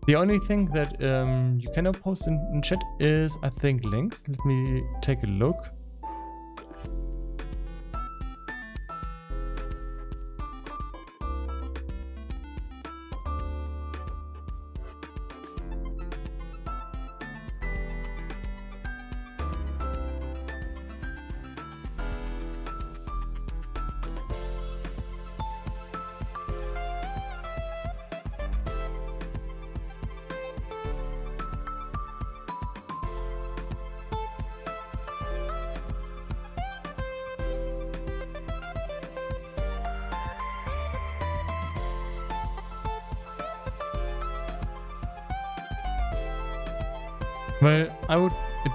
The only thing that you cannot post in chat is, I think, links. Let me take a look. Well,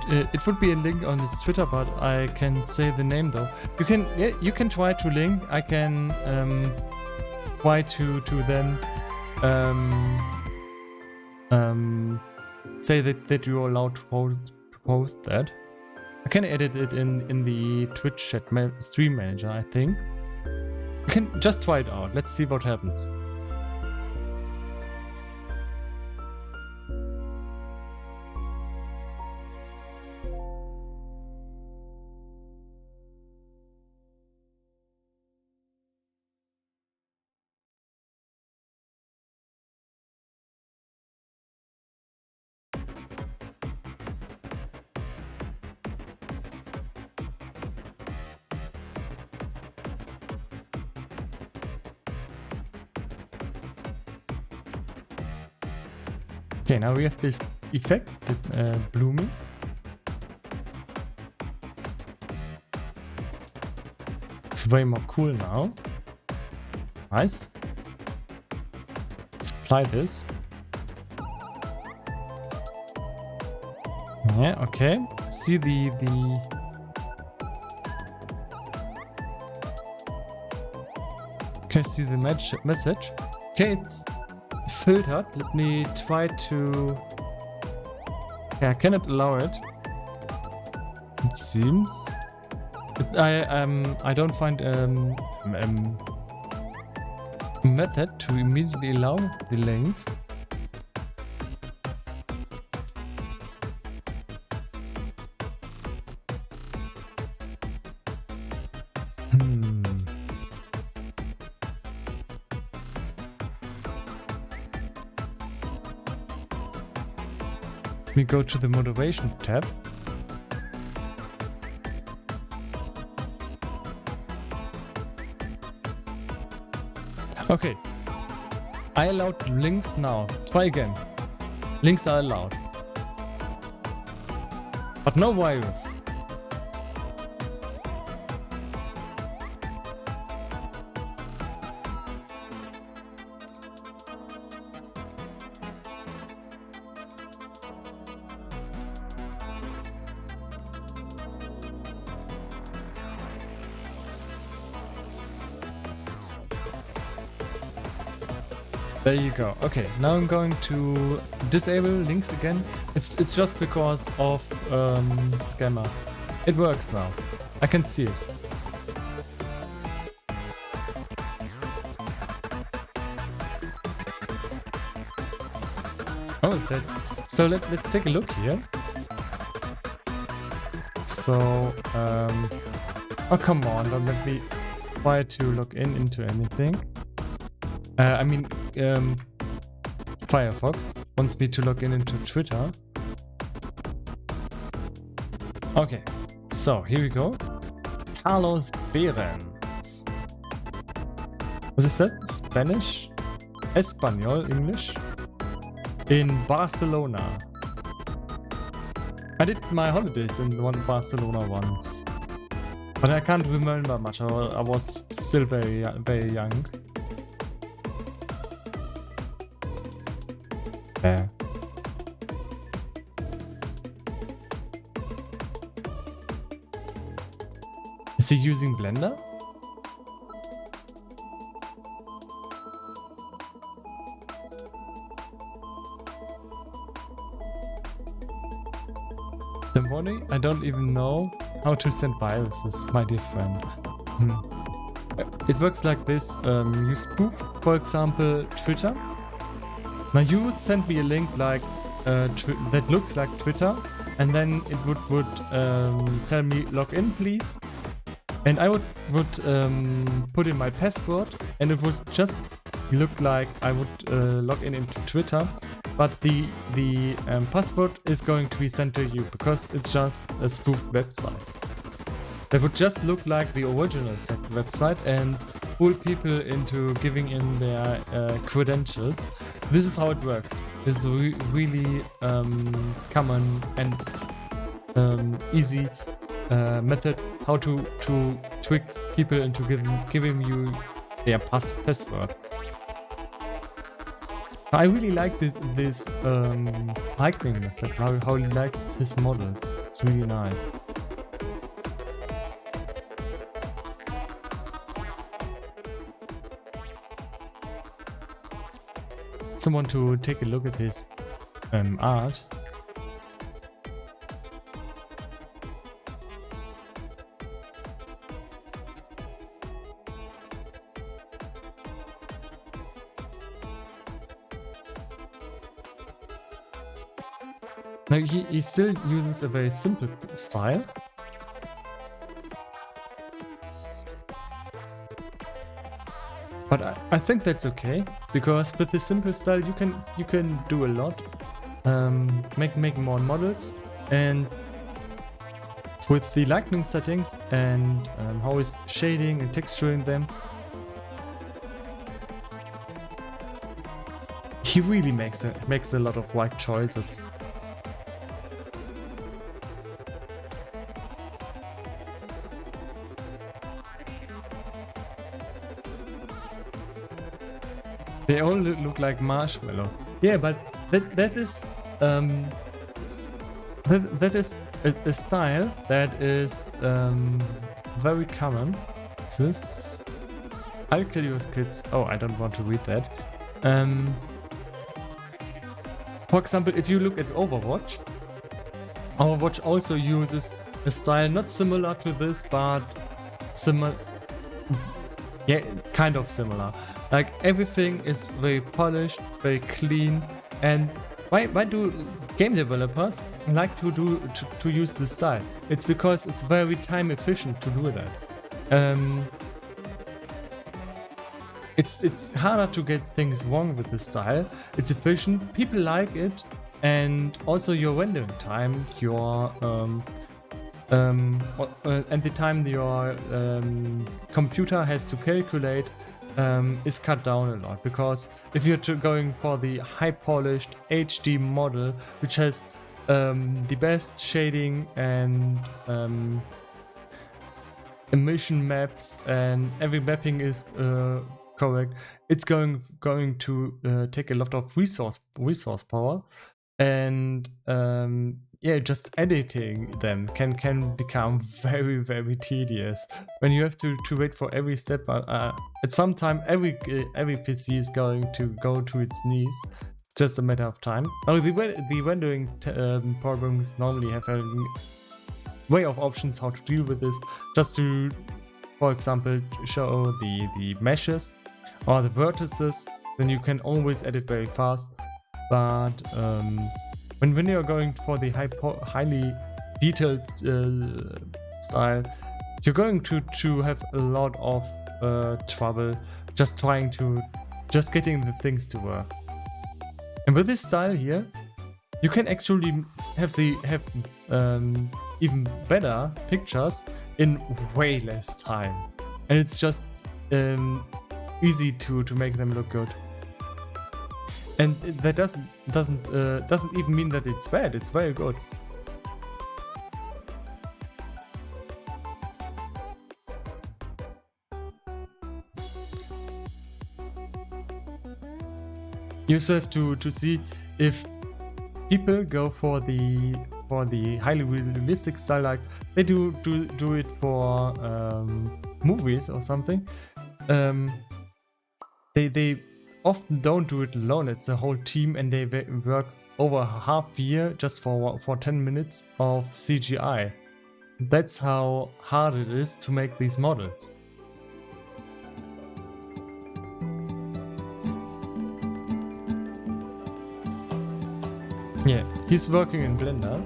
it would be a link on his Twitter, but I can say the name though. You can try to link. I can try to then say that you're allowed to post that. I can edit it in the Twitch chat stream manager, I think. You can just try it out. Let's see what happens. Okay, now we have this effect, blooming. It's way more cool now. Nice. Let's apply this. Yeah, okay. See the okay, see the message. Okay, it's filtered. Let me try to. Yeah, I cannot allow it. It seems. I don't find a method to immediately allow the link. We go to the moderation tab. Okay. I allowed links now. Try again. Links are allowed. But no virus. There you go. Okay, now I'm going to disable links again. It's just because of scammers. It works now. I can see it. Oh, so let's take a look here. So, oh come on, don't let me try to log into anything. I mean, Firefox wants me to log into Twitter. Okay, so here we go. Carlos Behrens. What is that? Spanish? Espanol, English? In Barcelona. I did my holidays in Barcelona once. But I can't remember much. I was still very young. Yeah. Is he using Blender? The morning, I don't even know how to send viruses, my dear friend. It works like this. You spoof, for example, Twitter. Now you would send me a link like that looks like Twitter, and then it would tell me log in please, and I would put in my password, and it would just look like I would log into Twitter, but the password is going to be sent to you because it's just a spoofed website. That would just look like the original website and fool people into giving in their credentials. This is how it works. This is really common and easy method how to trick people into giving you their password. I really like this hiking method, how he likes his models. It's really nice. Someone to take a look at his art. Now he still uses a very simple style. But I think that's okay, because with the simple style you can do a lot, make more models, and with the lighting settings and how is shading and texturing them, he really makes a lot of right choices. They all look like marshmallow. Yeah, but that is that is a style that is very common. This I'll kill you kids. Oh, I don't want to read that. For example, if you look at Overwatch also uses a style not similar to this, but similar. Yeah, kind of similar. Like everything is very polished, very clean, and why do game developers like to use this style? It's because it's very time efficient to do that. It's harder to get things wrong with this style. It's efficient, people like it, and also your rendering time, your and the time your computer has to calculate is cut down a lot, because if you're going for the high polished HD model which has the best shading and emission maps and every mapping is correct, it's going to take a lot of resource power, and yeah, just editing them can become very tedious when you have to wait for every step. At some time, every PC is going to go to its knees. Just a matter of time. Oh, the rendering programs normally have a way of options how to deal with this. Just to, for example, show the meshes or the vertices, then you can always edit very fast. But when you're going for the highly detailed style, you're going to have a lot of trouble just getting the things to work. And with this style here, you can actually have even better pictures in way less time, and it's just easy to make them look good. And that doesn't even mean that it's bad. It's very good. You also have to see if people go for the highly realistic style, like they do it for movies or something. They often don't do it alone. It's a whole team, and they work over half a year just for 10 minutes of CGI. That's how hard it is to make these models. Yeah, he's working in Blender.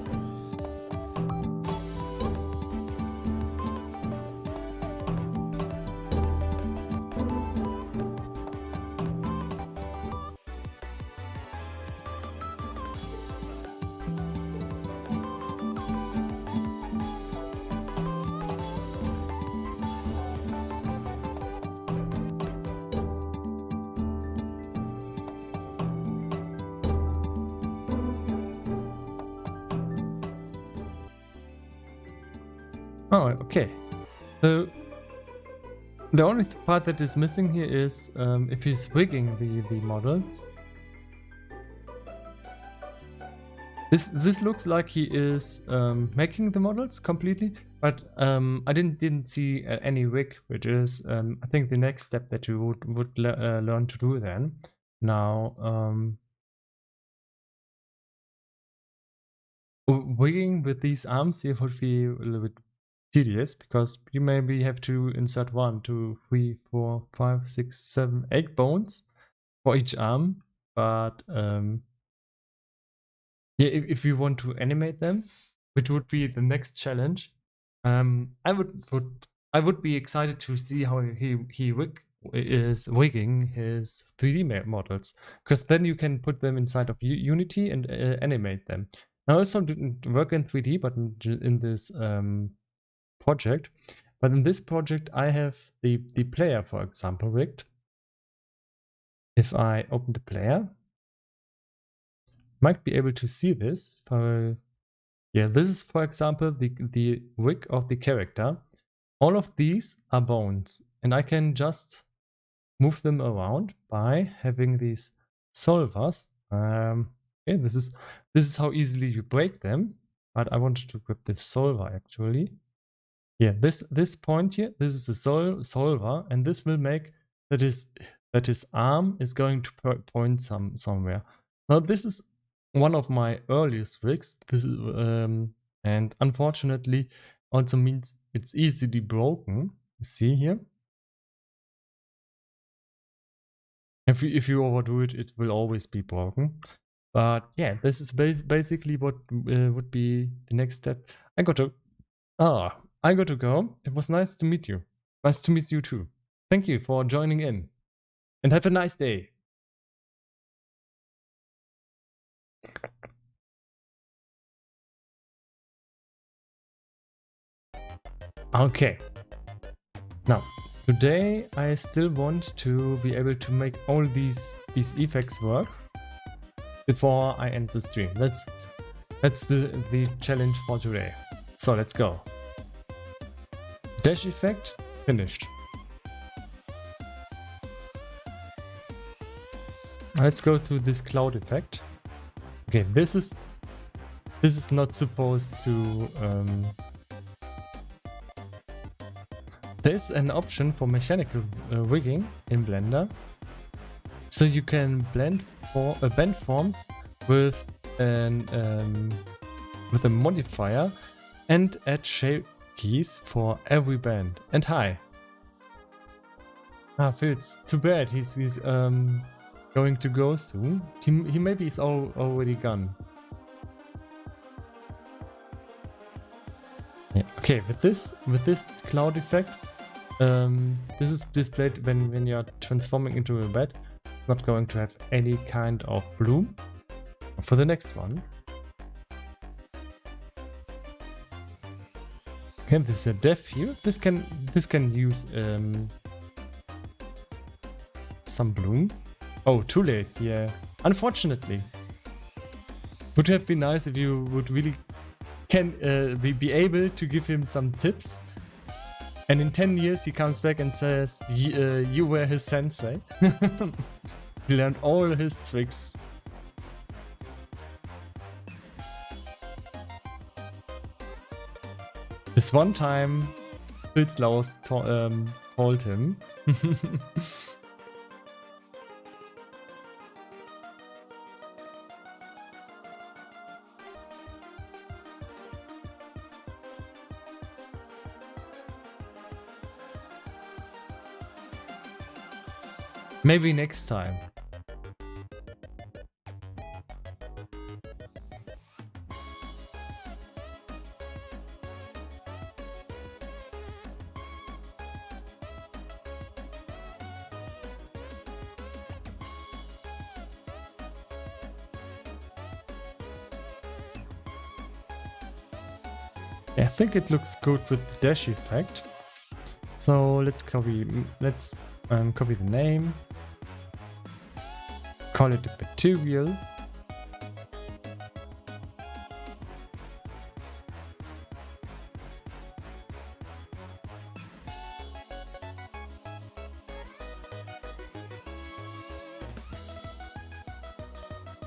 Oh, okay. So the only part that is missing here is if he's rigging the models. This looks like he is making the models completely, but I didn't see any rig, which is I think the next step that you would learn to do then. Now rigging with these arms here would be a little bit tedious, because you maybe have to insert 1, 2, 3, 4, 5, 6, 7, 8 bones for each arm. But yeah, if you want to animate them, which would be the next challenge, I would be excited to see how he is rigging his 3D models, because then you can put them inside of Unity and animate them. I also didn't work in 3D, but in this project. But in this project, I have the player, for example, rigged. If I open the player, might be able to see this. Yeah, this is, for example, the rig of the character. All of these are bones, and I can just move them around by having these solvers. Okay, this is how easily you break them. But I wanted to grab this solver actually. Yeah, this point here, this is a solver, and this will make that his arm is going to point somewhere. Now this is one of my earliest rigs. This is, and unfortunately also means it's easily broken. You see here. If you overdo it, it will always be broken. But yeah, this is basically what would be the next step. I got to go. It was nice to meet you. Nice to meet you too. Thank you for joining in. And have a nice day. Okay. Now, today I still want to be able to make all these effects work before I end the stream. That's the challenge for today. So let's go. Dash effect finished. Let's go to this cloud effect. Okay, this is this is not supposed to... There's an option for mechanical rigging in Blender. So you can bend forms with a modifier and add shape keys for every bend. And hi. Ah, Phil, it's too bad. He's going to go soon. He maybe is already gone. Yeah. Okay, with this cloud effect, this is displayed when you're transforming into a bat. Not going to have any kind of bloom. For the next one. Okay, this is a depth here. This can use some bloom. Oh, too late. Yeah, unfortunately. Would have been nice if you would really be able to give him some tips. And in 10 years he comes back and says, you were his sensei. He learned all his tricks. This one time, Pilzlaus told him. Maybe next time. I think it looks good with the dash effect. So let's copy the name. Call it a material.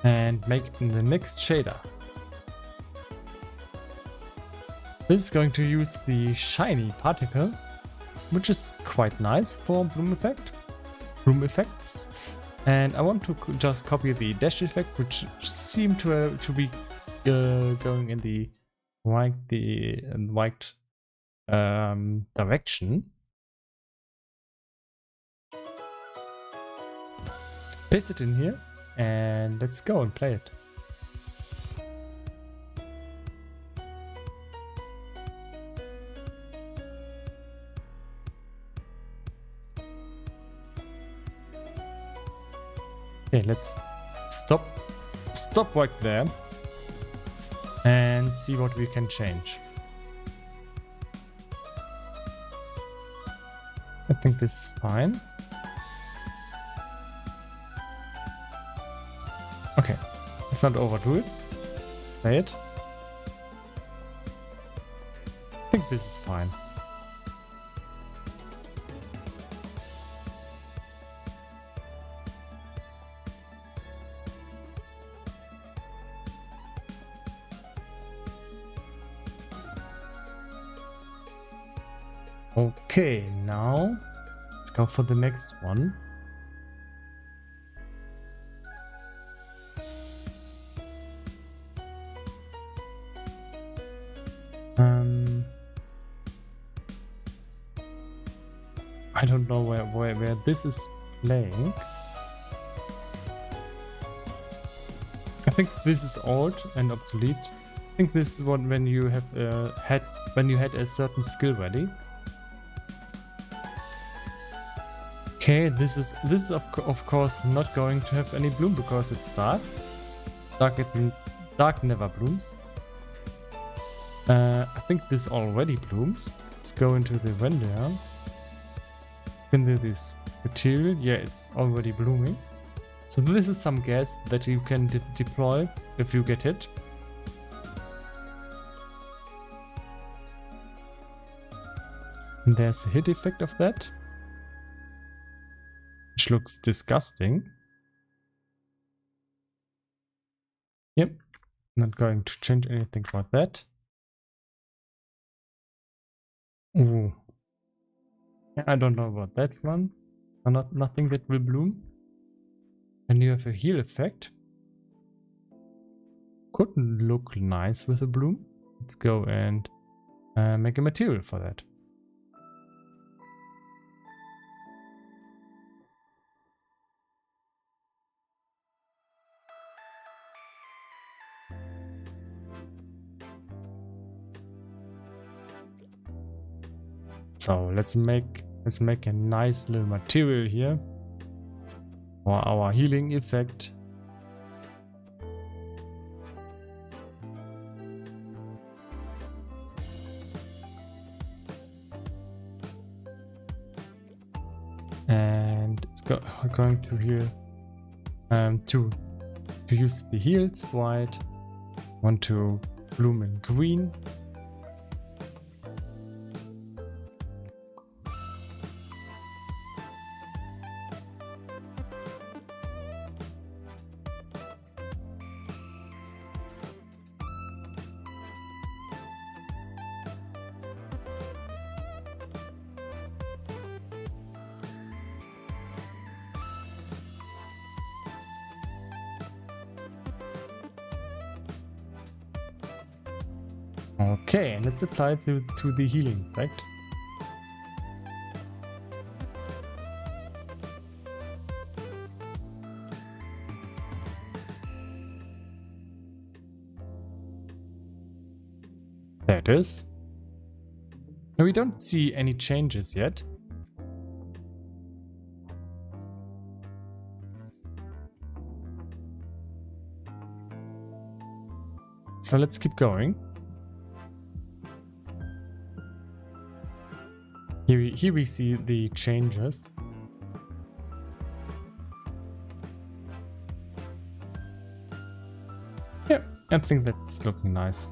And make the next shader. This is going to use the shiny particle, which is quite nice for bloom effects. And I want to just copy the dash effect, which seemed to be going in the right direction. Paste it in here, and let's go and play it. Okay, let's stop right there and see what we can change. I think this is fine. Okay, let's not overdo it. Play it. I think this is fine. Okay, now let's go for the next one. I don't know where this is playing. I think this is old and obsolete. I think this is what when you have had a certain skill ready. Okay, this is of course not going to have any bloom because it's dark. Dark never blooms. I think this already blooms. Let's go into the render. Into this material. Yeah, it's already blooming. So this is some gas that you can deploy if you get hit. And there's a hit effect of that, which looks disgusting. Yep. Not going to change anything about that. Ooh. I don't know about that one. Nothing that will bloom. And you have a heal effect. Could look nice with a bloom. Let's go and make a material for that. So let's make a nice little material here for our healing effect. And it's going to here to use the heals white. Want to bloom in green. Okay, and let's apply it to the healing effect. There it is. Now we don't see any changes yet. So let's keep going. Here we see the changes. Yeah, I think that's looking nice.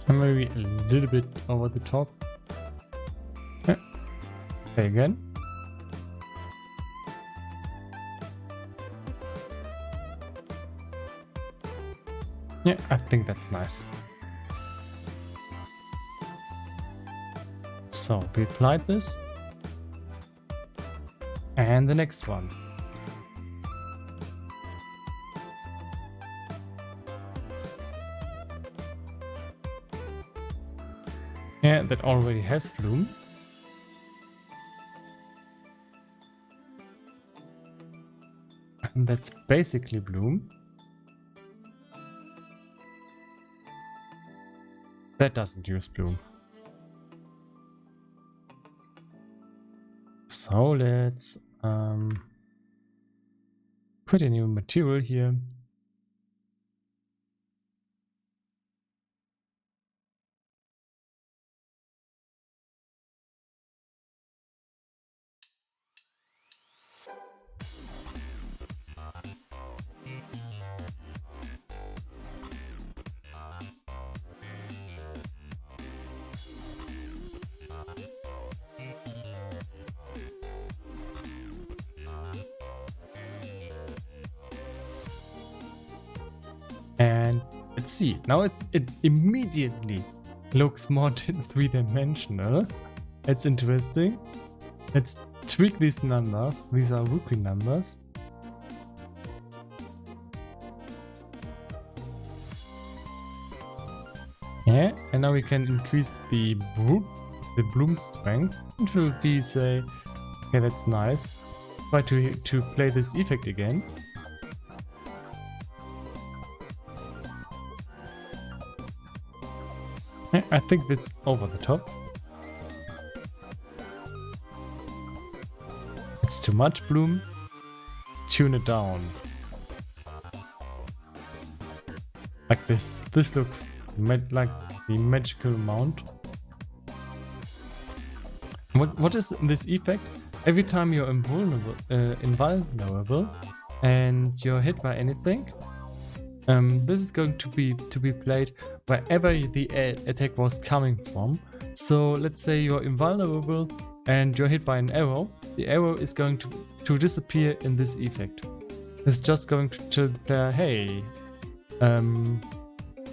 And maybe a little bit over the top. Yeah. Okay, again. Yeah, I think that's nice. So we applied this. And the next one. Yeah, that already has bloom. And that's basically bloom. That doesn't use bloom. So let's put a new material here. And let's see, now it immediately looks more three-dimensional. It's interesting. Let's tweak these numbers. These are rookie numbers. Yeah, and now we can increase the bloom strength. It will be say, okay, that's nice. Try to play this effect again. I think that's over the top. It's too much bloom. Let's tune it down. Like this. This looks like the magical amount. What is this effect? Every time you're invulnerable and you're hit by anything, this is going to be played wherever the attack was coming from. So let's say you're invulnerable and you're hit by an arrow, the arrow is going to disappear in this effect. It's just going to tell the player, hey,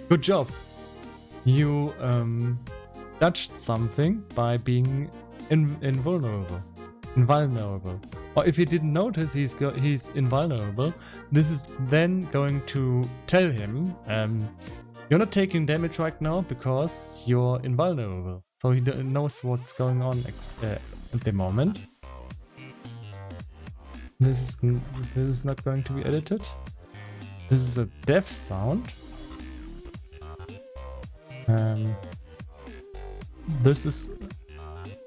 good job. You touched something by being invulnerable. Or if you didn't notice he's invulnerable, this is then going to tell him, you're not taking damage right now because you're invulnerable. So he knows what's going on at the moment. This is not going to be edited. This is a death sound. This is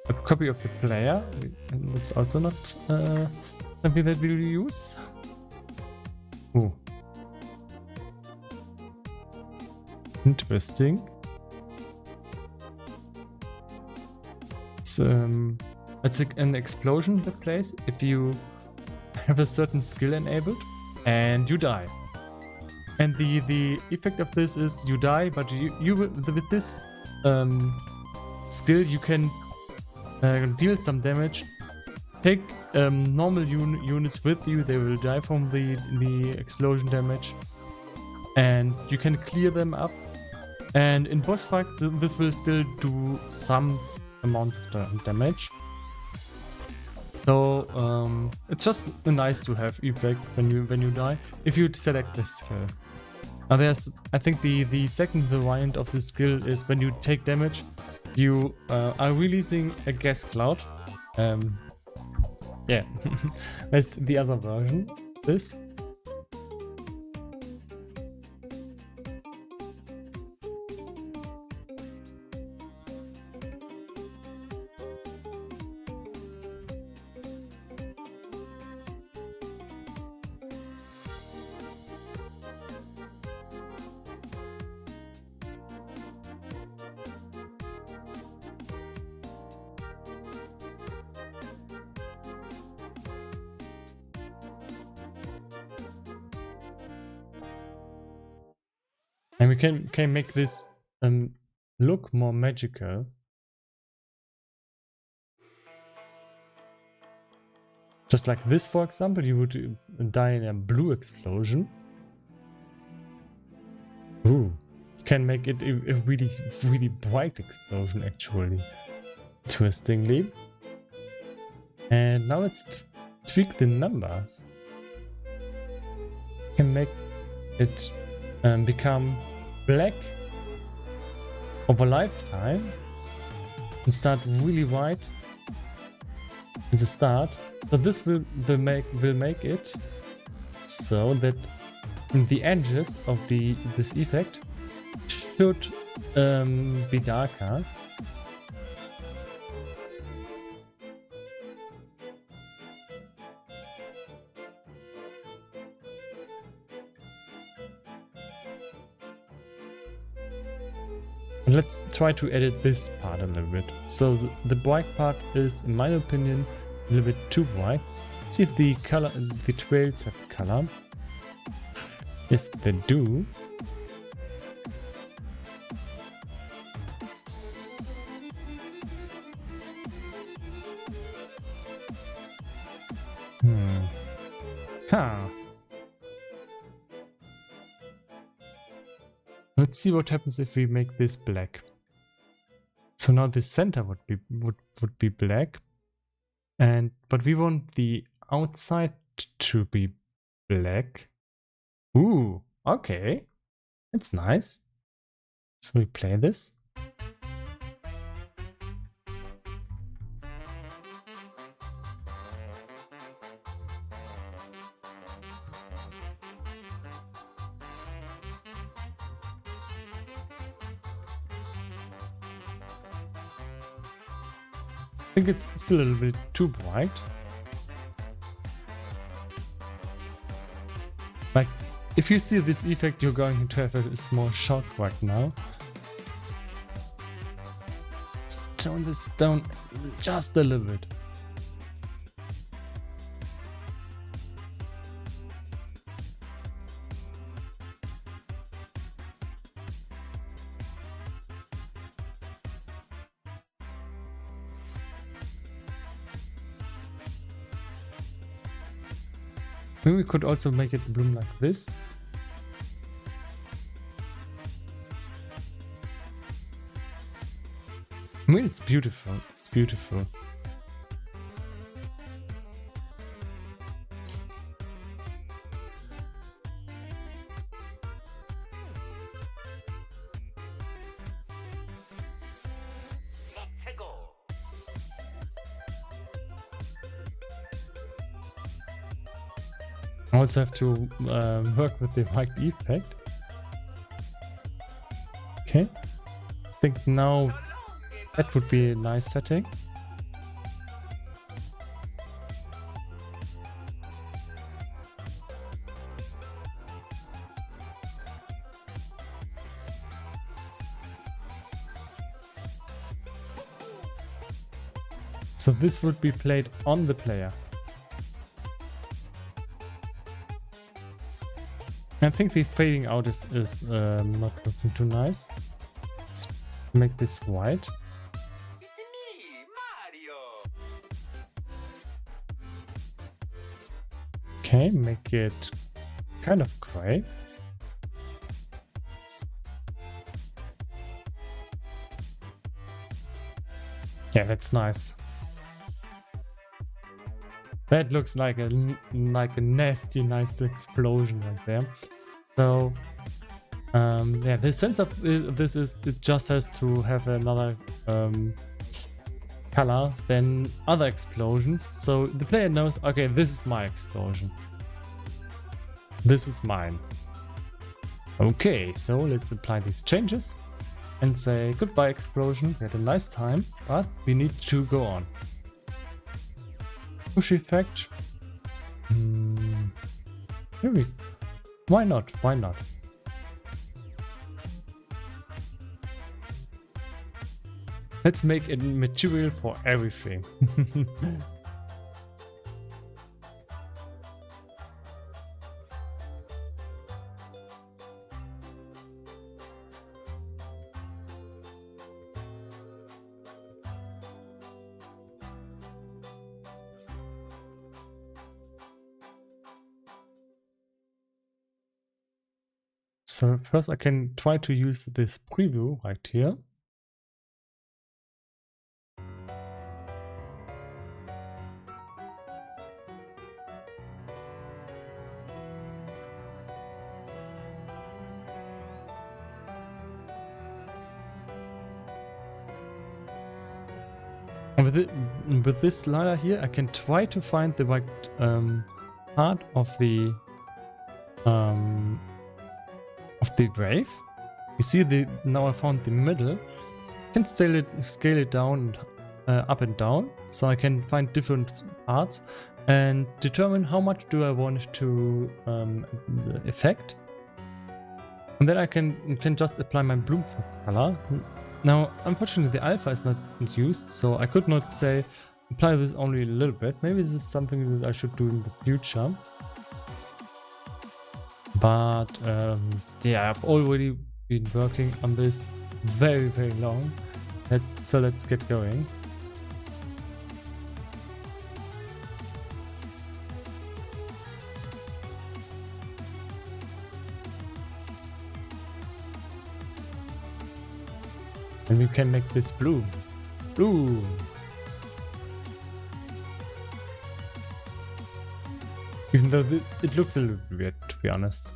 a copy of the player. And it's also not something that we'll use. Ooh. Interesting. It's an explosion that plays if you have a certain skill enabled and you die. And the effect of this is you die, but you with this skill you can deal some damage. Take normal units with you, they will die from the explosion damage, and you can clear them up. And in boss fights this will still do some amounts of damage. So it's just a nice to have effect when you die if you select this skill. Now I think the second variant of this skill is when you take damage, you are releasing a gas cloud. Yeah, that's the other version. This. And we can make this look more magical. Just like this, for example, you would die in a blue explosion. Ooh, you can make it a really bright explosion, actually. Interestingly. And now let's tweak the numbers. You can make it become black over lifetime and start really white in the start. So this will make it so that the edges of this effect should be darker. And let's try to edit this part a little bit. So the bright part is, in my opinion, a little bit too bright. Let's see if the trails have color. Yes, they do. Let's see what happens if we make this black. So now the center would be black, but we want the outside to be black. Ooh, okay, that's nice. So we play this. I think it's still a little bit too bright. Like, if you see this effect, you're going to have a small shock right now. Let's tone this down just a little bit. Maybe we could also make it bloom like this. I mean, it's beautiful. It's beautiful. I also have to work with the white effect. Okay. I think now that would be a nice setting. So this would be played on the player. I think the fading out is not looking too nice. Let's make this white. Okay, make it kind of gray. Yeah, that's nice. That looks like a nasty, nice explosion right there. So, yeah, the sense of this is it just has to have another color than other explosions. So the player knows, okay, this is my explosion. This is mine. Okay, so let's apply these changes and say goodbye explosion. We had a nice time, but we need to go on. Push effect. Maybe. Why not? Why not? Let's make a material for everything. So first I can try to use this preview right here. And with this slider here, I can try to find the right part of the wave. You see, now I found the middle. I can scale it down, up and down, so I can find different parts and determine how much do I want to affect. And then I can just apply my bloom color. Now, unfortunately, the alpha is not used, so I could not say apply this only a little bit. Maybe this is something that I should do in the future. But yeah, I've already been working on this very, very long. So let's get going. And we can make this bloom. Bloom. Even though it looks a little weird, to be honest.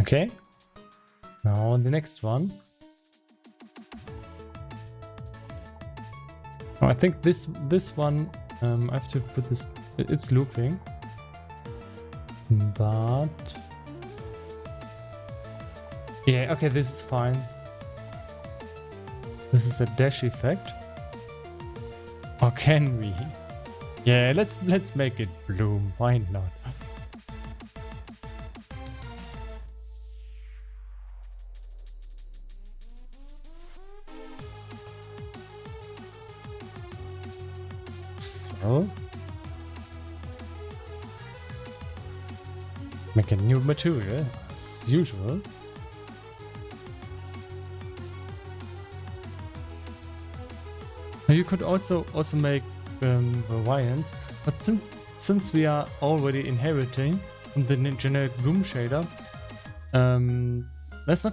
Okay. Now the next one. Oh, I think this one I have to put this. It's looping, but yeah. Okay, this is fine. This is a dash effect. Or can we? Yeah, let's make it bloom. Why not? So make a new material as usual. You could also make variants, but since we are already inheriting from the generic bloom shader, there's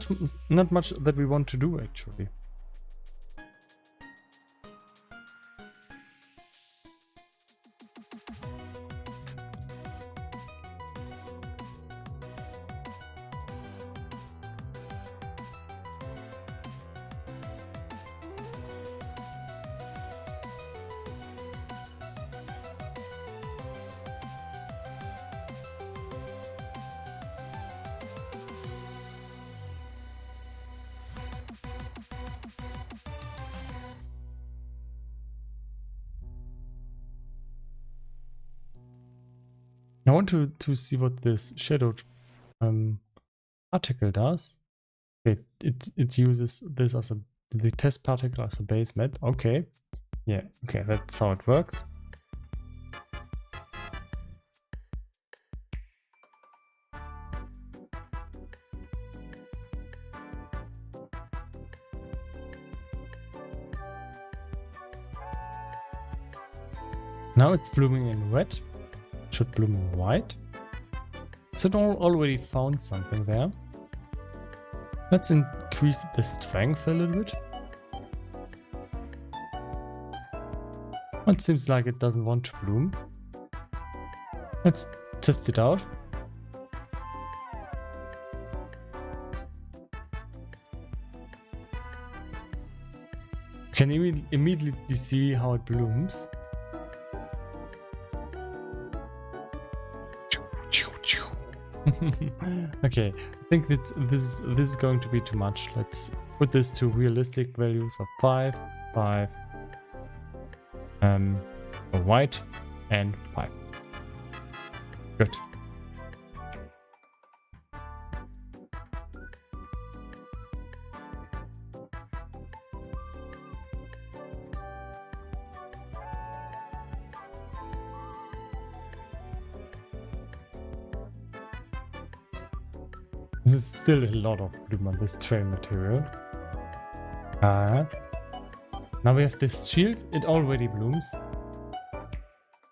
not much that we want to do actually. I want to see what this shadowed particle does. It uses this as the test particle as a base map. Okay, yeah, okay, that's how it works. Now it's blooming in red. Should bloom in white. So it already found something there. Let's increase the strength a little bit. It seems like it doesn't want to bloom. Let's test it out. Can you immediately see how it blooms? Okay, I think this is going to be too much. Let's put this to realistic values of 5, 5, for white, and 5. Good. This is still a lot of bloom on this train material. Now we have this shield. It already blooms.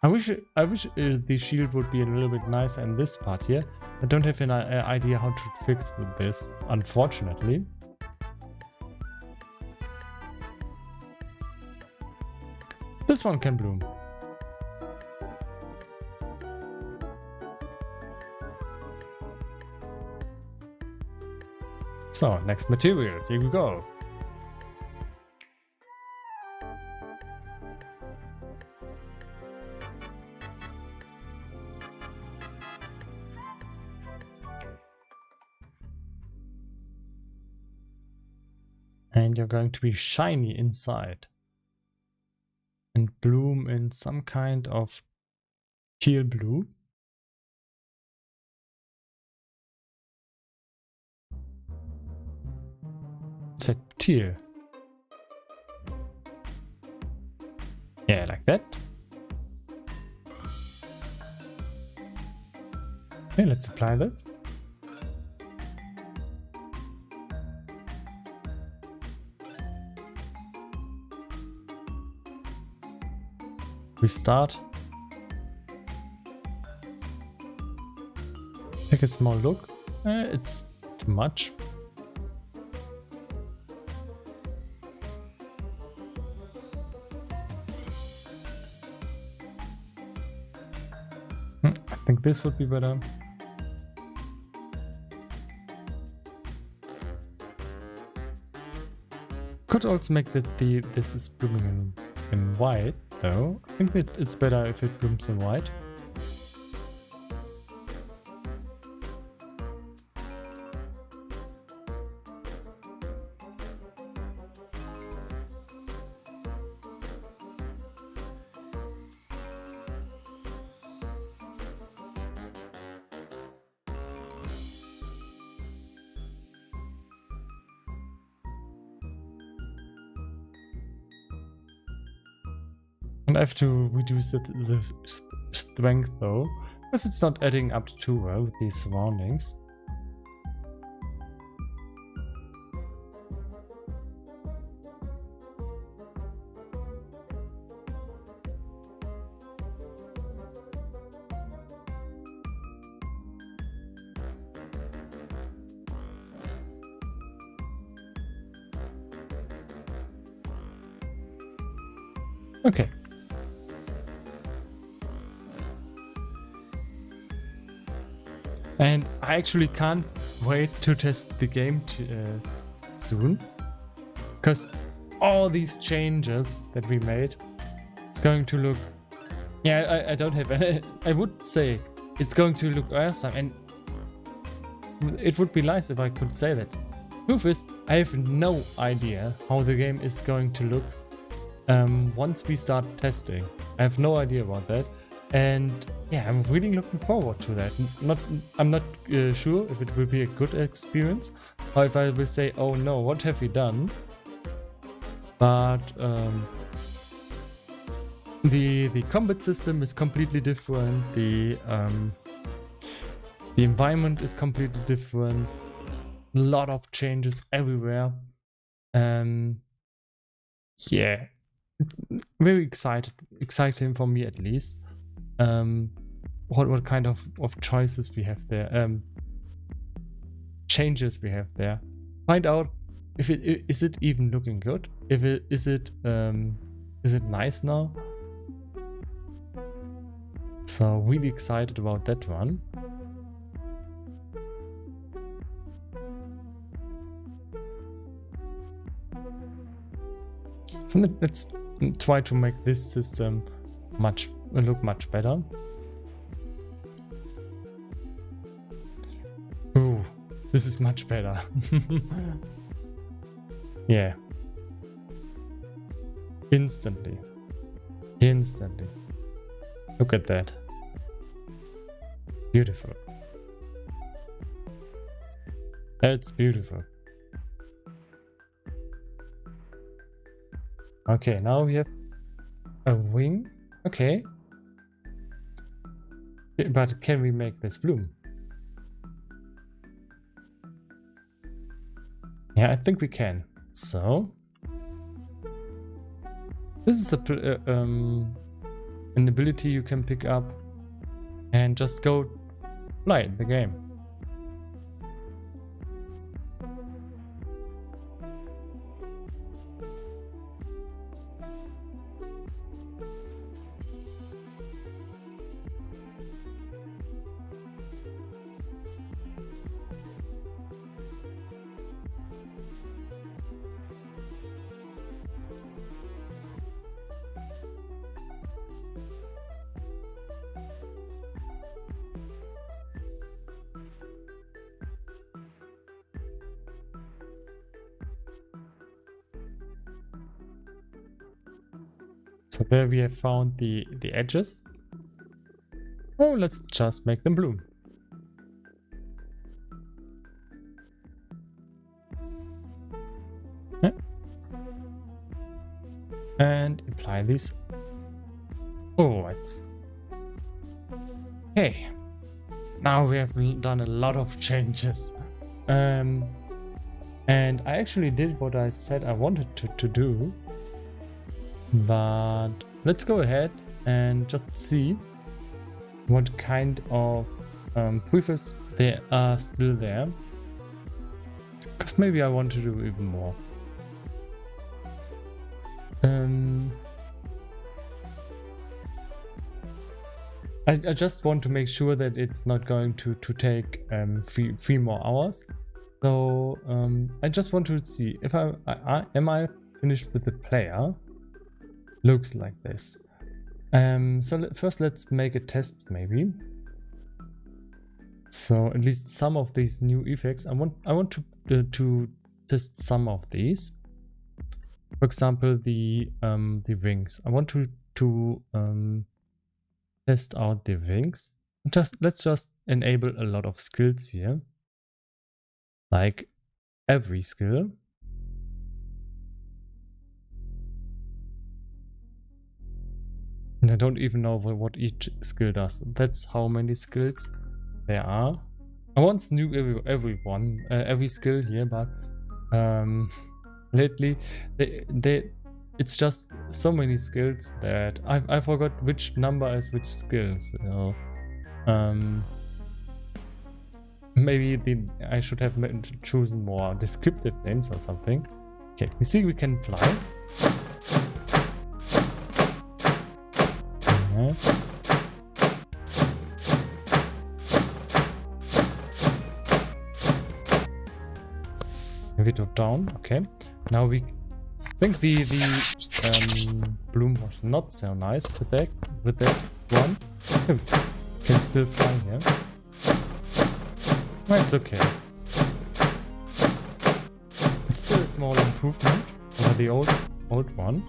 I wish the shield would be a little bit nicer in this part here. I don't have an idea how to fix this, unfortunately. This one can bloom. So, next material, here we go. And you're going to be shiny inside. And bloom in some kind of teal blue. It's a teal. Yeah, like that. Okay, let's apply that. We start. Take a small look. It's too much. I think this would be better. Could also make that this is blooming in white, though. I think that it's better if it blooms in white. And I have to reduce the strength though, because it's not adding up too well with these surroundings. Okay. And I actually can't wait to test the game soon, because all these changes that we made, it's going to look, yeah, I don't have any, I would say it's going to look awesome, and it would be nice if I could say that. Truth is, I have no idea how the game is going to look once we start testing. I have no idea about that, and yeah, I'm really looking forward to that. I'm not sure if it will be a good experience, or if I will say, oh no, what have we done? But the combat system is completely different. The environment is completely different. A lot of changes everywhere. Yeah, very exciting for me at least. What kind of choices we have there, changes we have there. Find out if it is it even looking good. If it is it nice now. So really excited about that one. So let's try to make this system look much better. Ooh, this is much better. Yeah. Instantly. Look at that. Beautiful. That's beautiful. Okay, now we have a wing. Okay. But can we make this bloom? Yeah, I think we can. So this is an ability you can pick up and just go play the game. So there we have found the edges. Oh, let's just make them bloom. Yeah. And apply these. Oh, it's okay. Now we have done a lot of changes. And I actually did what I said I wanted to do. But let's go ahead and just see what kind of prefabs there are still there. Because maybe I want to do even more. I just want to make sure that it's not going to take three more hours. So I just want to see if am I finished with the player. Looks like this. So first let's make a test maybe. So at least some of these new effects, I want to test some of these. For example, the wings. I want to test out the wings. Let's just enable a lot of skills here, like every skill. And I don't even know what each skill does. That's how many skills there are. I once knew every skill here, but lately it's just so many skills that I forgot which number is which skills. You know? Maybe I should have chosen more descriptive names or something. Okay, you see we can fly. If we drop down, okay. Now we think the bloom was not so nice with that one. We can still fly here. Well, it's okay. It's still a small improvement over the old one.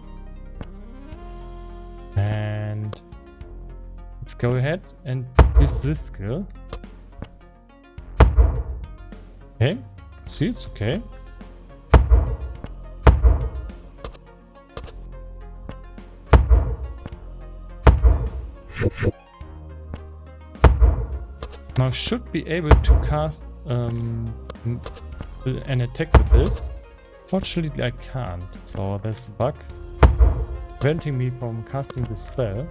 And let's go ahead and use this skill. Okay, see, it's okay. Now should be able to cast an attack with this. Fortunately I can't, so there's a bug preventing me from casting the spell.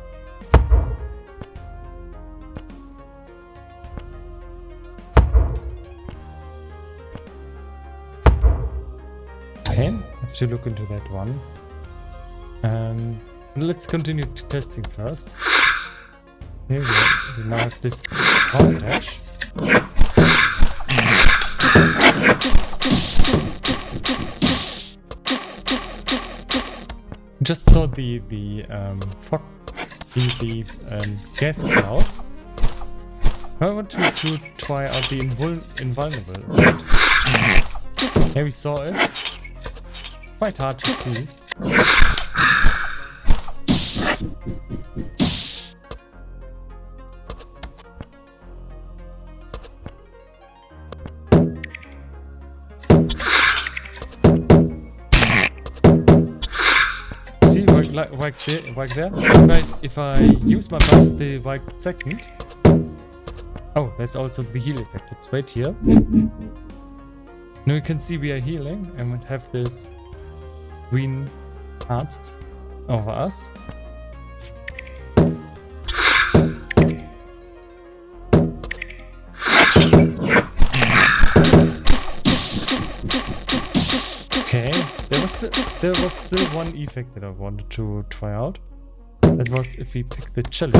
Okay, I have to look into that one. Let's continue testing first. Here we now have this power dash. Just saw the gas cloud. I want to try out the invulnerable effect. Here we saw it. Quite hard to see. Like there. If I use my button the right second. Oh, there's also the heal effect. It's right here. Now you can see we are healing and we have this green heart over us. Okay, there was still one effect that I wanted to try out. That was if we pick the chalice.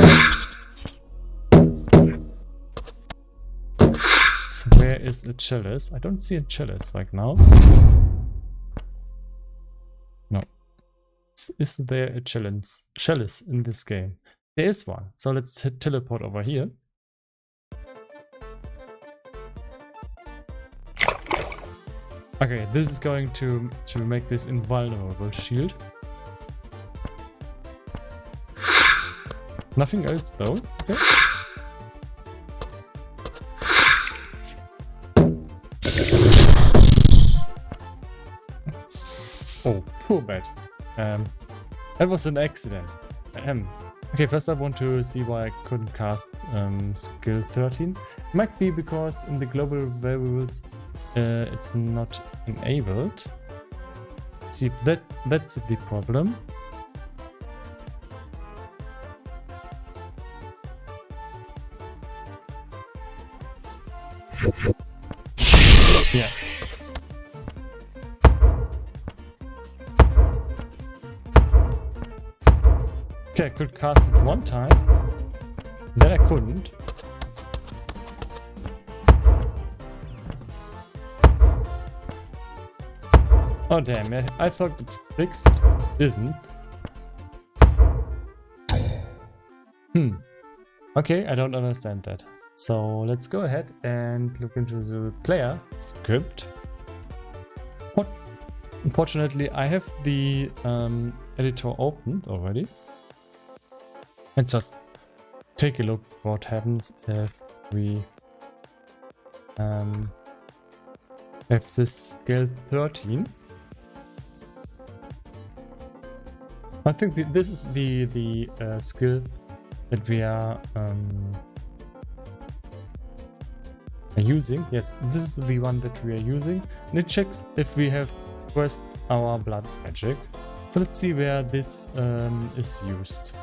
So where is a chalice? I don't see a chalice right now. No. Is there a chalice in this game? There is one. So let's teleport over here. Okay, this is going to make this invulnerable shield. Nothing else though. Okay. Oh, poor bad. That was an accident. Okay, first I want to see why I couldn't cast skill 13. Might be because in the global variables it's not enabled. See, that's the problem. Yeah. Okay, I could cast it one time, then I couldn't. Oh damn, I thought it's fixed. Isn't. Okay, I don't understand that. So let's go ahead and look into the player script. Unfortunately, I have the editor opened already. Let's just take a look what happens if we have this skill 13. I think this is the skill that we are using. Yes, this is the one that we are using, and it checks if we have pressed our blood magic. So let's see where this is used.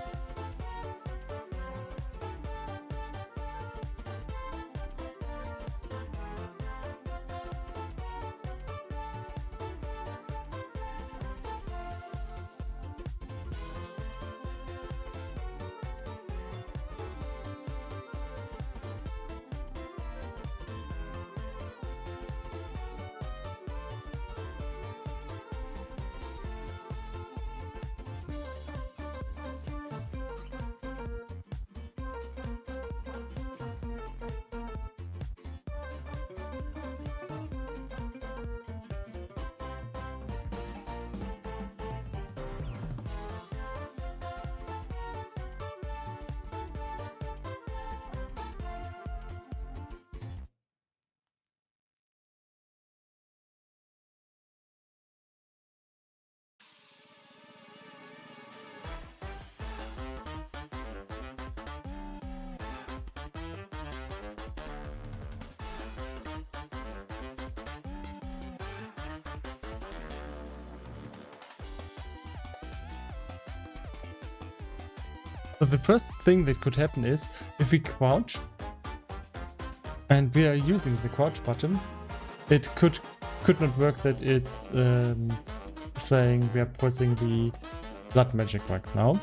But the first thing that could happen is if we crouch and we are using the crouch button, it could not work that it's saying we are pressing the blood magic right now.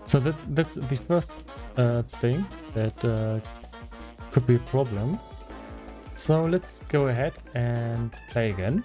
So that's the first thing that could be a problem. So let's go ahead and play again.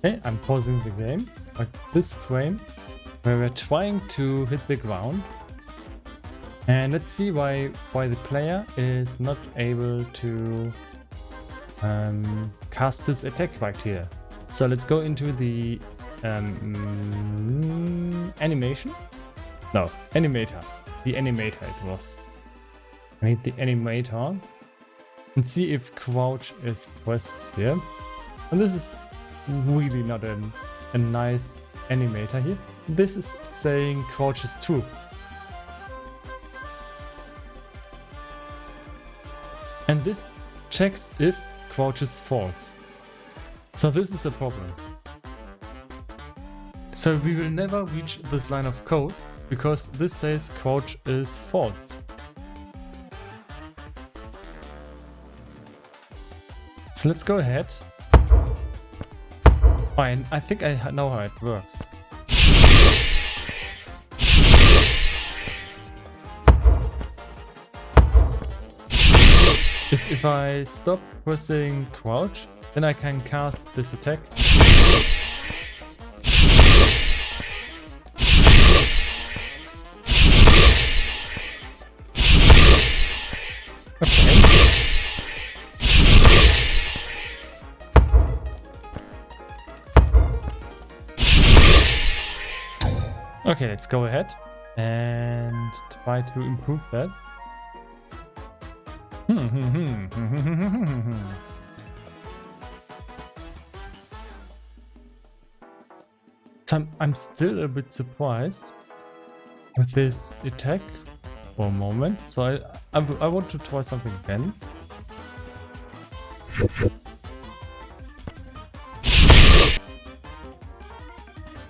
Okay, I'm pausing the game at this frame where we're trying to hit the ground. And let's see why the player is not able to cast his attack right here. So let's go into the animation. No, animator. The animator it was. I need the animator and see if crouch is pressed here. And this is really not a nice animator here. This is saying crouch is true. And this checks if crouch is false. So this is a problem. So we will never reach this line of code because this says crouch is false. So let's go ahead. Fine, I think I know how it works. If I stop pressing crouch, then I can cast this attack. Okay, let's go ahead and try to improve that. So I'm still a bit surprised with this attack for a moment. So I want to try something again.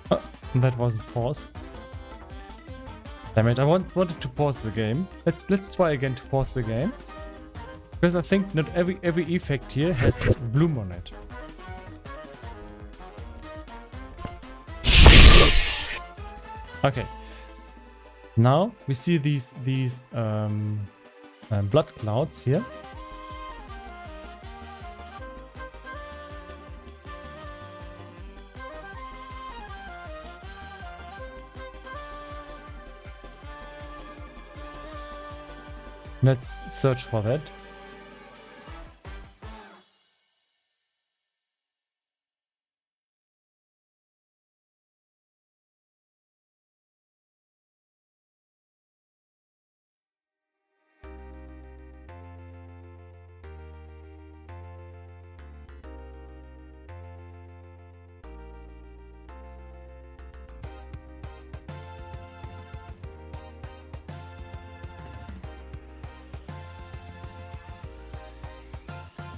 Oh, that wasn't paused. Damn it, I wanted to pause the game. Let's try again to pause the game. Because I think not every effect here has bloom on it. Okay. Now we see these blood clouds here. Let's search for that.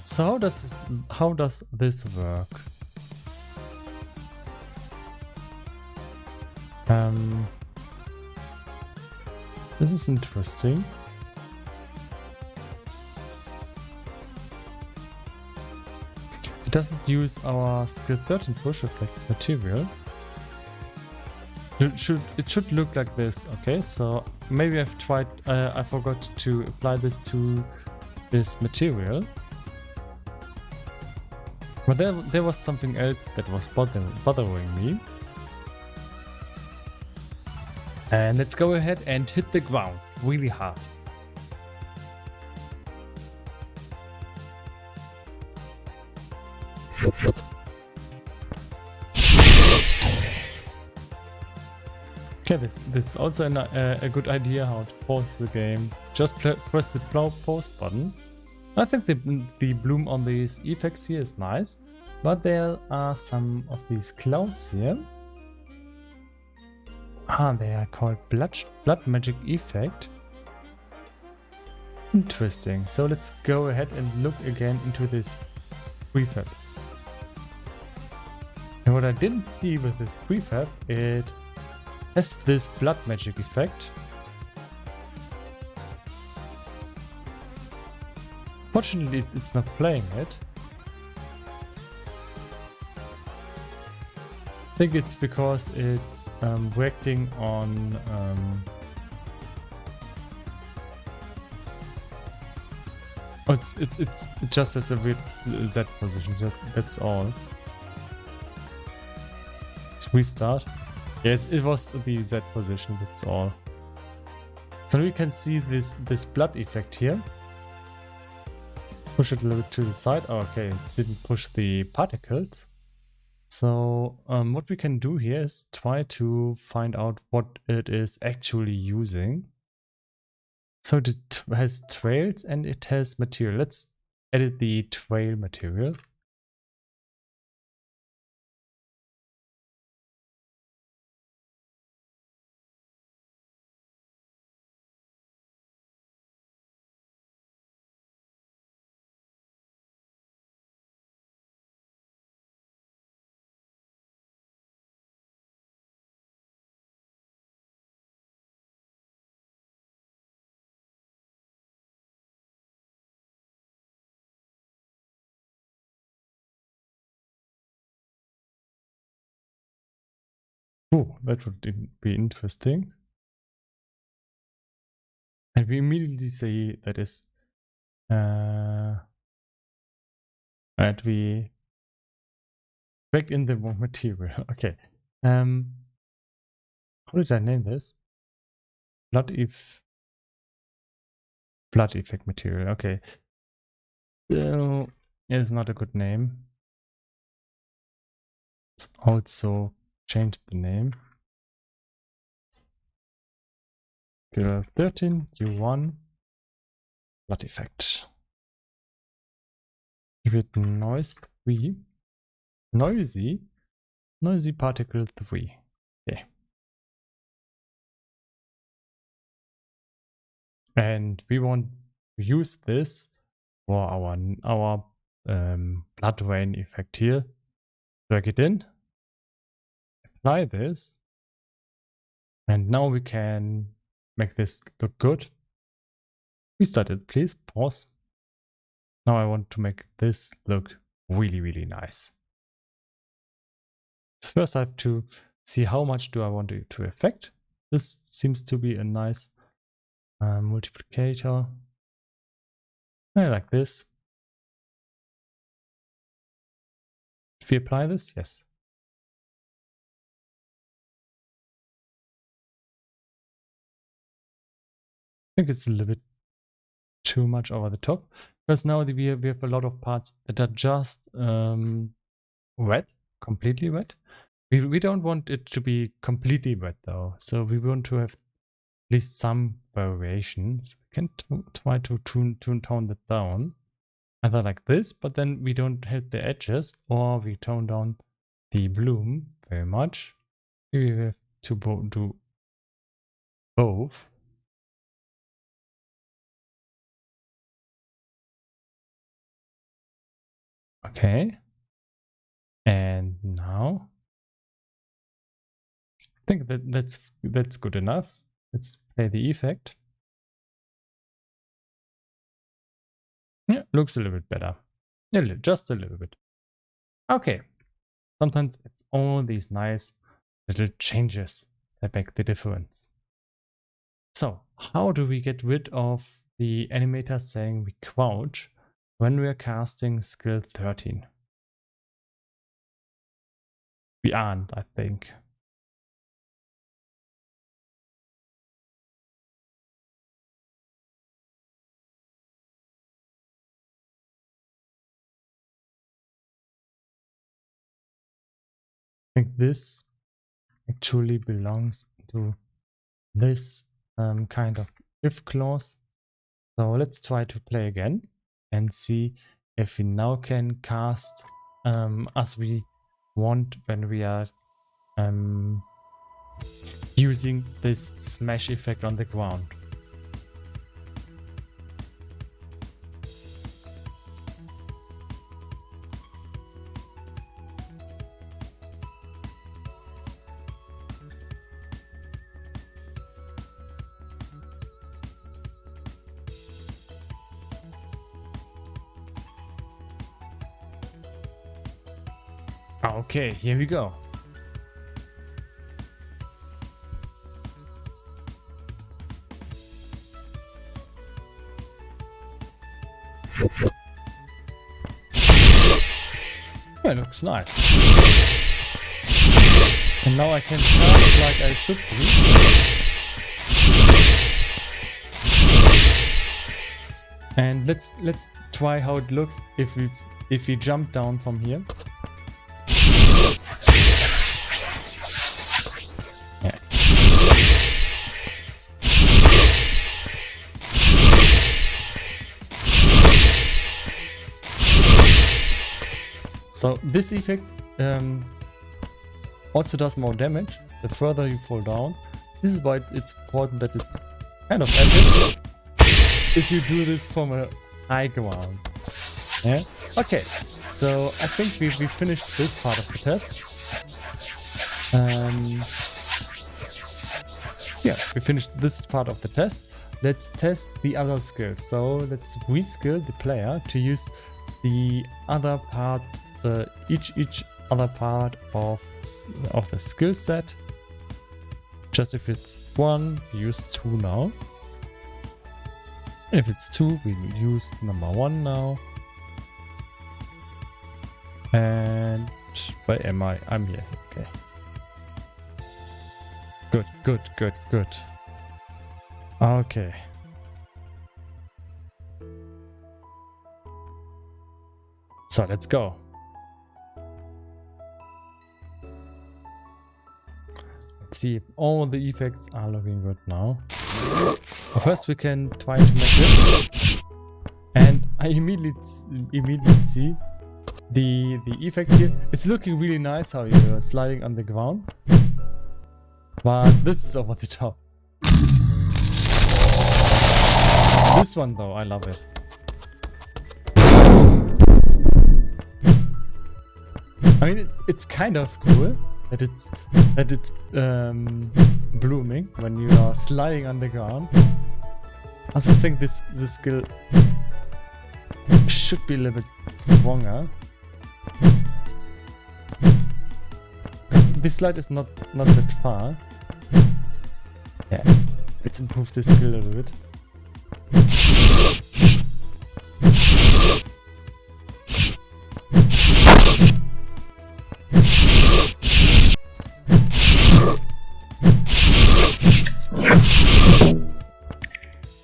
So how does this work? This is interesting. It doesn't use our skill 13 push effect material. It should look like this. Okay, so maybe I've tried. I forgot to apply this to this material. But there was something else that was bothering me. And let's go ahead and hit the ground really hard. Okay, this is also a good idea how to pause the game. Just press the pause button. I think the bloom on these effects here is nice, but there are some of these clouds here. They are called blood magic effect. Interesting. So let's go ahead and look again into this prefab. And what I didn't see with this prefab, it has this blood magic effect. Fortunately, it's not playing it. I think it's because it's reacting on it just has a weird Z position. That's all. Let's restart. Yeah, it was the Z position. That's all. So we can see this blood effect here. Push it a little bit to the side. Oh, okay, didn't push the particles. So what we can do here is try to find out what it is actually using. So it has trails and it has material. Let's edit the trail material. Oh, that would be interesting. And we immediately say that is that we break in the wrong material. Okay. How did I name this? Blood effect material. Okay. So it's not a good name. Let's also change the name. Skill 13, U1, blood effect. Give it noise 3. Noisy particle 3. Okay. And we want to use this for our blood rain effect here. Drag it in, apply this, and now we can make this look good. Restart it, please. Pause. Now I want to make this look really, really nice. So first I have to see how much do I want it to affect. This seems to be a nice multiplicator. I like this. If we apply this, yes. I think it's a little bit too much over the top, because now we have a lot of parts that are just wet, completely wet. We don't want it to be completely wet though, so we want to have at least some variation. So we can try to tone that down, either like this, but then we don't hit the edges, or we tone down the bloom very much. We have to do both. Okay. And now I think that's good enough. Let's play the effect. Yeah, looks a little bit better. Just a little bit. Okay. Sometimes it's all these nice little changes that make the difference. So, how do we get rid of the animator saying we crouch when we're casting skill 13? We aren't, I think. I think this actually belongs into this kind of if clause. So let's try to play again and see if we now can cast as we want when we are using this smash effect on the ground. Okay, here we go. Yeah, looks nice. And now I can charge like I should be. And let's try how it looks if we jump down from here. Yeah. So this effect also does more damage the further you fall down. This is why it's important that it's kind of epic if you do this from a high ground. Yeah. Okay. So I think we finished this part of the test. Yeah, we finished this part of the test. Let's test the other skills. So let's reskill the player to use the other part, each other part of the skill set. Just if it's 1, we use 2 now. If it's 2, we use number 1 now. And where am I? I'm here. Okay. Good. Okay. So let's go. Let's see if all the effects are looking good now. First we can try to make this. And I immediately see the effect here. It's looking really nice how you're sliding on the ground. But this is over the top. This one though, I love it. I mean, it's kind of cool that it's blooming when you are sliding on the ground. I also think this skill should be a little bit stronger. Because this slide is not that far. Yeah, let's improve this skill a little bit.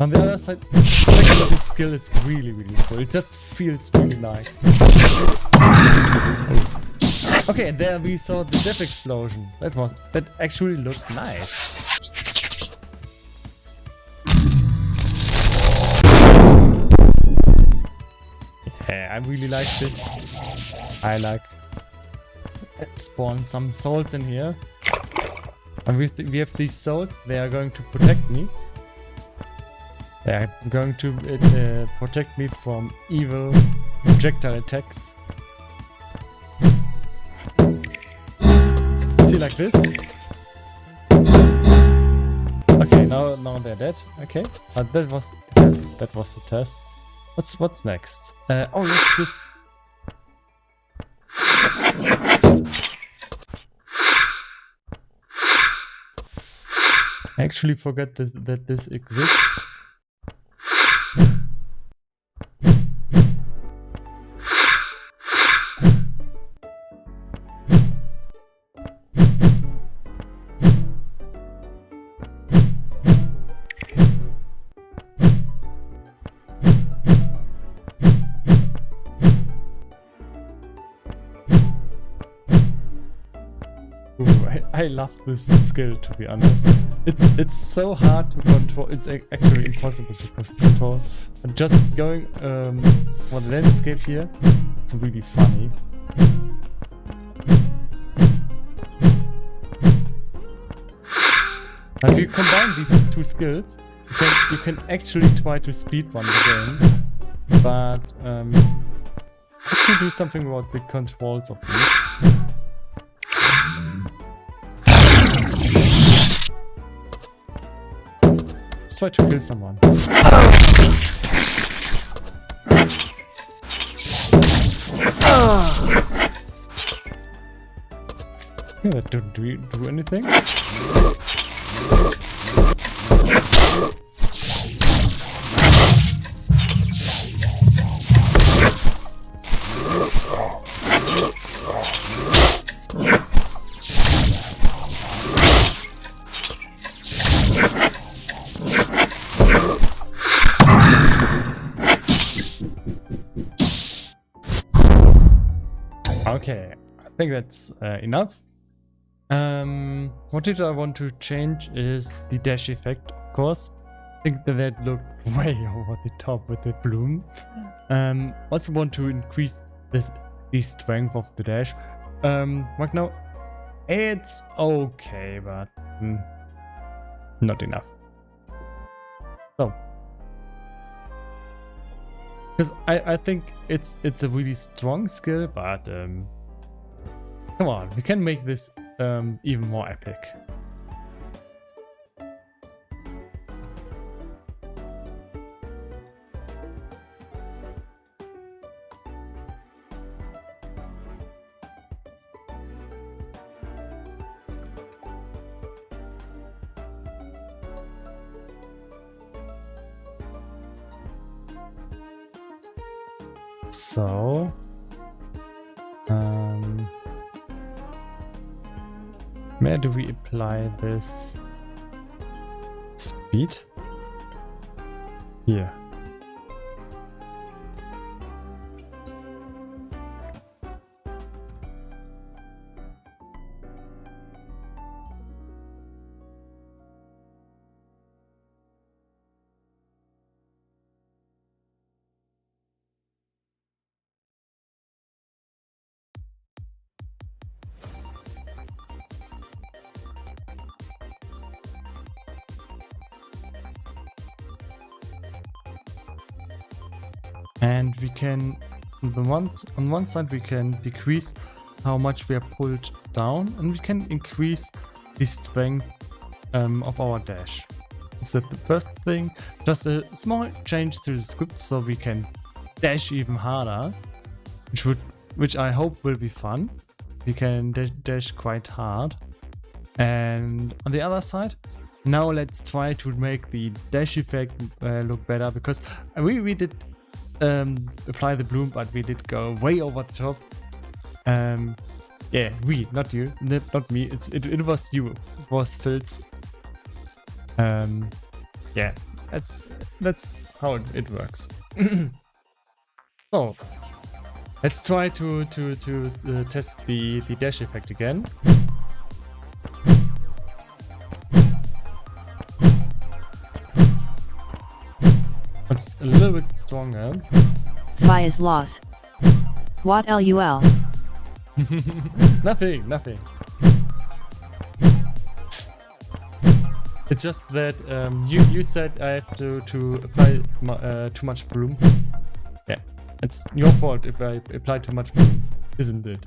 On the other side, this skill is really cool. It just feels really nice. Okay, and there we saw the death explosion. That actually looks nice. Yeah, I really like this. Let's spawn some souls in here. And we have these souls. They are going to protect me. They are going to protect me from evil projectile attacks. See, like this. Okay, now they're dead. Okay, but that was the test. That was the test. What's next? Oh yes, this. I actually forgot that this exists. love this skill, to be honest. It's so hard to control. It's actually impossible to control. But just going for the landscape here, it's really funny. Now, if you combine these two skills, you can actually try to speedrun the game. But have to do something about the controls of these. Let's try to kill someone. Yeah, that didn't do anything. Okay, I think that's enough. What did I want to change is the dash effect, of course. I think that looked way over the top with the bloom. Also want to increase the strength of the dash. Right now, it's okay, but not enough. So, because I think it's a really strong skill, but come on, we can make this even more epic. So, where do we apply this speed? Here. And we can, on one side we can decrease how much we are pulled down, and we can increase the strength of our dash. So the first thing, just a small change to the script so we can dash even harder, which I hope will be fun. We can dash quite hard. And on the other side, now let's try to make the dash effect look better, because we did apply the bloom, but we did go way over the top. Yeah, not you, not me. It was you. It was Phil's. Yeah, that's how it works. So let's try to test the dash effect again. It's a little bit stronger. Why is loss? What LUL? Nothing. It's just that you said I have to apply too much bloom. Yeah, it's your fault if I apply too much bloom, isn't it?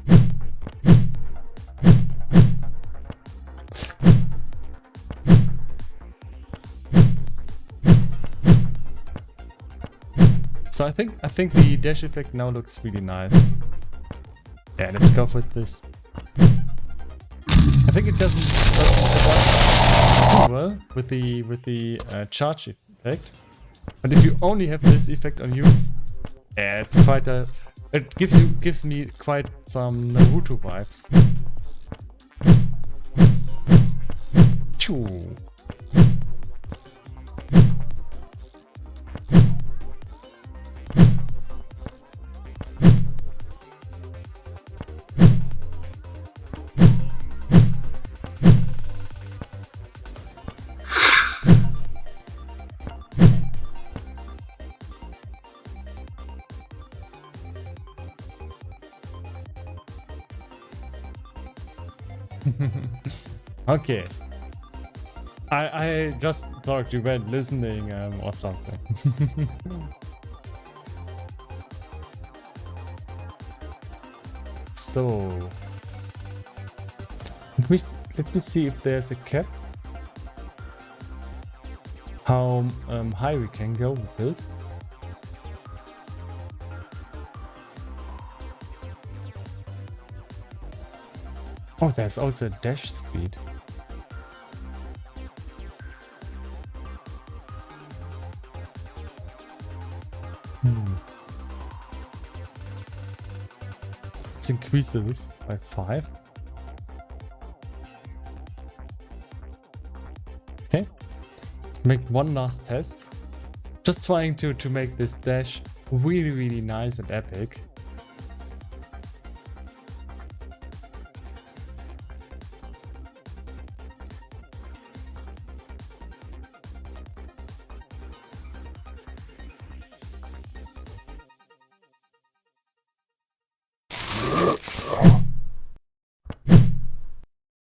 So I think the dash effect now looks really nice. Yeah, let's go with this. I think it doesn't well with the charge effect, but if you only have this effect on you, yeah, it's quite a. It gives me quite some Naruto vibes. Choo. Okay. I just thought you weren't listening or something. So let me see if there's a cap. How high we can go with this. Oh, there's also a dash speed. Let's increase this by 5. Okay. Let's make one last test. Just trying to make this dash really, really nice and epic.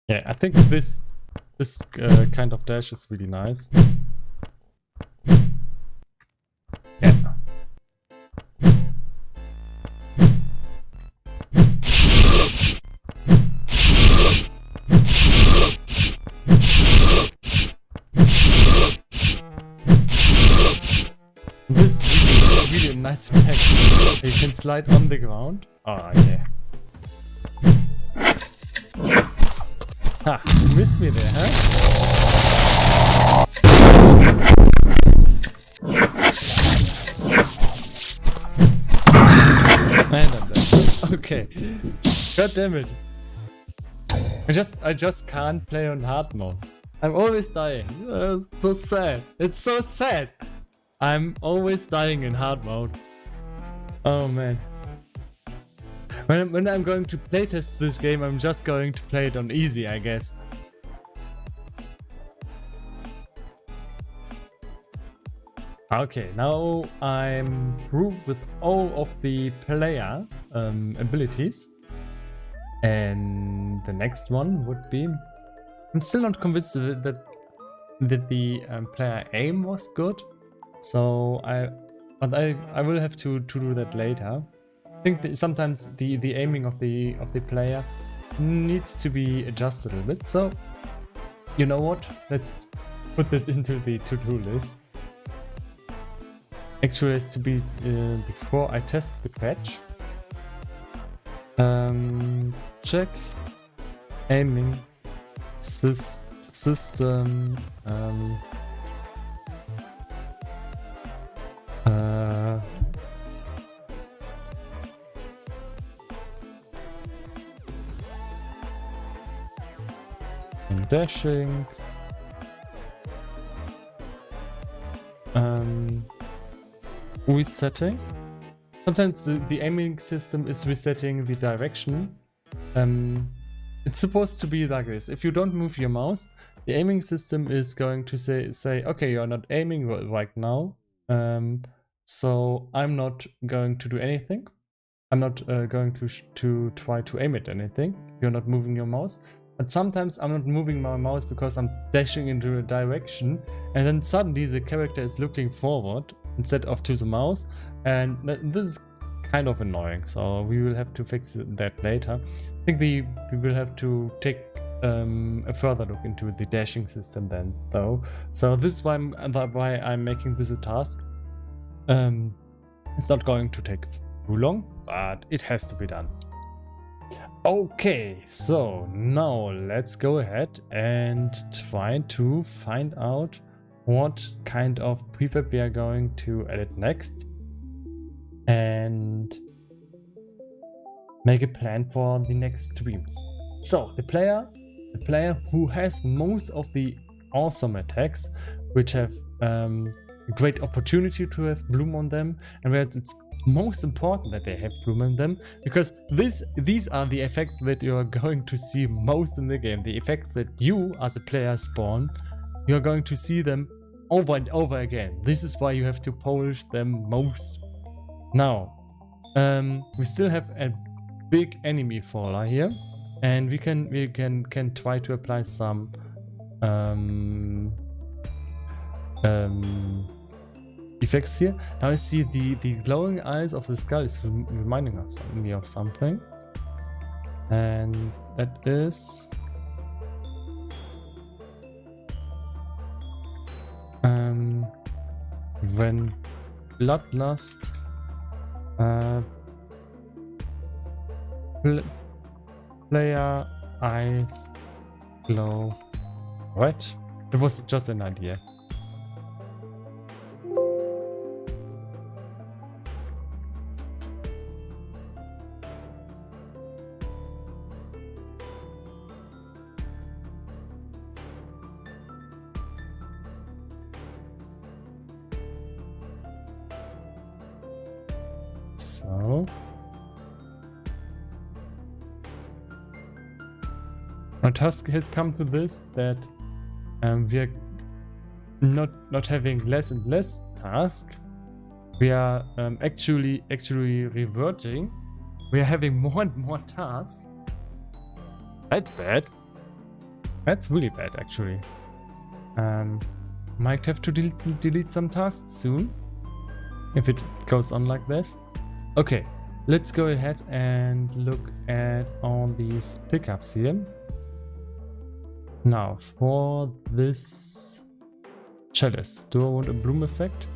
Yeah, I think this kind of dash is really nice. Yeah. This is really a nice attack. You can slide on the ground. Oh yeah. Ha, you missed me there, huh? And I'm dead. Okay. God damn it. I just can't play on hard mode. I'm always dying. It's so sad. It's so sad. I'm always dying in hard mode. Oh man. When I'm going to playtest this game, I'm just going to play it on easy, I guess. Okay, now I'm through with all of the player abilities. And the next one would be... I'm still not convinced that the player aim was good. So I will have to do that later. I think that sometimes the aiming of the player needs to be adjusted a bit. So you know what? Let's put that into the to-do list. Actually, it has to be before I test the patch. Check aiming system. And dashing. Resetting. Sometimes the aiming system is resetting the direction. It's supposed to be like this. If you don't move your mouse, the aiming system is going to say okay, you're not aiming right now. So I'm not going to do anything. I'm not going to try to aim at anything. You're not moving your mouse. But sometimes I'm not moving my mouse because I'm dashing into a direction, and then suddenly the character is looking forward instead of to the mouse, and this is kind of annoying. So we will have to fix that later. I think we will have to take a further look into the dashing system then, though. So this is why I'm making this a task. It's not going to take too long, but it has to be done. Okay, so now let's go ahead and try to find out what kind of prefab we are going to edit next and make a plan for the next streams. So the player who has most of the awesome attacks, which have a great opportunity to have bloom on them, and where it's most important that they have bloom on them, because these are the effects that you are going to see most in the game. The effects that you as a player spawn, you are going to see them over and over again. This is why you have to polish them most. Now we still have a big enemy faller here, and we can try to apply some effects here. Now I see the glowing eyes of the skull is reminding me of something, and that is when bloodlust player eyes glow red. It was just an idea. So our task has come to this, that we are not having less and less tasks. We are actually reverting. We are having more and more tasks. That's bad. That's really bad, actually. Might have to delete some tasks soon if it goes on like this. Okay, let's go ahead and look at all these pickups here. Now, for this chalice, do I want a bloom effect?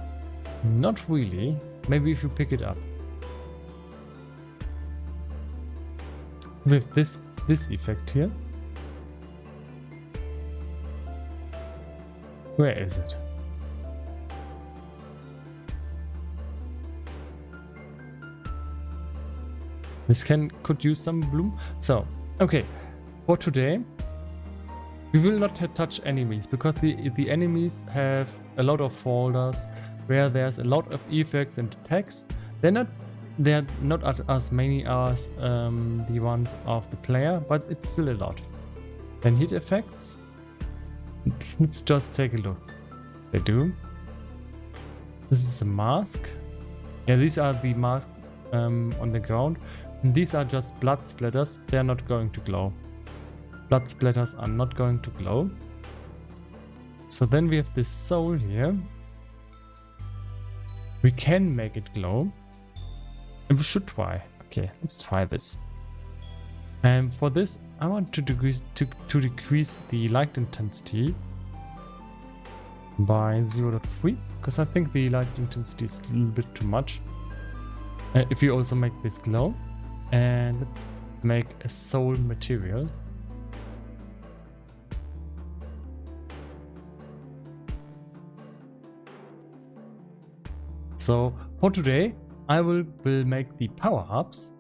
Not really. Maybe if you pick it up. So with this effect here. Where is it? This could use some bloom. So, okay, for today, we will not touch enemies because the enemies have a lot of folders where there's a lot of effects and text. They're not as many as the ones of the player, but it's still a lot. Then hit effects. Let's just take a look. They do. This is a mask. Yeah, these are the masks on the ground. And these are just blood splatters. They are not going to glow. Blood splatters are not going to glow. So then we have this soul here. We can make it glow. And we should try. Okay, let's try this. And for this, I want to decrease the light intensity by 0.3, because I think the light intensity is a little bit too much. If you also make this glow, and let's make a soul material. So for today, I will make the power-ups.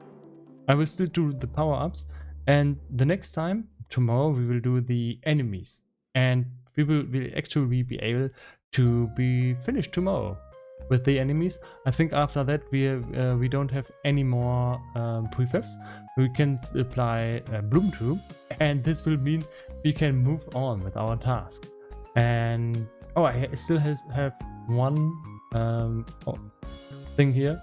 I will still do the power-ups, and the next time, tomorrow, we will do the enemies, and we'll actually be able to be finished tomorrow with the enemies. I think after that we don't have any more prefabs. We can apply bloom to, and this will mean we can move on with our task. And oh, I still have one thing here.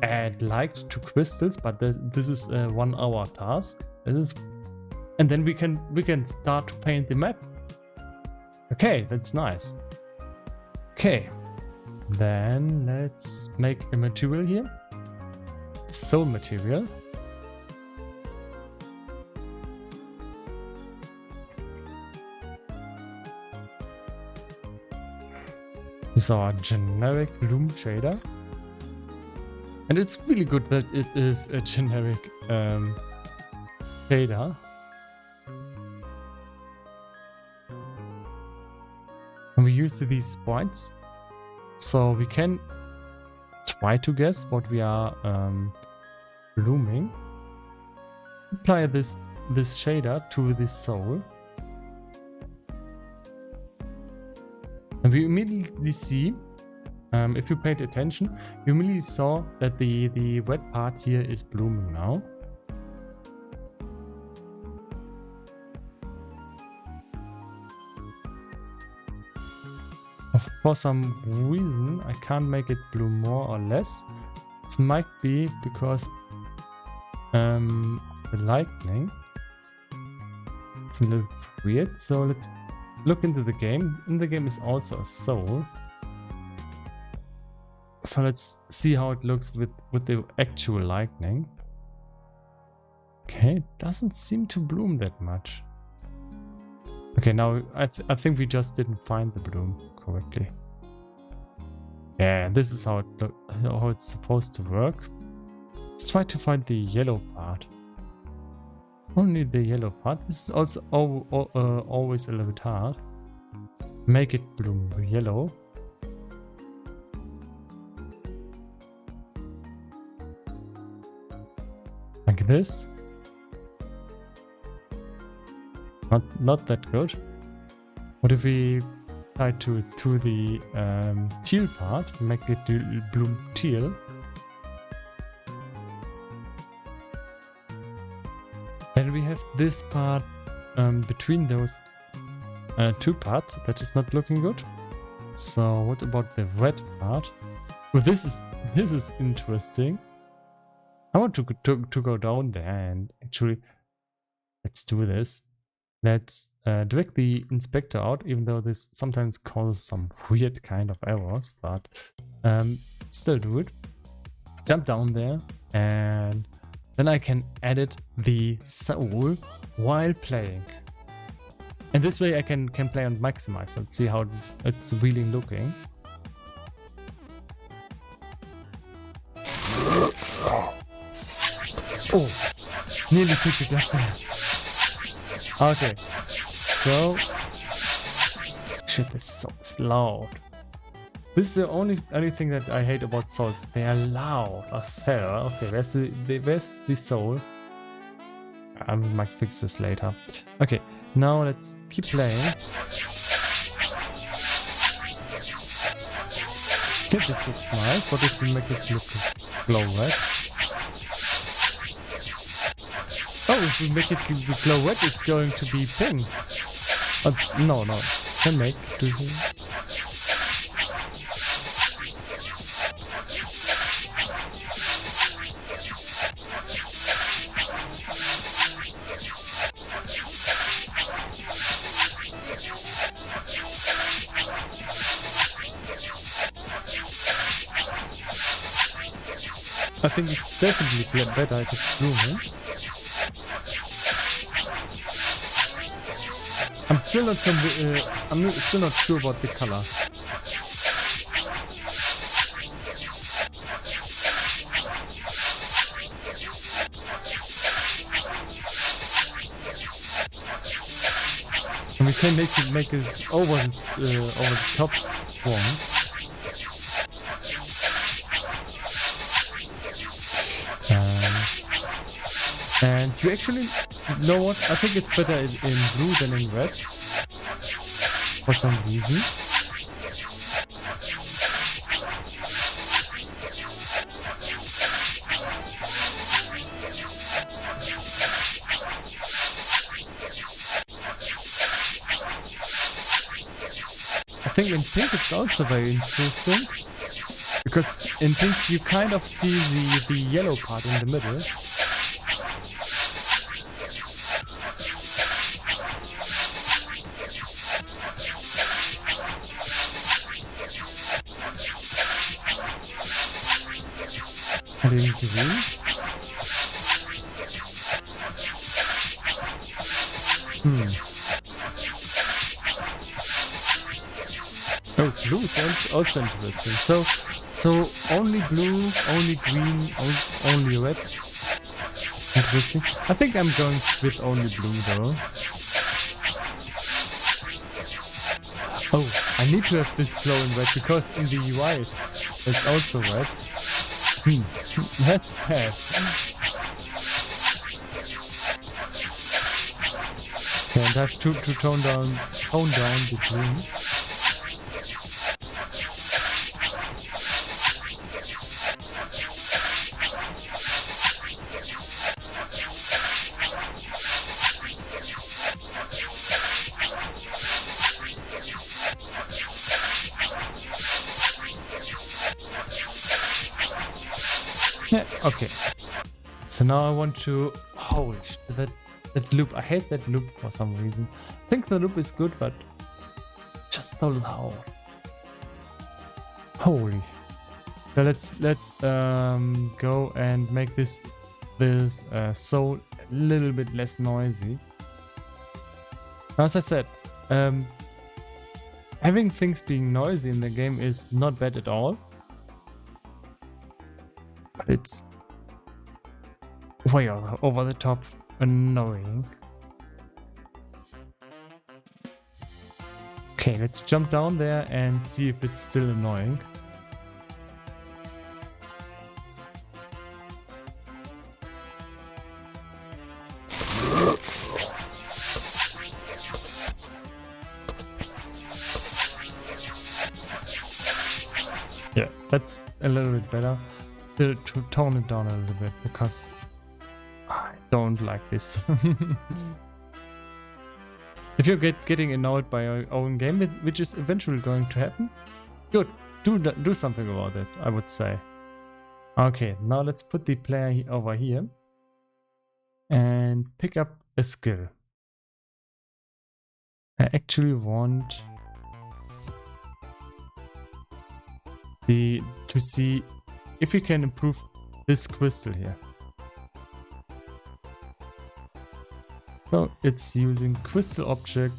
Add light to crystals, but this is a 1 hour task. And then we can start to paint the map. Okay, that's nice. Okay, then let's make a material here. Soul material. Use our generic loom shader. And it's really good that it is a generic shader. And we use these points, so we can try to guess what we are blooming. Apply this shader to this soul. And we immediately see, if you paid attention, you immediately saw that the red part here is blooming now. For some reason, I can't make it bloom more or less. It might be because the lightning. looks a little weird. So let's look into the game. In the game is also a soul. So let's see how it looks with the actual lightning. Okay, it doesn't seem to bloom that much. Okay, now I think we just didn't find the bloom correctly. Yeah, this is how it's supposed to work. Let's try to find the yellow part. Only the yellow part. This is also always a little bit hard. Make it bloom yellow. Like this. Not that good. What if we try to the teal part, make it bloom teal? Then we have this part between those two parts that is not looking good. So what about the red part? Well, this is interesting. I want to go down there and actually let's do this. Let's drag the inspector out, even though this sometimes causes some weird kind of errors, but still do it. Jump down there, and then I can edit the soul while playing. And this way I can play on maximize and see how it's really looking. Oh, nearly took it down. Okay, so shit, it's so loud. This is the only thing that I hate about souls. They are loud as hell. Okay, where's the soul? I might fix this later. Okay, now let's keep playing. Okay, this looks nice. What if we make it look glow red? Oh, if we make it glow red, it's going to be pink. No, can make I think it's definitely better if it's blooming. I'm still not sure about the color. And we can make it over the top one. And you actually know what? I think it's better in blue than in red. For some reason. I think in pink it's also very interesting. Because in pink you kind of see the yellow part in the middle. Oh, blue is also interesting. So only blue, only green, only red. Interesting. I think I'm going with only blue though. Oh, I need to have this glow in red because in the UI it's also red. That's bad. Okay, and I have to tone down the green. Yeah, okay. So now I want to... Holy shit, That loop, I hate that loop for some reason. I think the loop is good, but just so loud. Holy. So let's go and make this soul a little bit less noisy. As I said, having things being noisy in the game is not bad at all. But it's way over the top annoying. Okay, let's jump down there and see if it's still annoying. Yeah, that's a little bit better. To tone it down a little bit because I don't like this. If you're getting annoyed by your own game, which is eventually going to happen, good. Do something about it, I would say. Okay, now let's put the player over here and pick up a skill. I actually want to see if we can improve this crystal here. So it's using crystal object,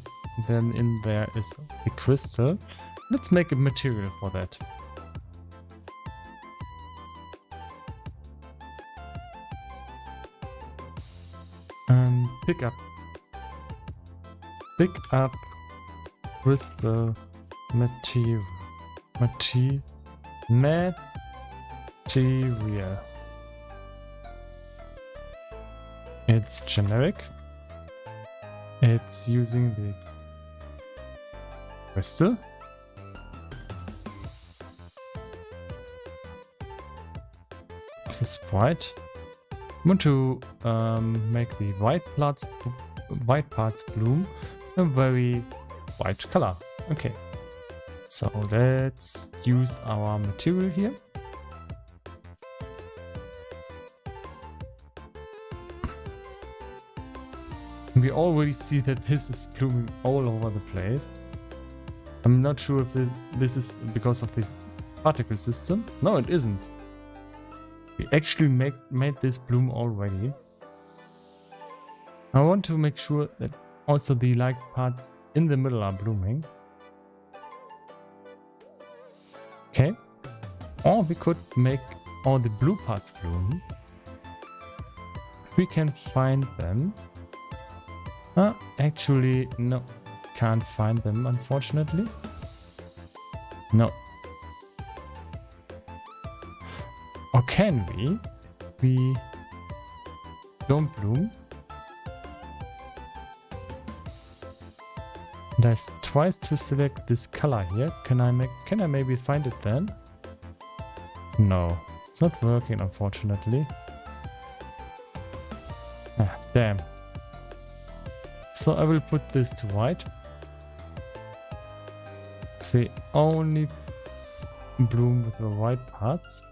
then in there is the crystal. Let's make a material for that. And pick up crystal material. It's generic. It's using the crystal. This is white. I want to make the white parts bloom a very white color. Okay. So let's use our material here. We already see that this is blooming all over the place. I'm not sure if this is because of the particle system. No, it isn't. We actually made this bloom already. I want to make sure that also the light parts in the middle are blooming. Okay. Or we could make all the blue parts bloom. We can find them. Actually, no. Can't find them, unfortunately. No. Or can we? We don't bloom. There's twice to select this color here. Can I maybe find it then? No, it's not working, unfortunately. Ah, damn. So I will put this to white. They only bloom with the white parts.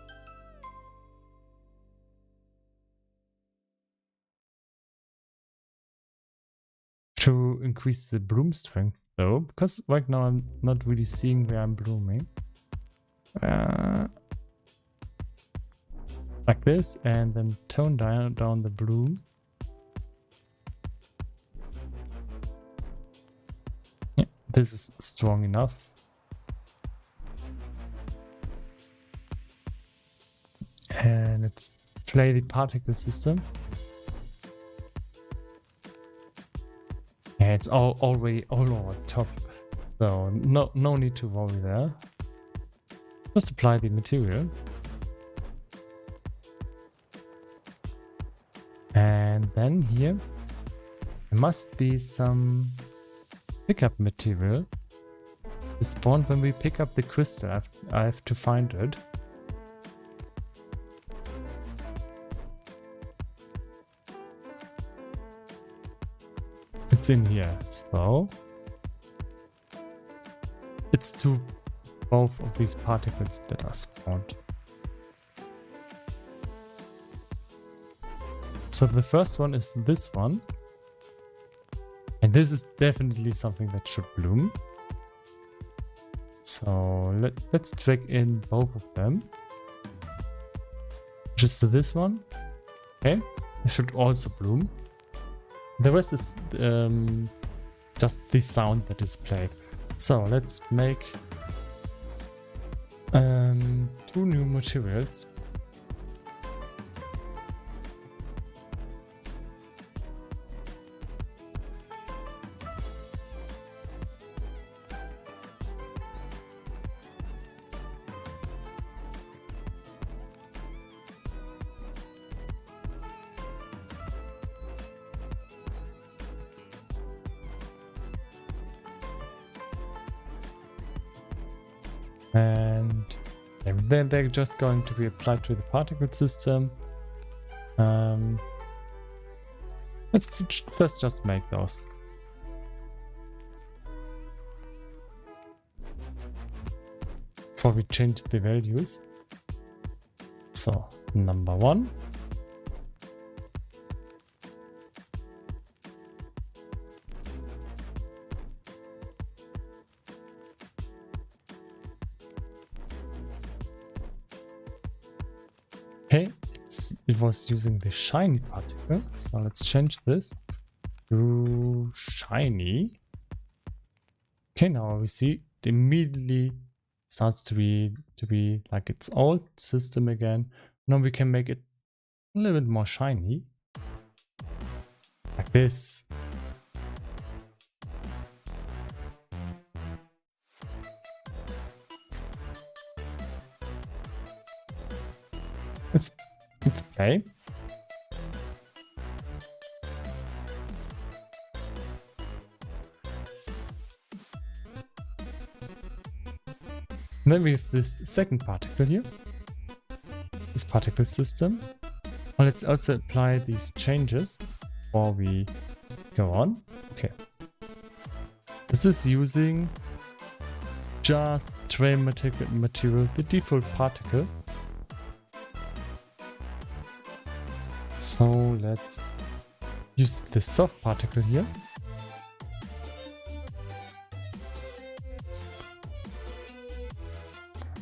To increase the bloom strength though, because right now I'm not really seeing where I'm blooming. Like this, and then tone down the bloom. Yeah, this is strong enough. And let's play the particle system. Yeah, it's already all over top, so no need to worry there. Just apply the material. And then here there must be some pickup material spawned when we pick up the crystal. I have to find it. It's in here, so it's to both of these particles that are spawned. So the first one is this one. And this is definitely something that should bloom. So let's drag in both of them. Just this one. Okay, it should also bloom. The rest is just the sound that is played. So let's make 2 new materials. And then they're just going to be applied to the particle system. Let's first just make those. Before we change the values. So, number 1. Okay, it was using the shiny particle, so let's change this to shiny. Okay, now we see it immediately starts to be like its old system again. Now we can make it a little bit more shiny, like this. Let's play. And then we have this second particle here, this particle system. And let's also apply these changes before we go on. Okay. This is using just tray material, the default particle. So let's use the soft particle here.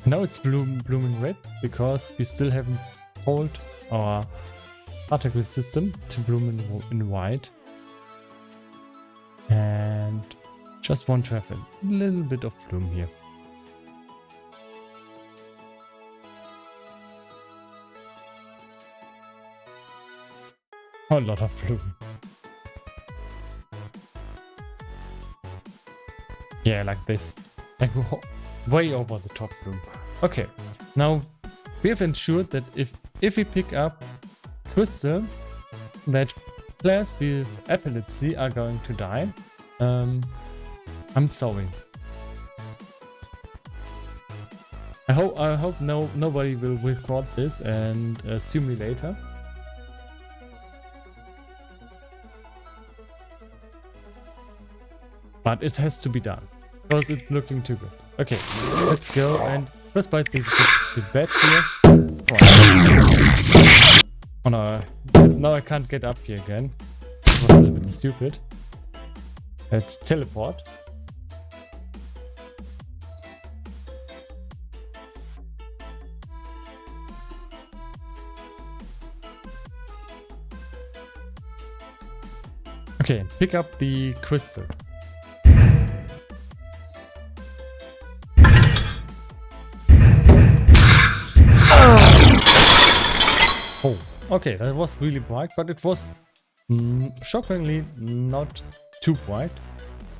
Now it's blooming red because we still haven't told our particle system to bloom in white. And just want to have a little bit of bloom here. A lot of bloom. Yeah, like this. Like way over the top bloom. Okay, now we have ensured that if we pick up crystal, that players with epilepsy are going to die. I'm sorry. I hope nobody will record this and sue me later. But it has to be done, because it's looking too good. Okay, let's go and first bite the bed here. Oh no, now I can't get up here again. It was a bit stupid. Let's teleport. Okay, pick up the crystal. Oh, okay, that was really bright, but it was shockingly not too bright.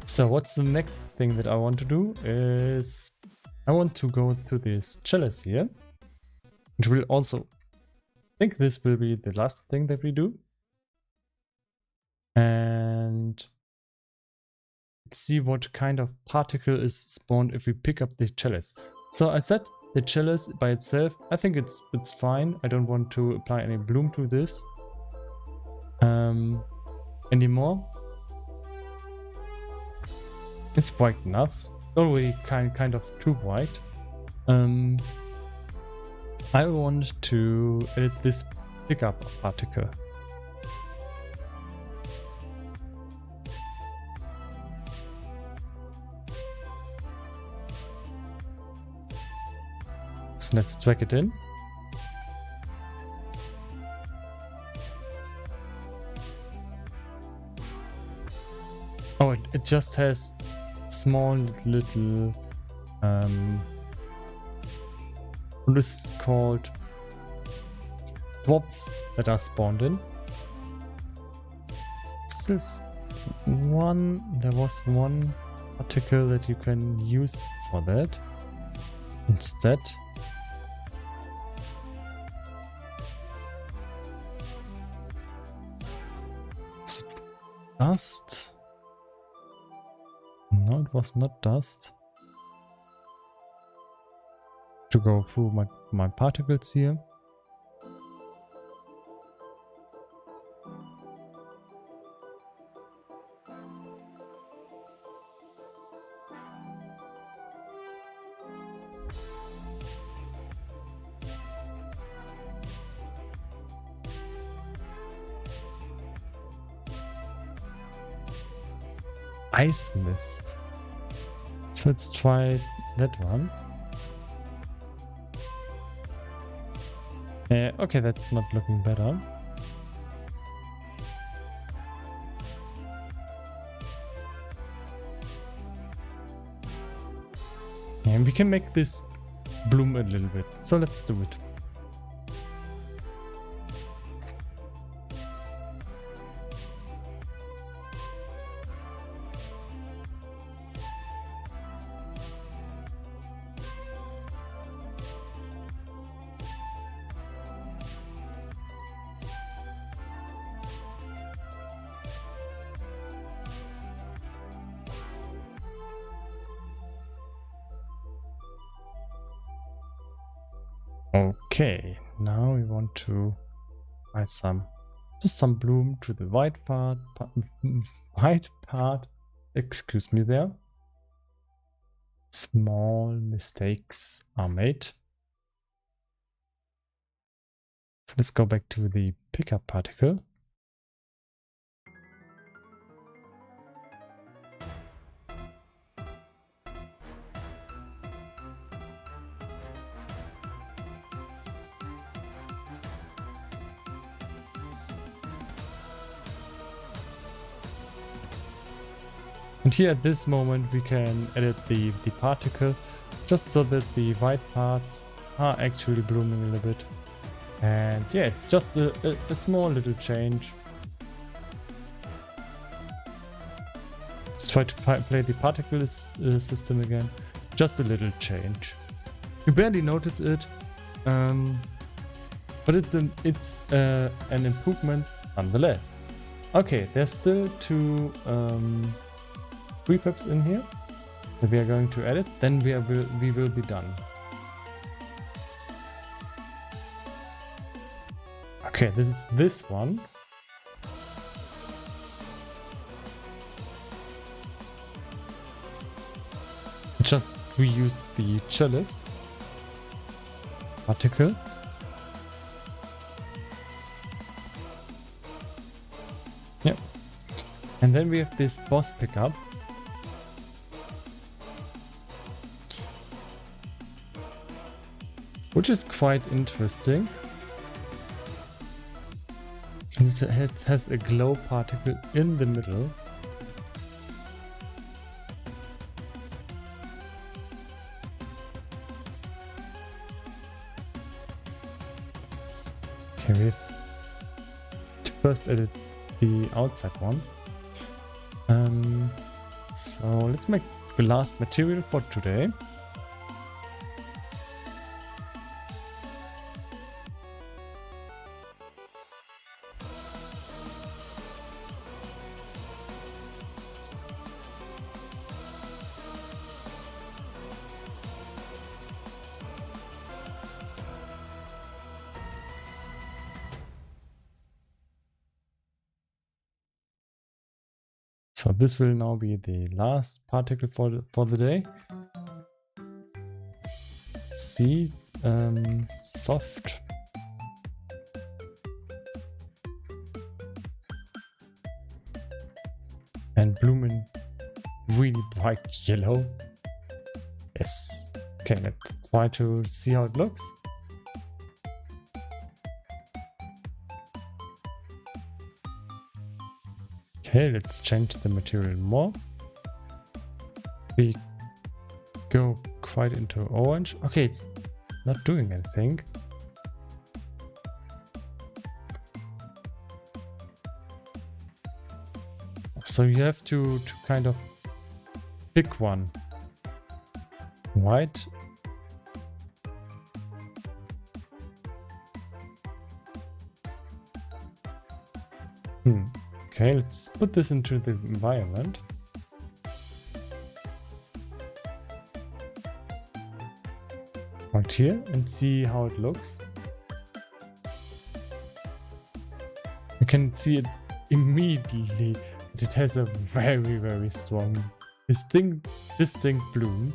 So what's the next thing that I want to do is I want to go to this chalice here, which will also, I think this will be the last thing that we do. And let's see what kind of particle is spawned if we pick up the chalice. So I said the chalice by itself, I think it's fine. I don't want to apply any bloom to this anymore. It's bright enough. Already kind of too bright. I want to edit this pickup particle. So let's drag it in. Oh, it just has small little what is called drops that are spawned in. There was one particle that you can use for that instead. Is it dust? No, it was not dust. To go through my particles here. Ice mist. So let's try that one. Okay, that's not looking better. And we can make this bloom a little bit. So let's do it. Okay, now we want to add just some bloom to the white part. Excuse me there. Small mistakes are made. So let's go back to the pickup particle. And here at this moment we can edit the particle just so that the white parts are actually blooming a little bit. And yeah, it's just a small little change. Let's try to play the particle system again. Just a little change. You barely notice it, but it's an improvement nonetheless. Okay, there's still two prefabs in here that we are going to edit. Then we will be done. Okay, this is this one. Just reuse the chalice particle. Yep. And then we have this boss pickup. Which is quite interesting. It has a glow particle in the middle. Okay, we have to first edit the outside one. So let's make the last material for today. So this will now be the last particle for the day. Let's see, soft. And bloom in really bright yellow. Yes. Okay, let's try to see how it looks. Okay, let's change the material more. We go quite into orange. Okay, it's not doing anything. So you have to kind of pick one. White. Okay, let's put this into the environment. Right here and see how it looks. You can see it immediately. It has a very, very strong, distinct bloom.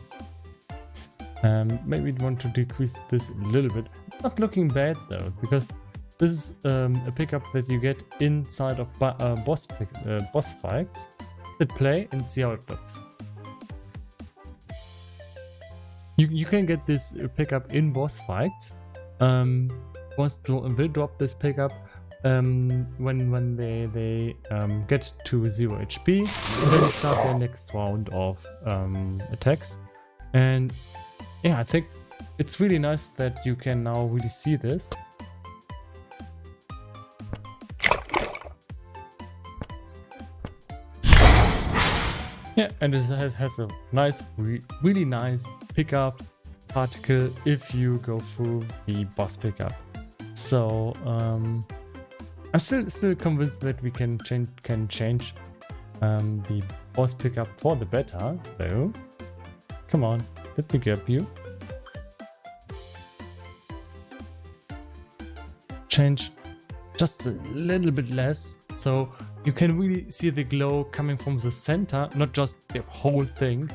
Maybe we want to decrease this a little bit. Not looking bad though, because this is a pickup that you get inside of boss fights. Hit play and see how it looks. You can get this pickup in boss fights. Boss will drop this pickup when they get to 0 HP and then start their next round of attacks. And yeah, I think it's really nice that you can now really see this. Yeah, and it has a nice, really nice pickup particle if you go through the boss pickup. So I'm still convinced that we can change the boss pickup for the better, though. Come on, let me grab you. Change just a little bit less, so you can really see the glow coming from the center, not just the whole thing.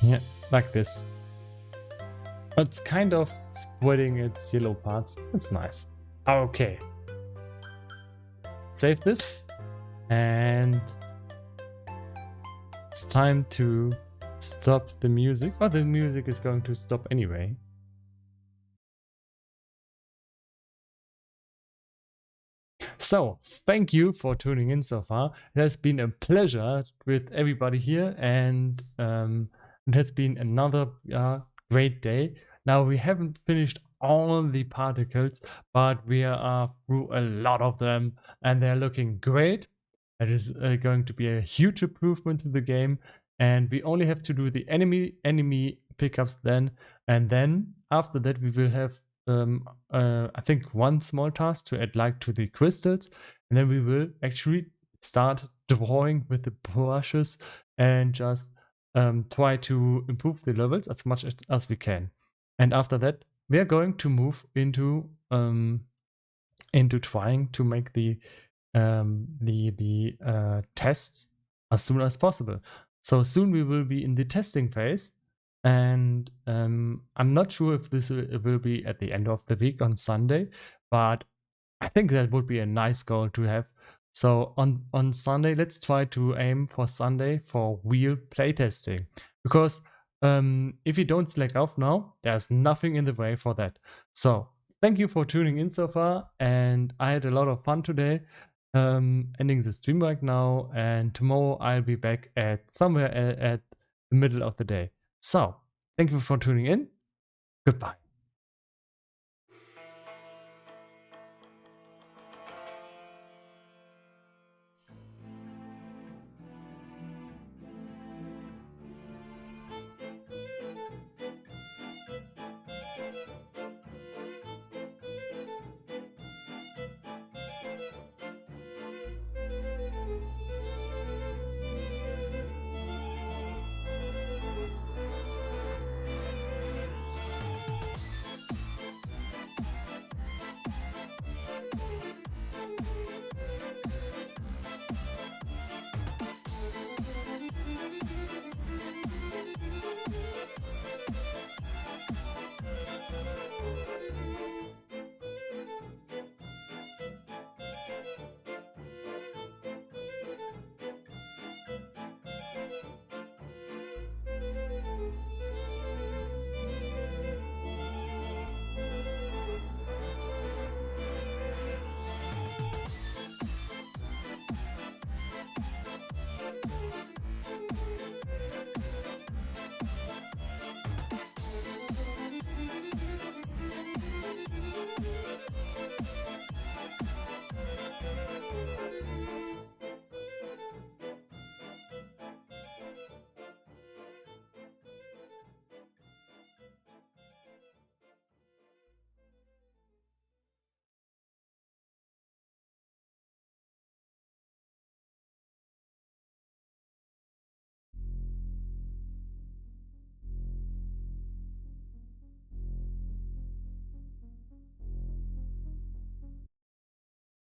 Yeah, like this. It's kind of spreading its yellow parts. It's nice. Okay. Save this. And it's time to stop the music. Oh, the music is going to stop anyway. So, thank you for tuning in so far. It has been a pleasure with everybody here, and it has been another great day. Now, we haven't finished all the particles, but we are through a lot of them, and they're looking great. It is going to be a huge improvement to the game, and we only have to do the enemy pickups then, and then after that we will have I think one small task to add light to the crystals, and then we will actually start drawing with the brushes and just try to improve the levels as much as we can. And after that, we are going to move into trying to make the tests as soon as possible. So soon we will be in the testing phase. And I'm not sure if this will be at the end of the week on Sunday, but I think that would be a nice goal to have. So on Sunday, let's try to aim for Sunday for real playtesting. Because if you don't slack off now, there's nothing in the way for that. So thank you for tuning in so far, and I had a lot of fun today. Ending the stream right now, and tomorrow I'll be back at somewhere at the middle of the day. So, thank you for tuning in. Goodbye.